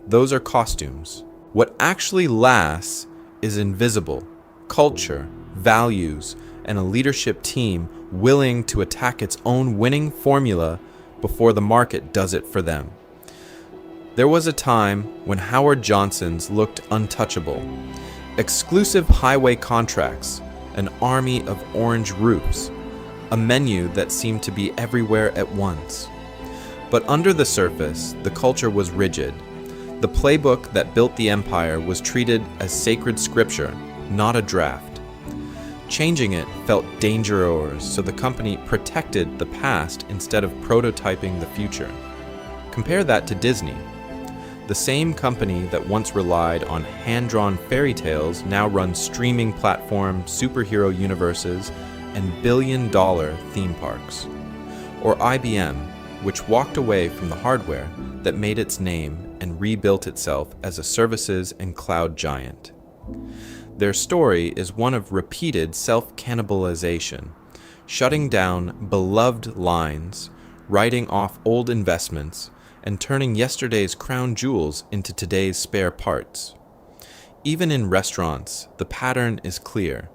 Those are costumes. What actually lasts is invisible, culture, values, and a leadership team willing to attack its own winning formula before the market does it for them. There was a time when Howard Johnson's looked untouchable. Exclusive highway contracts, an army of orange roofs, a menu that seemed to be everywhere at once. But under the surface, the culture was rigid. The playbook that built the empire was treated as sacred scripture, not a draft. Changing it felt dangerous, so the company protected the past instead of prototyping the future. Compare that to Disney. The same company that once relied on hand-drawn fairy tales now runs streaming platforms, superhero universes, and billion-dollar theme parks. Or IBM, which walked away from the hardware that made its name and rebuilt itself as a services and cloud giant. Their story is one of repeated self-cannibalization, shutting down beloved lines, writing off old investments, and turning yesterday's crown jewels into today's spare parts. Even in restaurants, the pattern is clear.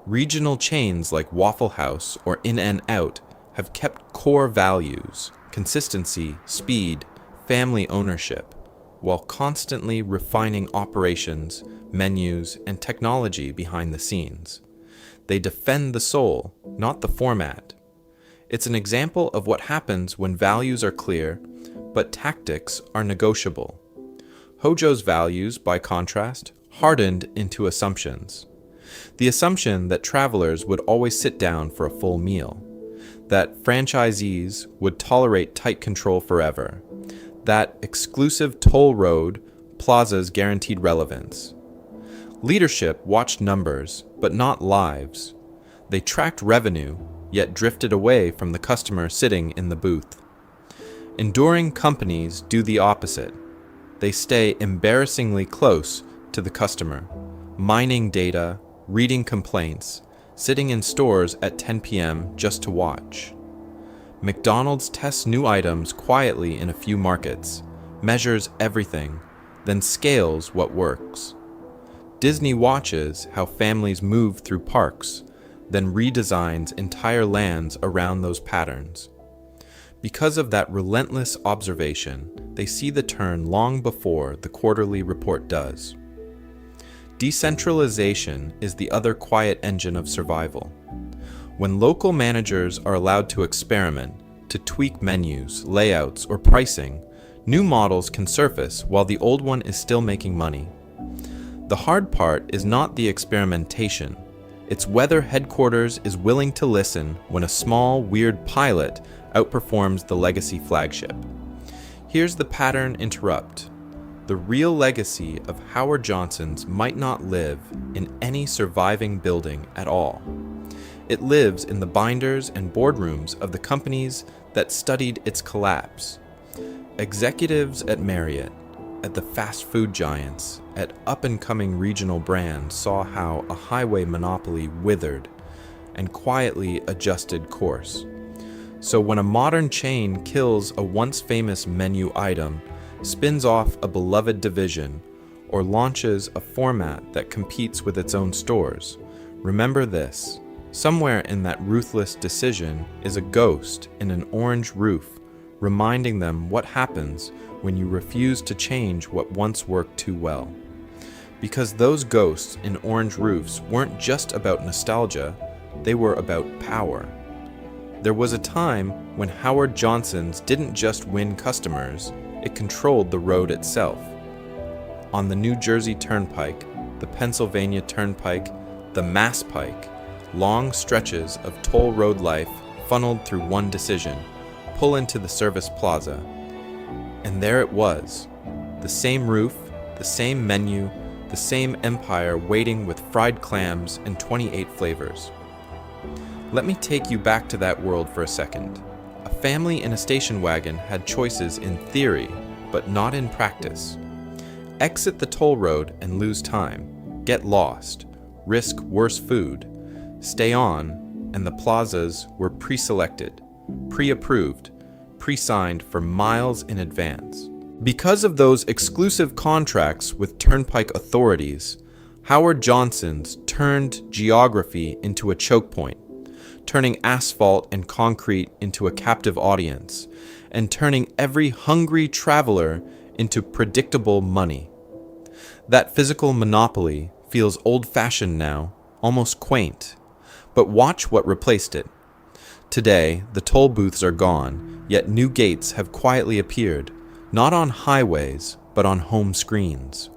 Regional chains like Waffle House or In-N-Out have kept core values, consistency, speed, family ownership, while constantly refining operations, menus, and technology behind the scenes. They defend the soul, not the format. It's an example of what happens when values are clear, but tactics are negotiable. Hojo's values, by contrast, hardened into assumptions. The assumption that travelers would always sit down for a full meal, that franchisees would tolerate tight control forever, that exclusive toll road plazas guaranteed relevance. Leadership watched numbers, but not lives. They tracked revenue, yet drifted away from the customer sitting in the booth. Enduring companies do the opposite. They stay embarrassingly close to the customer, mining data, reading complaints, sitting in stores at 10 p.m. just to watch. McDonald's tests new items quietly in a few markets, measures everything, then scales what works. Disney watches how families move through parks, then redesigns entire lands around those patterns. Because of that relentless observation, they see the turn long before the quarterly report does. Decentralization is the other quiet engine of survival. When local managers are allowed to experiment, to tweak menus, layouts, or pricing, new models can surface while the old one is still making money. The hard part is not the experimentation. It's whether headquarters is willing to listen when a small, weird pilot outperforms the legacy flagship. Here's the pattern interrupt. The real legacy of Howard Johnson's might not live in any surviving building at all. It lives in the binders and boardrooms of the companies that studied its collapse. Executives at Marriott, at the fast food giants, at up-and-coming regional brands saw how a highway monopoly withered and quietly adjusted course. So when a modern chain kills a once famous menu item, spins off a beloved division, or launches a format that competes with its own stores, remember this: somewhere in that ruthless decision is a ghost in an orange roof, reminding them what happens when you refuse to change what once worked too well. Because those ghosts in orange roofs weren't just about nostalgia, they were about power. There was a time when Howard Johnson's didn't just win customers, it controlled the road itself. On the New Jersey Turnpike, the Pennsylvania Turnpike, the Mass Pike, long stretches of toll road life funneled through one decision: pull into the service plaza. And there it was, the same roof, the same menu, the same empire waiting with fried clams and 28 flavors. Let me take you back to that world for a second. A family in a station wagon had choices in theory, but not in practice. Exit the toll road and lose time, get lost, risk worse food, stay on, and the plazas were pre-selected, pre-approved, pre-signed for miles in advance. Because of those exclusive contracts with turnpike authorities, Howard Johnson's turned geography into a choke point, turning asphalt and concrete into a captive audience, and turning every hungry traveler into predictable money. That physical monopoly feels old-fashioned now, almost quaint, but watch what replaced it. Today, the toll booths are gone, yet new gates have quietly appeared, not on highways, but on home screens.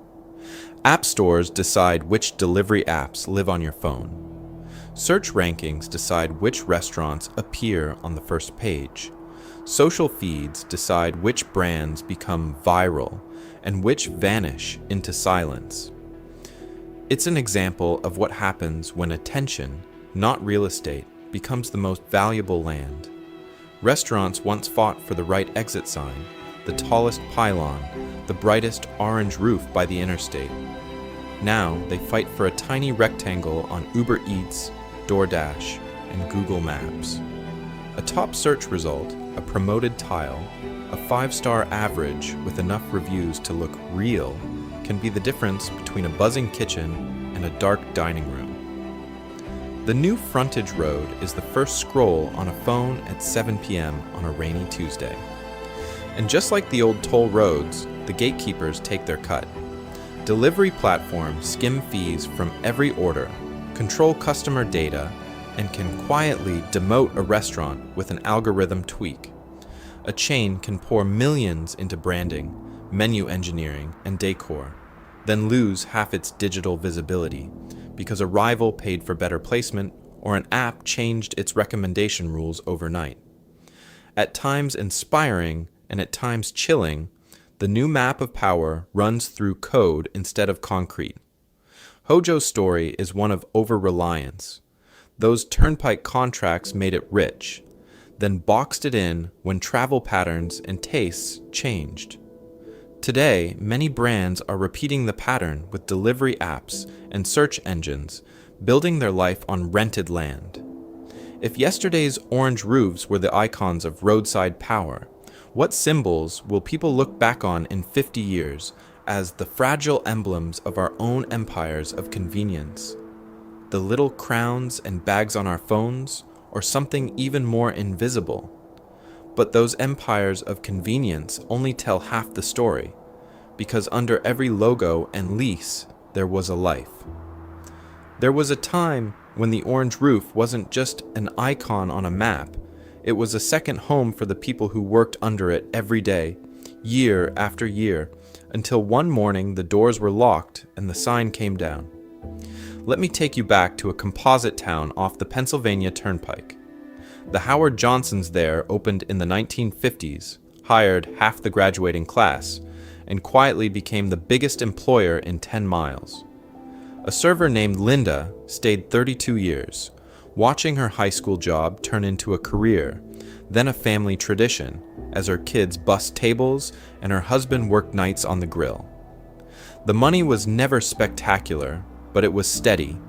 App stores decide which delivery apps live on your phone. Search rankings decide which restaurants appear on the first page. Social feeds decide which brands become viral and which vanish into silence. It's an example of what happens when attention, not real estate, becomes the most valuable land. Restaurants once fought for the right exit sign, the tallest pylon, the brightest orange roof by the interstate. Now they fight for a tiny rectangle on Uber Eats, DoorDash, and Google Maps. A top search result, a promoted tile, a 5-star average with enough reviews to look real, can be the difference between a buzzing kitchen and a dark dining room. The new frontage road is the first scroll on a phone at 7 p.m. on a rainy Tuesday. And just like the old toll roads, the gatekeepers take their cut. Delivery platforms skim fees from every order, control customer data, and can quietly demote a restaurant with an algorithm tweak. A chain can pour millions into branding, menu engineering, and decor, then lose half its digital visibility because a rival paid for better placement or an app changed its recommendation rules overnight. At times inspiring and at times chilling, the new map of power runs through code instead of concrete. Hojo's story is one of over-reliance. Those turnpike contracts made it rich, then boxed it in when travel patterns and tastes changed. Today, many brands are repeating the pattern with delivery apps and search engines, building their life on rented land. If yesterday's orange roofs were the icons of roadside power, what symbols will people look back on in 50 years as the fragile emblems of our own empires of convenience? The little crowns and bags on our phones, or something even more invisible? But those empires of convenience only tell half the story, because under every logo and lease, there was a life. There was a time when the orange roof wasn't just an icon on a map, it was a second home for the people who worked under it every day, year after year, until one morning the doors were locked and the sign came down. Let me take you back to a composite town off the Pennsylvania Turnpike. The Howard Johnsons there opened in the 1950s, hired half the graduating class, and quietly became the biggest employer in 10 miles. A server named Linda stayed 32 years, watching her high school job turn into a career, then a family tradition, as her kids bussed tables and her husband worked nights on the grill. The money was never spectacular, but it was steady,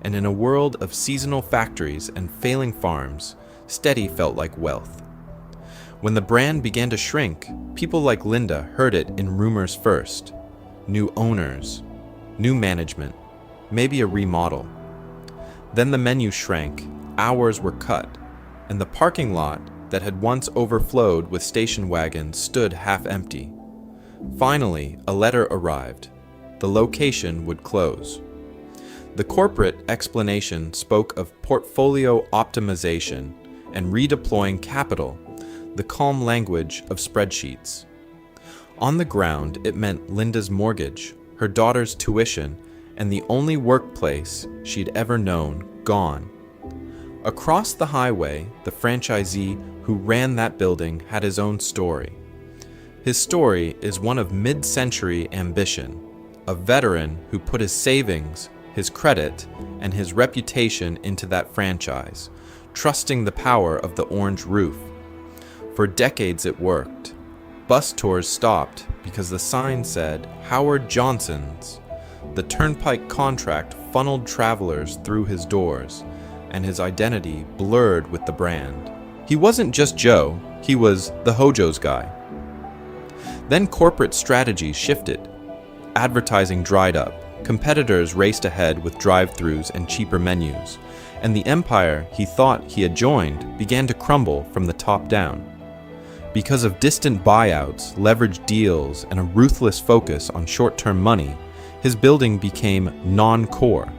and in a world of seasonal factories and failing farms, steady felt like wealth. When the brand began to shrink, people like Linda heard it in rumors first. New owners, new management, maybe a remodel. Then the menu shrank, hours were cut, and the parking lot that had once overflowed with station wagons stood half empty. Finally, a letter arrived. The location would close. The corporate explanation spoke of portfolio optimization and redeploying capital, the calm language of spreadsheets. On the ground, it meant Linda's mortgage, her daughter's tuition, and the only workplace she'd ever known gone. Across the highway, the franchisee who ran that building had his own story. His story is one of mid-century ambition, a veteran who put his savings, his credit, and his reputation into that franchise, trusting the power of the orange roof. For decades it worked. Bus tours stopped because the sign said Howard Johnson's. The turnpike contract funneled travelers through his doors, and his identity blurred with the brand. He wasn't just Joe, he was the Hojo's guy. Then corporate strategy shifted. Advertising dried up, competitors raced ahead with drive-thrus and cheaper menus, and the empire he thought he had joined began to crumble from the top down. Because of distant buyouts, leveraged deals, and a ruthless focus on short-term money, his building became non-core.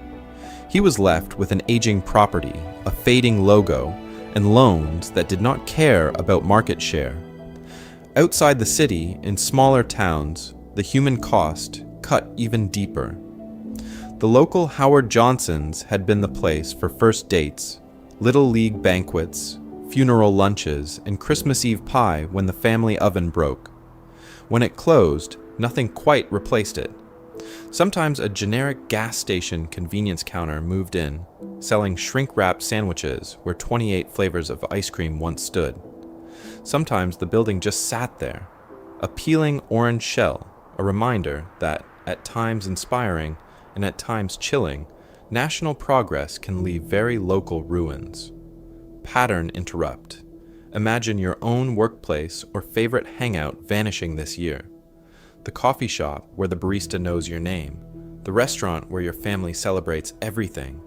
He was left with an aging property, a fading logo, and loans that did not care about market share. Outside the city, in smaller towns, the human cost cut even deeper. The local Howard Johnsons had been the place for first dates, little league banquets, funeral lunches, and Christmas Eve pie when the family oven broke. When it closed, nothing quite replaced it. Sometimes a generic gas station convenience counter moved in, selling shrink-wrapped sandwiches where 28 flavors of ice cream once stood. Sometimes the building just sat there, a peeling orange shell, a reminder that, at times inspiring and at times chilling, national progress can leave very local ruins. Pattern interrupt. Imagine your own workplace or favorite hangout vanishing this year. The coffee shop where the barista knows your name, the restaurant where your family celebrates everything,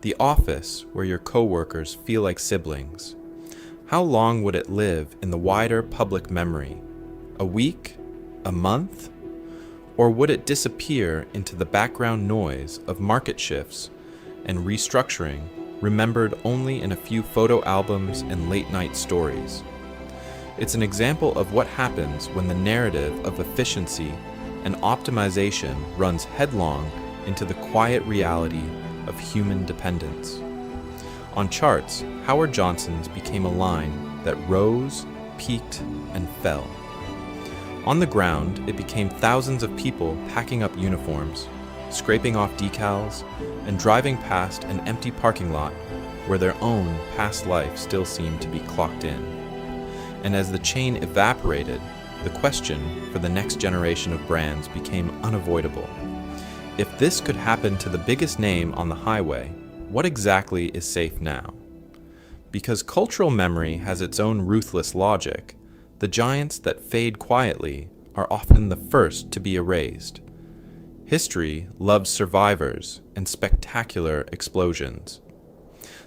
the office where your coworkers feel like siblings. How long would it live in the wider public memory? A week? A month? Or would it disappear into the background noise of market shifts and restructuring, remembered only in a few photo albums and late-night stories? It's an example of what happens when the narrative of efficiency and optimization runs headlong into the quiet reality of human dependence. On charts, Howard Johnson's became a line that rose, peaked, and fell. On the ground, it became thousands of people packing up uniforms, scraping off decals, and driving past an empty parking lot where their own past life still seemed to be clocked in. And as the chain evaporated, the question for the next generation of brands became unavoidable. If this could happen to the biggest name on the highway, what exactly is safe now? Because cultural memory has its own ruthless logic, the giants that fade quietly are often the first to be erased. History loves survivors and spectacular explosions.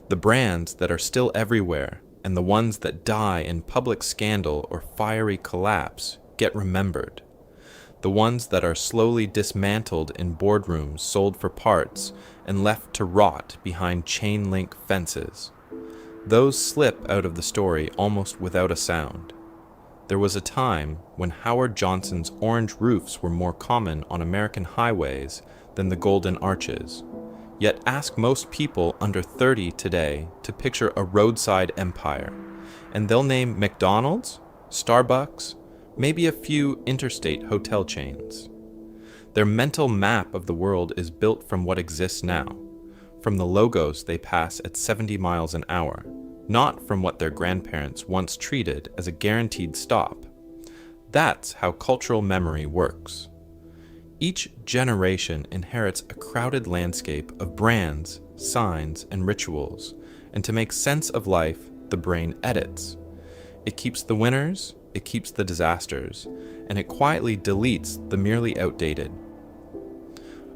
The brands that are still everywhere and the ones that die in public scandal or fiery collapse get remembered. The ones that are slowly dismantled in boardrooms sold for parts and left to rot behind chain link fences. Those slip out of the story almost without a sound. There was a time when Howard Johnson's orange roofs were more common on American highways than the golden arches. Yet ask most people under 30 today to picture a roadside empire, and they'll name McDonald's, Starbucks, maybe a few interstate hotel chains. Their mental map of the world is built from what exists now, from the logos they pass at 70 miles an hour, not from what their grandparents once treated as a guaranteed stop. That's how cultural memory works. Each generation inherits a crowded landscape of brands, signs, and rituals, and to make sense of life, the brain edits. It keeps the winners, it keeps the disasters, and it quietly deletes the merely outdated.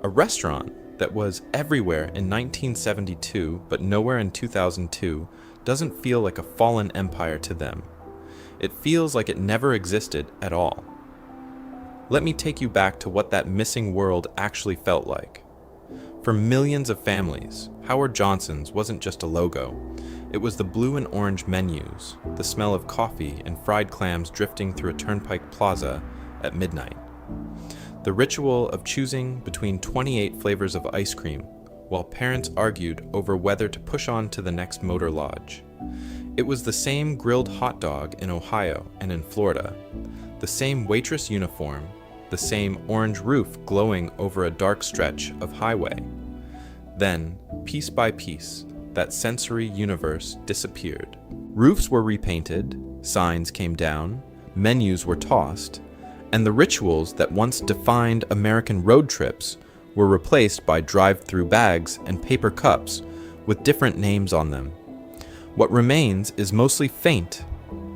A restaurant that was everywhere in 1972 but nowhere in 2002 doesn't feel like a fallen empire to them. It feels like it never existed at all. Let me take you back to what that missing world actually felt like. For millions of families, Howard Johnson's wasn't just a logo. It was the blue and orange menus, the smell of coffee and fried clams drifting through a turnpike plaza at midnight. The ritual of choosing between 28 flavors of ice cream while parents argued over whether to push on to the next motor lodge. It was the same grilled hot dog in Ohio and in Florida, the same waitress uniform, the same orange roof glowing over a dark stretch of highway. Then, piece by piece, that sensory universe disappeared. Roofs were repainted, signs came down, menus were tossed, and the rituals that once defined American road trips were replaced by drive-through bags and paper cups with different names on them. What remains is mostly faint,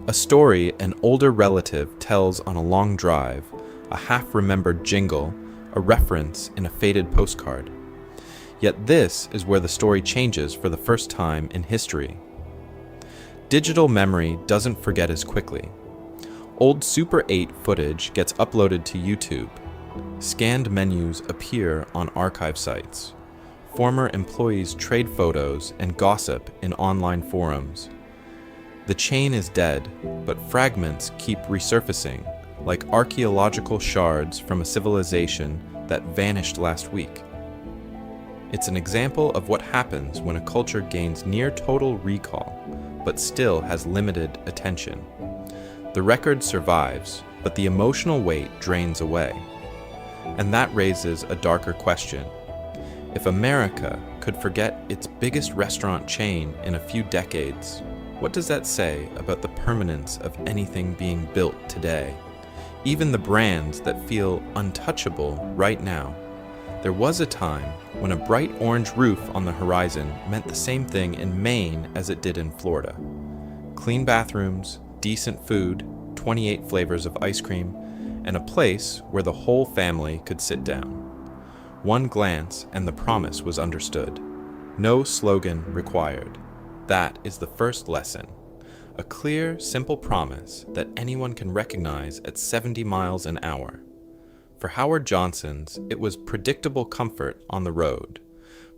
a story an older relative tells on a long drive, a half-remembered jingle, a reference in a faded postcard. Yet this is where the story changes for the first time in history. Digital memory doesn't forget as quickly. Old Super 8 footage gets uploaded to YouTube. Scanned menus appear on archive sites. Former employees trade photos and gossip in online forums. The chain is dead, but fragments keep resurfacing, like archaeological shards from a civilization that vanished last week. It's an example of what happens when a culture gains near total recall, but still has limited attention. The record survives, but the emotional weight drains away. And that raises a darker question. If America could forget its biggest restaurant chain in a few decades, what does that say about the permanence of anything being built today? Even the brands that feel untouchable right now. There was a time when a bright orange roof on the horizon meant the same thing in Maine as it did in Florida. Clean bathrooms, decent food, 28 flavors of ice cream, and a place where the whole family could sit down. One glance and the promise was understood. No slogan required. That is the first lesson. A clear, simple promise that anyone can recognize at 70 miles an hour. For Howard Johnson's, it was predictable comfort on the road.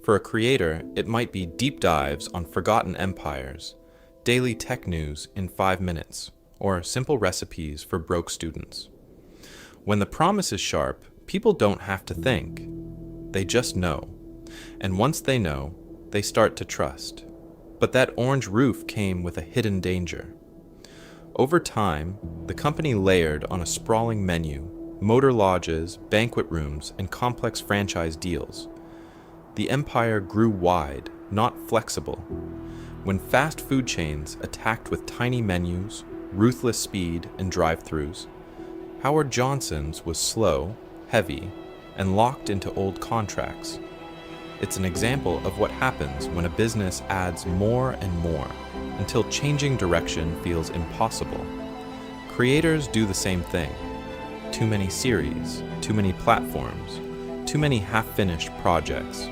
For a creator, it might be deep dives on forgotten empires, daily tech news in 5 minutes, or simple recipes for broke students. When the promise is sharp, people don't have to think. They just know. And once they know, they start to trust. But that orange roof came with a hidden danger. Over time, the company layered on a sprawling menu, motor lodges, banquet rooms, and complex franchise deals. The empire grew wide, not flexible. When fast food chains attacked with tiny menus, ruthless speed, and drive-thrus, Howard Johnson's was slow, heavy, and locked into old contracts. It's an example of what happens when a business adds more and more, until changing direction feels impossible. Creators do the same thing. Too many series, too many platforms, too many half-finished projects.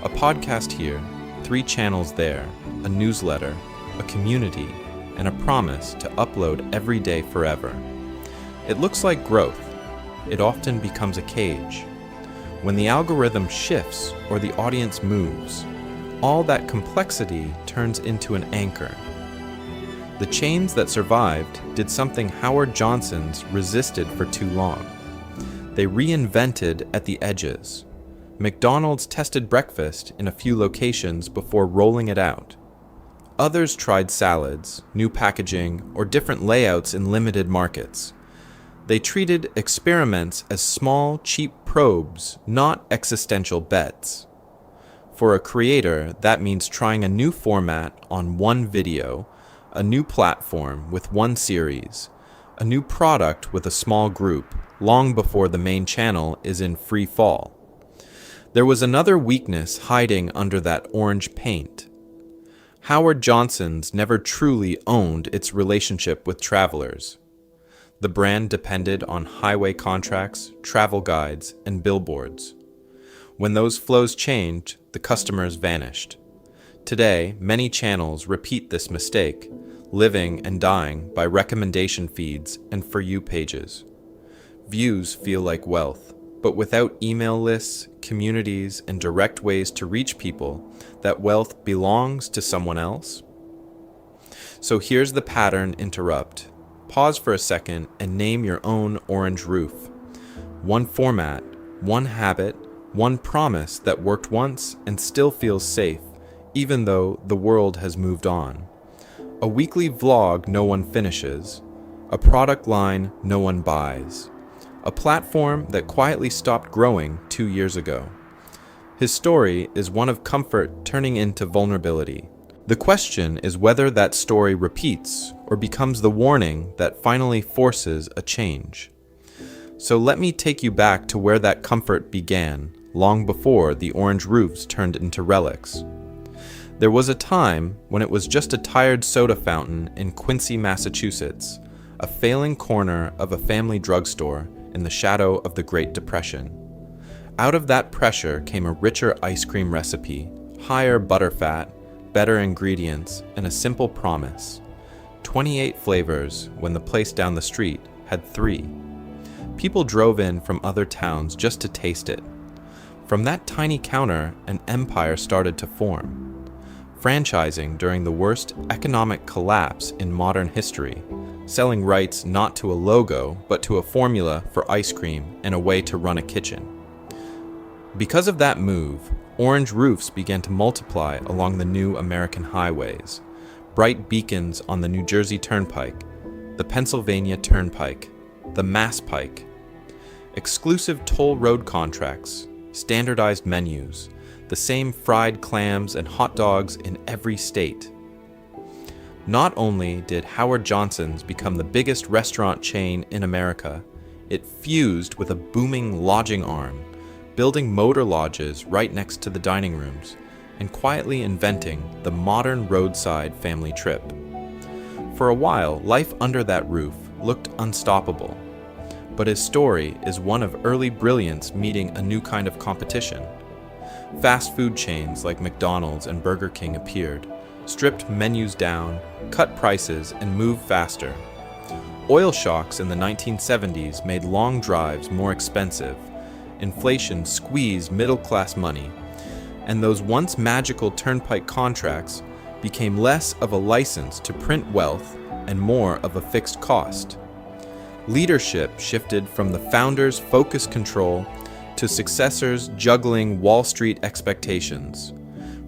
A podcast here, 3 channels there, a newsletter, a community, and a promise to upload every day forever. It looks like growth. It often becomes a cage. When the algorithm shifts or the audience moves, all that complexity turns into an anchor. The chains that survived did something Howard Johnson's resisted for too long. They reinvented at the edges. McDonald's tested breakfast in a few locations before rolling it out. Others tried salads, new packaging, or different layouts in limited markets. They treated experiments as small, cheap probes, not existential bets. For a creator, that means trying a new format on one video, a new platform with one series, a new product with a small group, long before the main channel is in free fall. There was another weakness hiding under that orange paint. Howard Johnson's never truly owned its relationship with travelers. The brand depended on highway contracts, travel guides, and billboards. When those flows changed, the customers vanished. Today, many channels repeat this mistake, living and dying by recommendation feeds and For You pages. Views feel like wealth, but without email lists, communities, and direct ways to reach people, that wealth belongs to someone else. So here's the pattern interrupt. Pause for a second and name your own orange roof. One format, one habit, one promise that worked once and still feels safe, even though the world has moved on. A weekly vlog no one finishes. A product line no one buys. A platform that quietly stopped growing 2 years ago. His story is one of comfort turning into vulnerability. The question is whether that story repeats or becomes the warning that finally forces a change. So let me take you back to where that comfort began, long before the orange roofs turned into relics. There was a time when it was just a tired soda fountain in Quincy, Massachusetts, a failing corner of a family drugstore in the shadow of the Great Depression. Out of that pressure came a richer ice cream recipe, higher butterfat, better ingredients, and a simple promise. 28 flavors when the place down the street had 3. People drove in from other towns just to taste it. From that tiny counter, an empire started to form. Franchising during the worst economic collapse in modern history, selling rights not to a logo, but to a formula for ice cream and a way to run a kitchen. Because of that move, orange roofs began to multiply along the new American highways, bright beacons on the New Jersey Turnpike, the Pennsylvania Turnpike, the Mass Pike, exclusive toll road contracts, standardized menus, the same fried clams and hot dogs in every state. Not only did Howard Johnson's become the biggest restaurant chain in America, it fused with a booming lodging arm, building motor lodges right next to the dining rooms, and quietly inventing the modern roadside family trip. For a while, life under that roof looked unstoppable, but his story is one of early brilliance meeting a new kind of competition. Fast food chains like McDonald's and Burger King appeared, stripped menus down, cut prices, and moved faster. Oil shocks in the 1970s made long drives more expensive. Inflation squeezed middle-class money, and those once magical turnpike contracts became less of a license to print wealth and more of a fixed cost. Leadership shifted from the founders' focused control to successors juggling Wall Street expectations.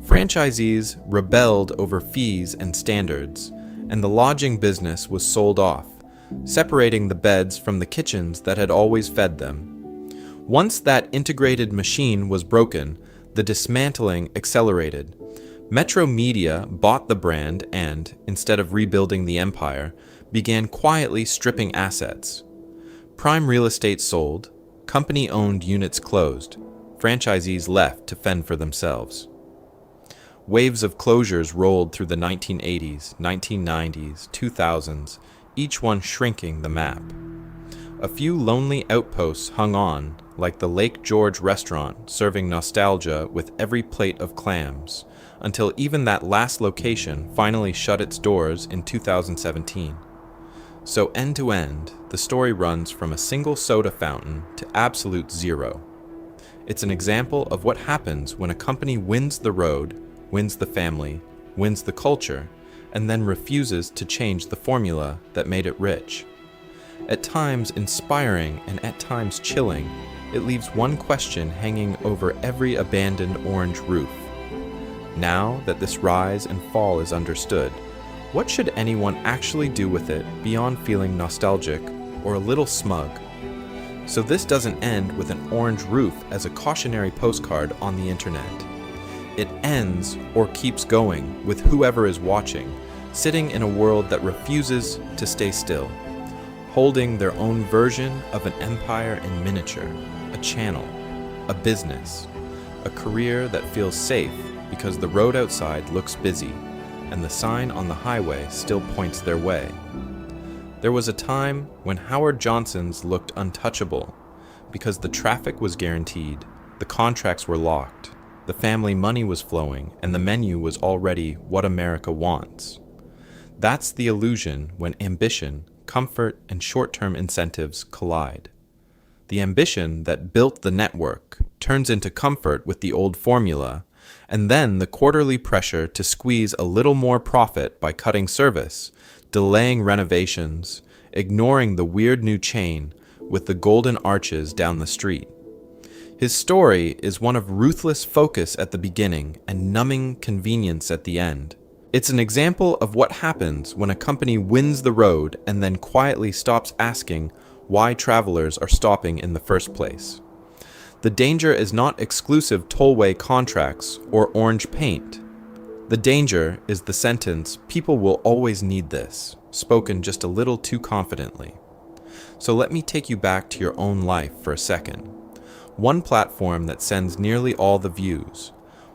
Franchisees rebelled over fees and standards, and the lodging business was sold off, separating the beds from the kitchens that had always fed them. Once that integrated machine was broken, the dismantling accelerated. Metro Media bought the brand and, instead of rebuilding the empire, began quietly stripping assets. Prime real estate sold, company-owned units closed, franchisees left to fend for themselves. Waves of closures rolled through the 1980s, 1990s, 2000s, each one shrinking the map. A few lonely outposts hung on, like the Lake George restaurant serving nostalgia with every plate of clams, until even that last location finally shut its doors in 2017. So end to end, the story runs from a single soda fountain to absolute zero. It's an example of what happens when a company wins the road, wins the family, wins the culture, and then refuses to change the formula that made it rich. At times inspiring and at times chilling, it leaves one question hanging over every abandoned orange roof. Now that this rise and fall is understood, what should anyone actually do with it beyond feeling nostalgic or a little smug? So this doesn't end with an orange roof as a cautionary postcard on the internet. It ends or keeps going with whoever is watching, sitting in a world that refuses to stay still, holding their own version of an empire in miniature, a channel, a business, a career that feels safe because the road outside looks busy and the sign on the highway still points their way. There was a time when Howard Johnson's looked untouchable because the traffic was guaranteed, the contracts were locked, the family money was flowing, and the menu was already what America wants. That's the illusion when ambition, comfort, and short-term incentives collide. The ambition that built the network turns into comfort with the old formula, and then the quarterly pressure to squeeze a little more profit by cutting service, delaying renovations, ignoring the weird new chain with the golden arches down the street. His story is one of ruthless focus at the beginning and numbing convenience at the end. It's an example of what happens when a company wins the road and then quietly stops asking why travelers are stopping in the first place. The danger is not exclusive tollway contracts or orange paint. The danger is the sentence, "People will always need this," spoken just a little too confidently. So let me take you back to your own life for a second. One platform that sends nearly all the views,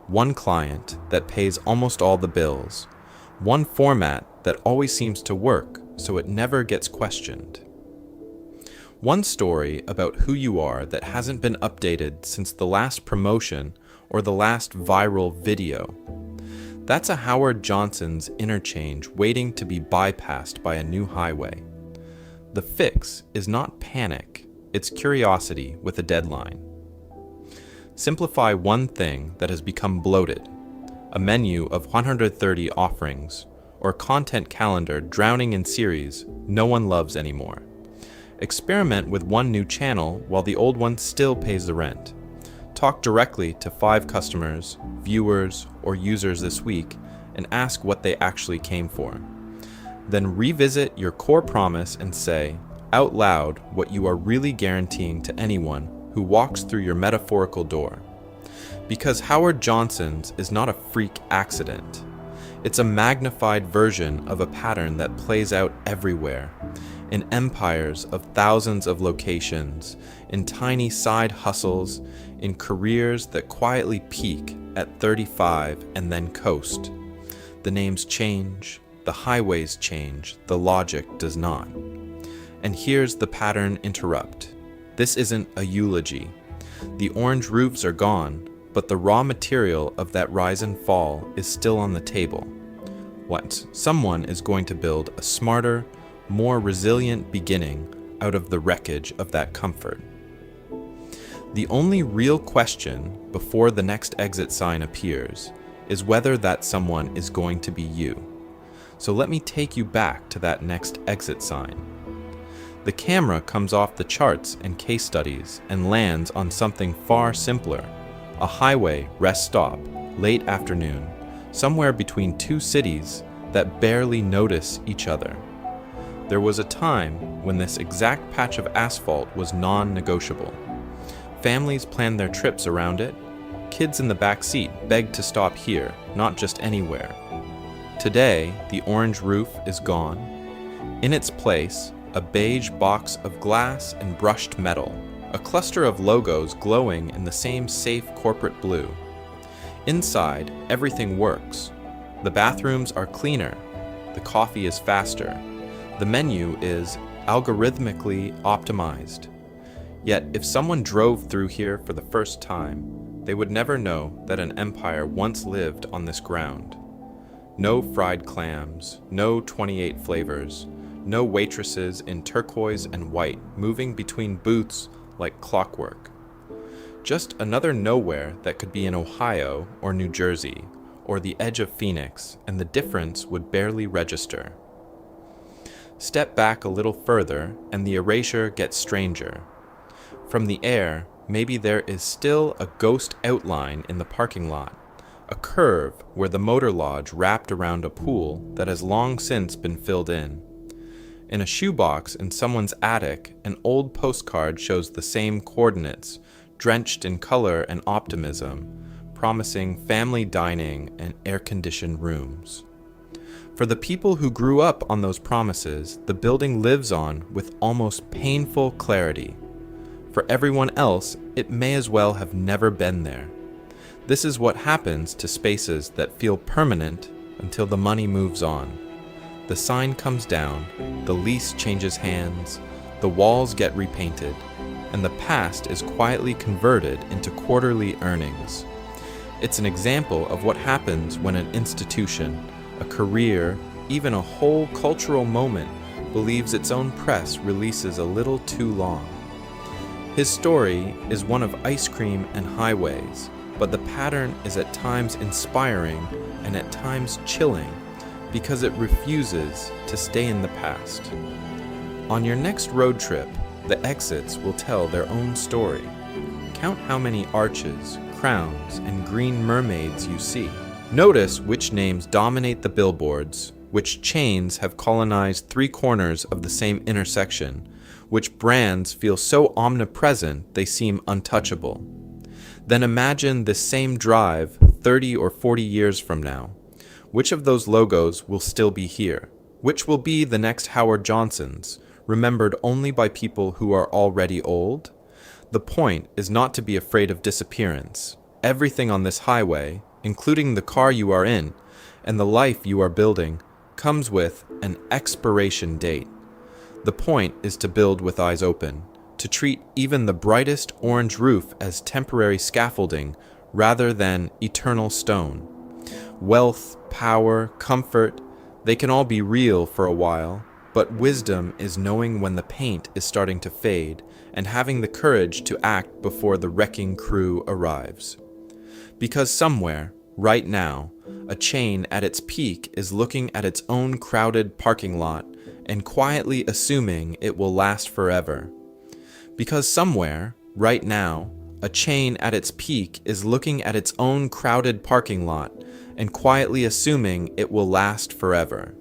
one client that pays almost all the bills, one format that always seems to work so it never gets questioned. One story about who you are that hasn't been updated since the last promotion or the last viral video. That's a Howard Johnson's interchange waiting to be bypassed by a new highway. The fix is not panic, it's curiosity with a deadline. Simplify one thing that has become bloated, a menu of 130 offerings, or content calendar drowning in series no one loves anymore. Experiment with one new channel while the old one still pays the rent. Talk directly to 5 customers, viewers, or users this week and ask what they actually came for. Then revisit your core promise and say, out loud, what you are really guaranteeing to anyone who walks through your metaphorical door. Because Howard Johnson's is not a freak accident. It's a magnified version of a pattern that plays out everywhere, in empires of thousands of locations, in tiny side hustles, in careers that quietly peak at 35 and then coast. The names change, the highways change, the logic does not. And here's the pattern interrupt. This isn't a eulogy. The orange roofs are gone, but the raw material of that rise and fall is still on the table. What? Someone is going to build a smarter, more resilient beginning out of the wreckage of that comfort. The only real question before the next exit sign appears is whether that someone is going to be you. So let me take you back to that next exit sign. The camera comes off the charts and case studies and lands on something far simpler, a highway rest stop, late afternoon, somewhere between 2 cities that barely notice each other. There was a time when this exact patch of asphalt was non-negotiable. Families planned their trips around it. Kids in the back seat begged to stop here, not just anywhere. Today, the orange roof is gone. In its place, a beige box of glass and brushed metal, a cluster of logos glowing in the same safe corporate blue. Inside, everything works. The bathrooms are cleaner. The coffee is faster. The menu is algorithmically optimized. Yet, if someone drove through here for the first time, they would never know that an empire once lived on this ground. No fried clams, no 28 flavors, no waitresses in turquoise and white moving between booths like clockwork. Just another nowhere that could be in Ohio or New Jersey or the edge of Phoenix, and the difference would barely register. Step back a little further and the erasure gets stranger. From the air, maybe there is still a ghost outline in the parking lot, a curve where the motor lodge wrapped around a pool that has long since been filled in. In a shoebox in someone's attic, an old postcard shows the same coordinates, drenched in color and optimism, promising family dining and air-conditioned rooms. For the people who grew up on those promises, the building lives on with almost painful clarity. For everyone else, it may as well have never been there. This is what happens to spaces that feel permanent until the money moves on. The sign comes down, the lease changes hands, the walls get repainted, and the past is quietly converted into quarterly earnings. It's an example of what happens when an institution, a career, even a whole cultural moment believes its own press releases a little too long. His story is one of ice cream and highways, but the pattern is at times inspiring and at times chilling because it refuses to stay in the past. On your next road trip, the exits will tell their own story. Count how many arches, crowns, and green mermaids you see. Notice which names dominate the billboards, which chains have colonized 3 corners of the same intersection, which brands feel so omnipresent they seem untouchable. Then imagine this same drive 30 or 40 years from now. Which of those logos will still be here? Which will be the next Howard Johnson's, remembered only by people who are already old? The point is not to be afraid of disappearance. Everything on this highway, including the car you are in, and the life you are building, comes with an expiration date. The point is to build with eyes open, to treat even the brightest orange roof as temporary scaffolding rather than eternal stone. Wealth, power, comfort, they can all be real for a while, but wisdom is knowing when the paint is starting to fade and having the courage to act before the wrecking crew arrives. Because somewhere, right now, a chain at its peak is looking at its own crowded parking lot and quietly assuming it will last forever. Because somewhere, right now, a chain at its peak is looking at its own crowded parking lot and quietly assuming it will last forever.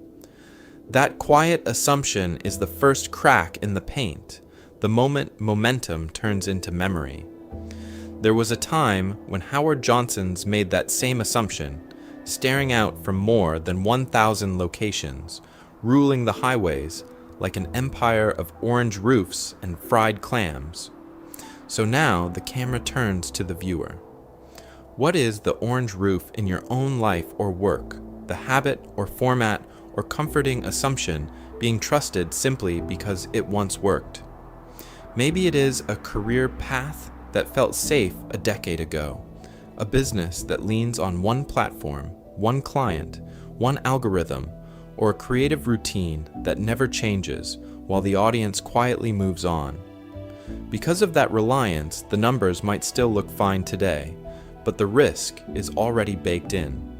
That quiet assumption is the first crack in the paint, the moment momentum turns into memory. There was a time when Howard Johnson's made that same assumption, staring out from more than 1,000 locations, ruling the highways like an empire of orange roofs and fried clams. So now the camera turns to the viewer. What is the orange roof in your own life or work, the habit or format or comforting assumption being trusted simply because it once worked? Maybe it is a career path that felt safe a decade ago, a business that leans on one platform, one client, one algorithm, or a creative routine that never changes while the audience quietly moves on. Because of that reliance, the numbers might still look fine today, but the risk is already baked in.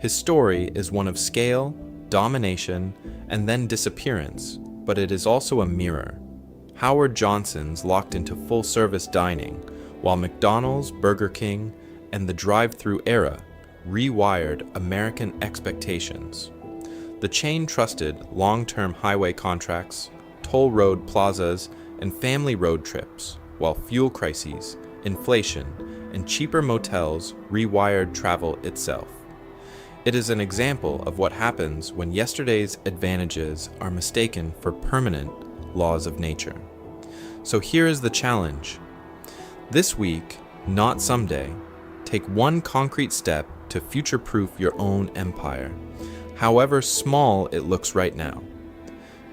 His story is one of scale, domination, and then disappearance, but it is also a mirror. Howard Johnson's locked into full-service dining, while McDonald's, Burger King, and the drive-thru era rewired American expectations. The chain trusted long-term highway contracts, toll road plazas, and family road trips, while fuel crises, inflation, and cheaper motels rewired travel itself. It is an example of what happens when yesterday's advantages are mistaken for permanent laws of nature. So here is the challenge. This week, not someday, take one concrete step to future-proof your own empire, however small it looks right now.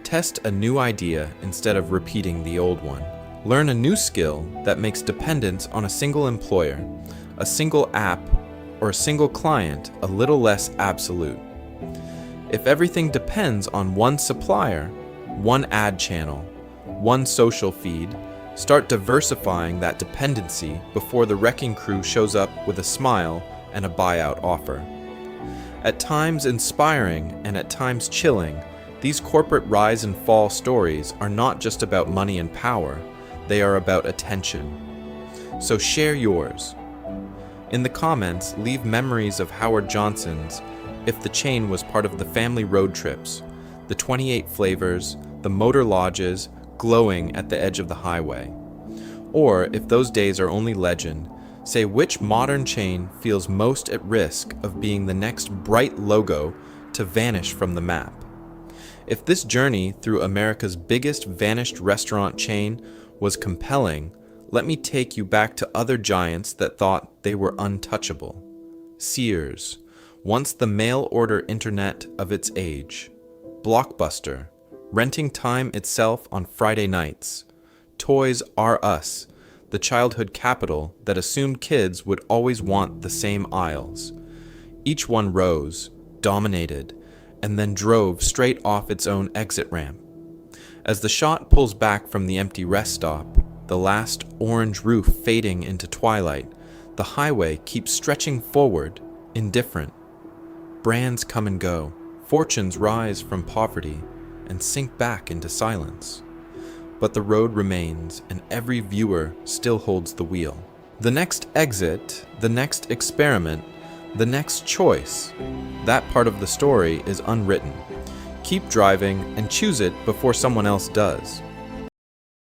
Test a new idea instead of repeating the old one. Learn a new skill that makes dependence on a single employer, a single app, or a single client a little less absolute. If everything depends on one supplier, one ad channel, one social feed, start diversifying that dependency before the wrecking crew shows up with a smile and a buyout offer. At times inspiring and at times chilling, these corporate rise and fall stories are not just about money and power, they are about attention. So share yours. In the comments, leave memories of Howard Johnson's if the chain was part of the family road trips, the 28 flavors, the motor lodges glowing at the edge of the highway. Or if those days are only legend, say which modern chain feels most at risk of being the next bright logo to vanish from the map. If this journey through America's biggest vanished restaurant chain was compelling, let me take you back to other giants that thought they were untouchable. Sears, once the mail-order internet of its age. Blockbuster, renting time itself on Friday nights. Toys R Us, the childhood capital that assumed kids would always want the same aisles. Each one rose, dominated, and then drove straight off its own exit ramp. As the shot pulls back from the empty rest stop, the last orange roof fading into twilight, the highway keeps stretching forward, indifferent. Brands come and go, fortunes rise from poverty and sink back into silence. But the road remains, and every viewer still holds the wheel. The next exit, the next experiment, the next choice, that part of the story is unwritten. Keep driving and choose it before someone else does.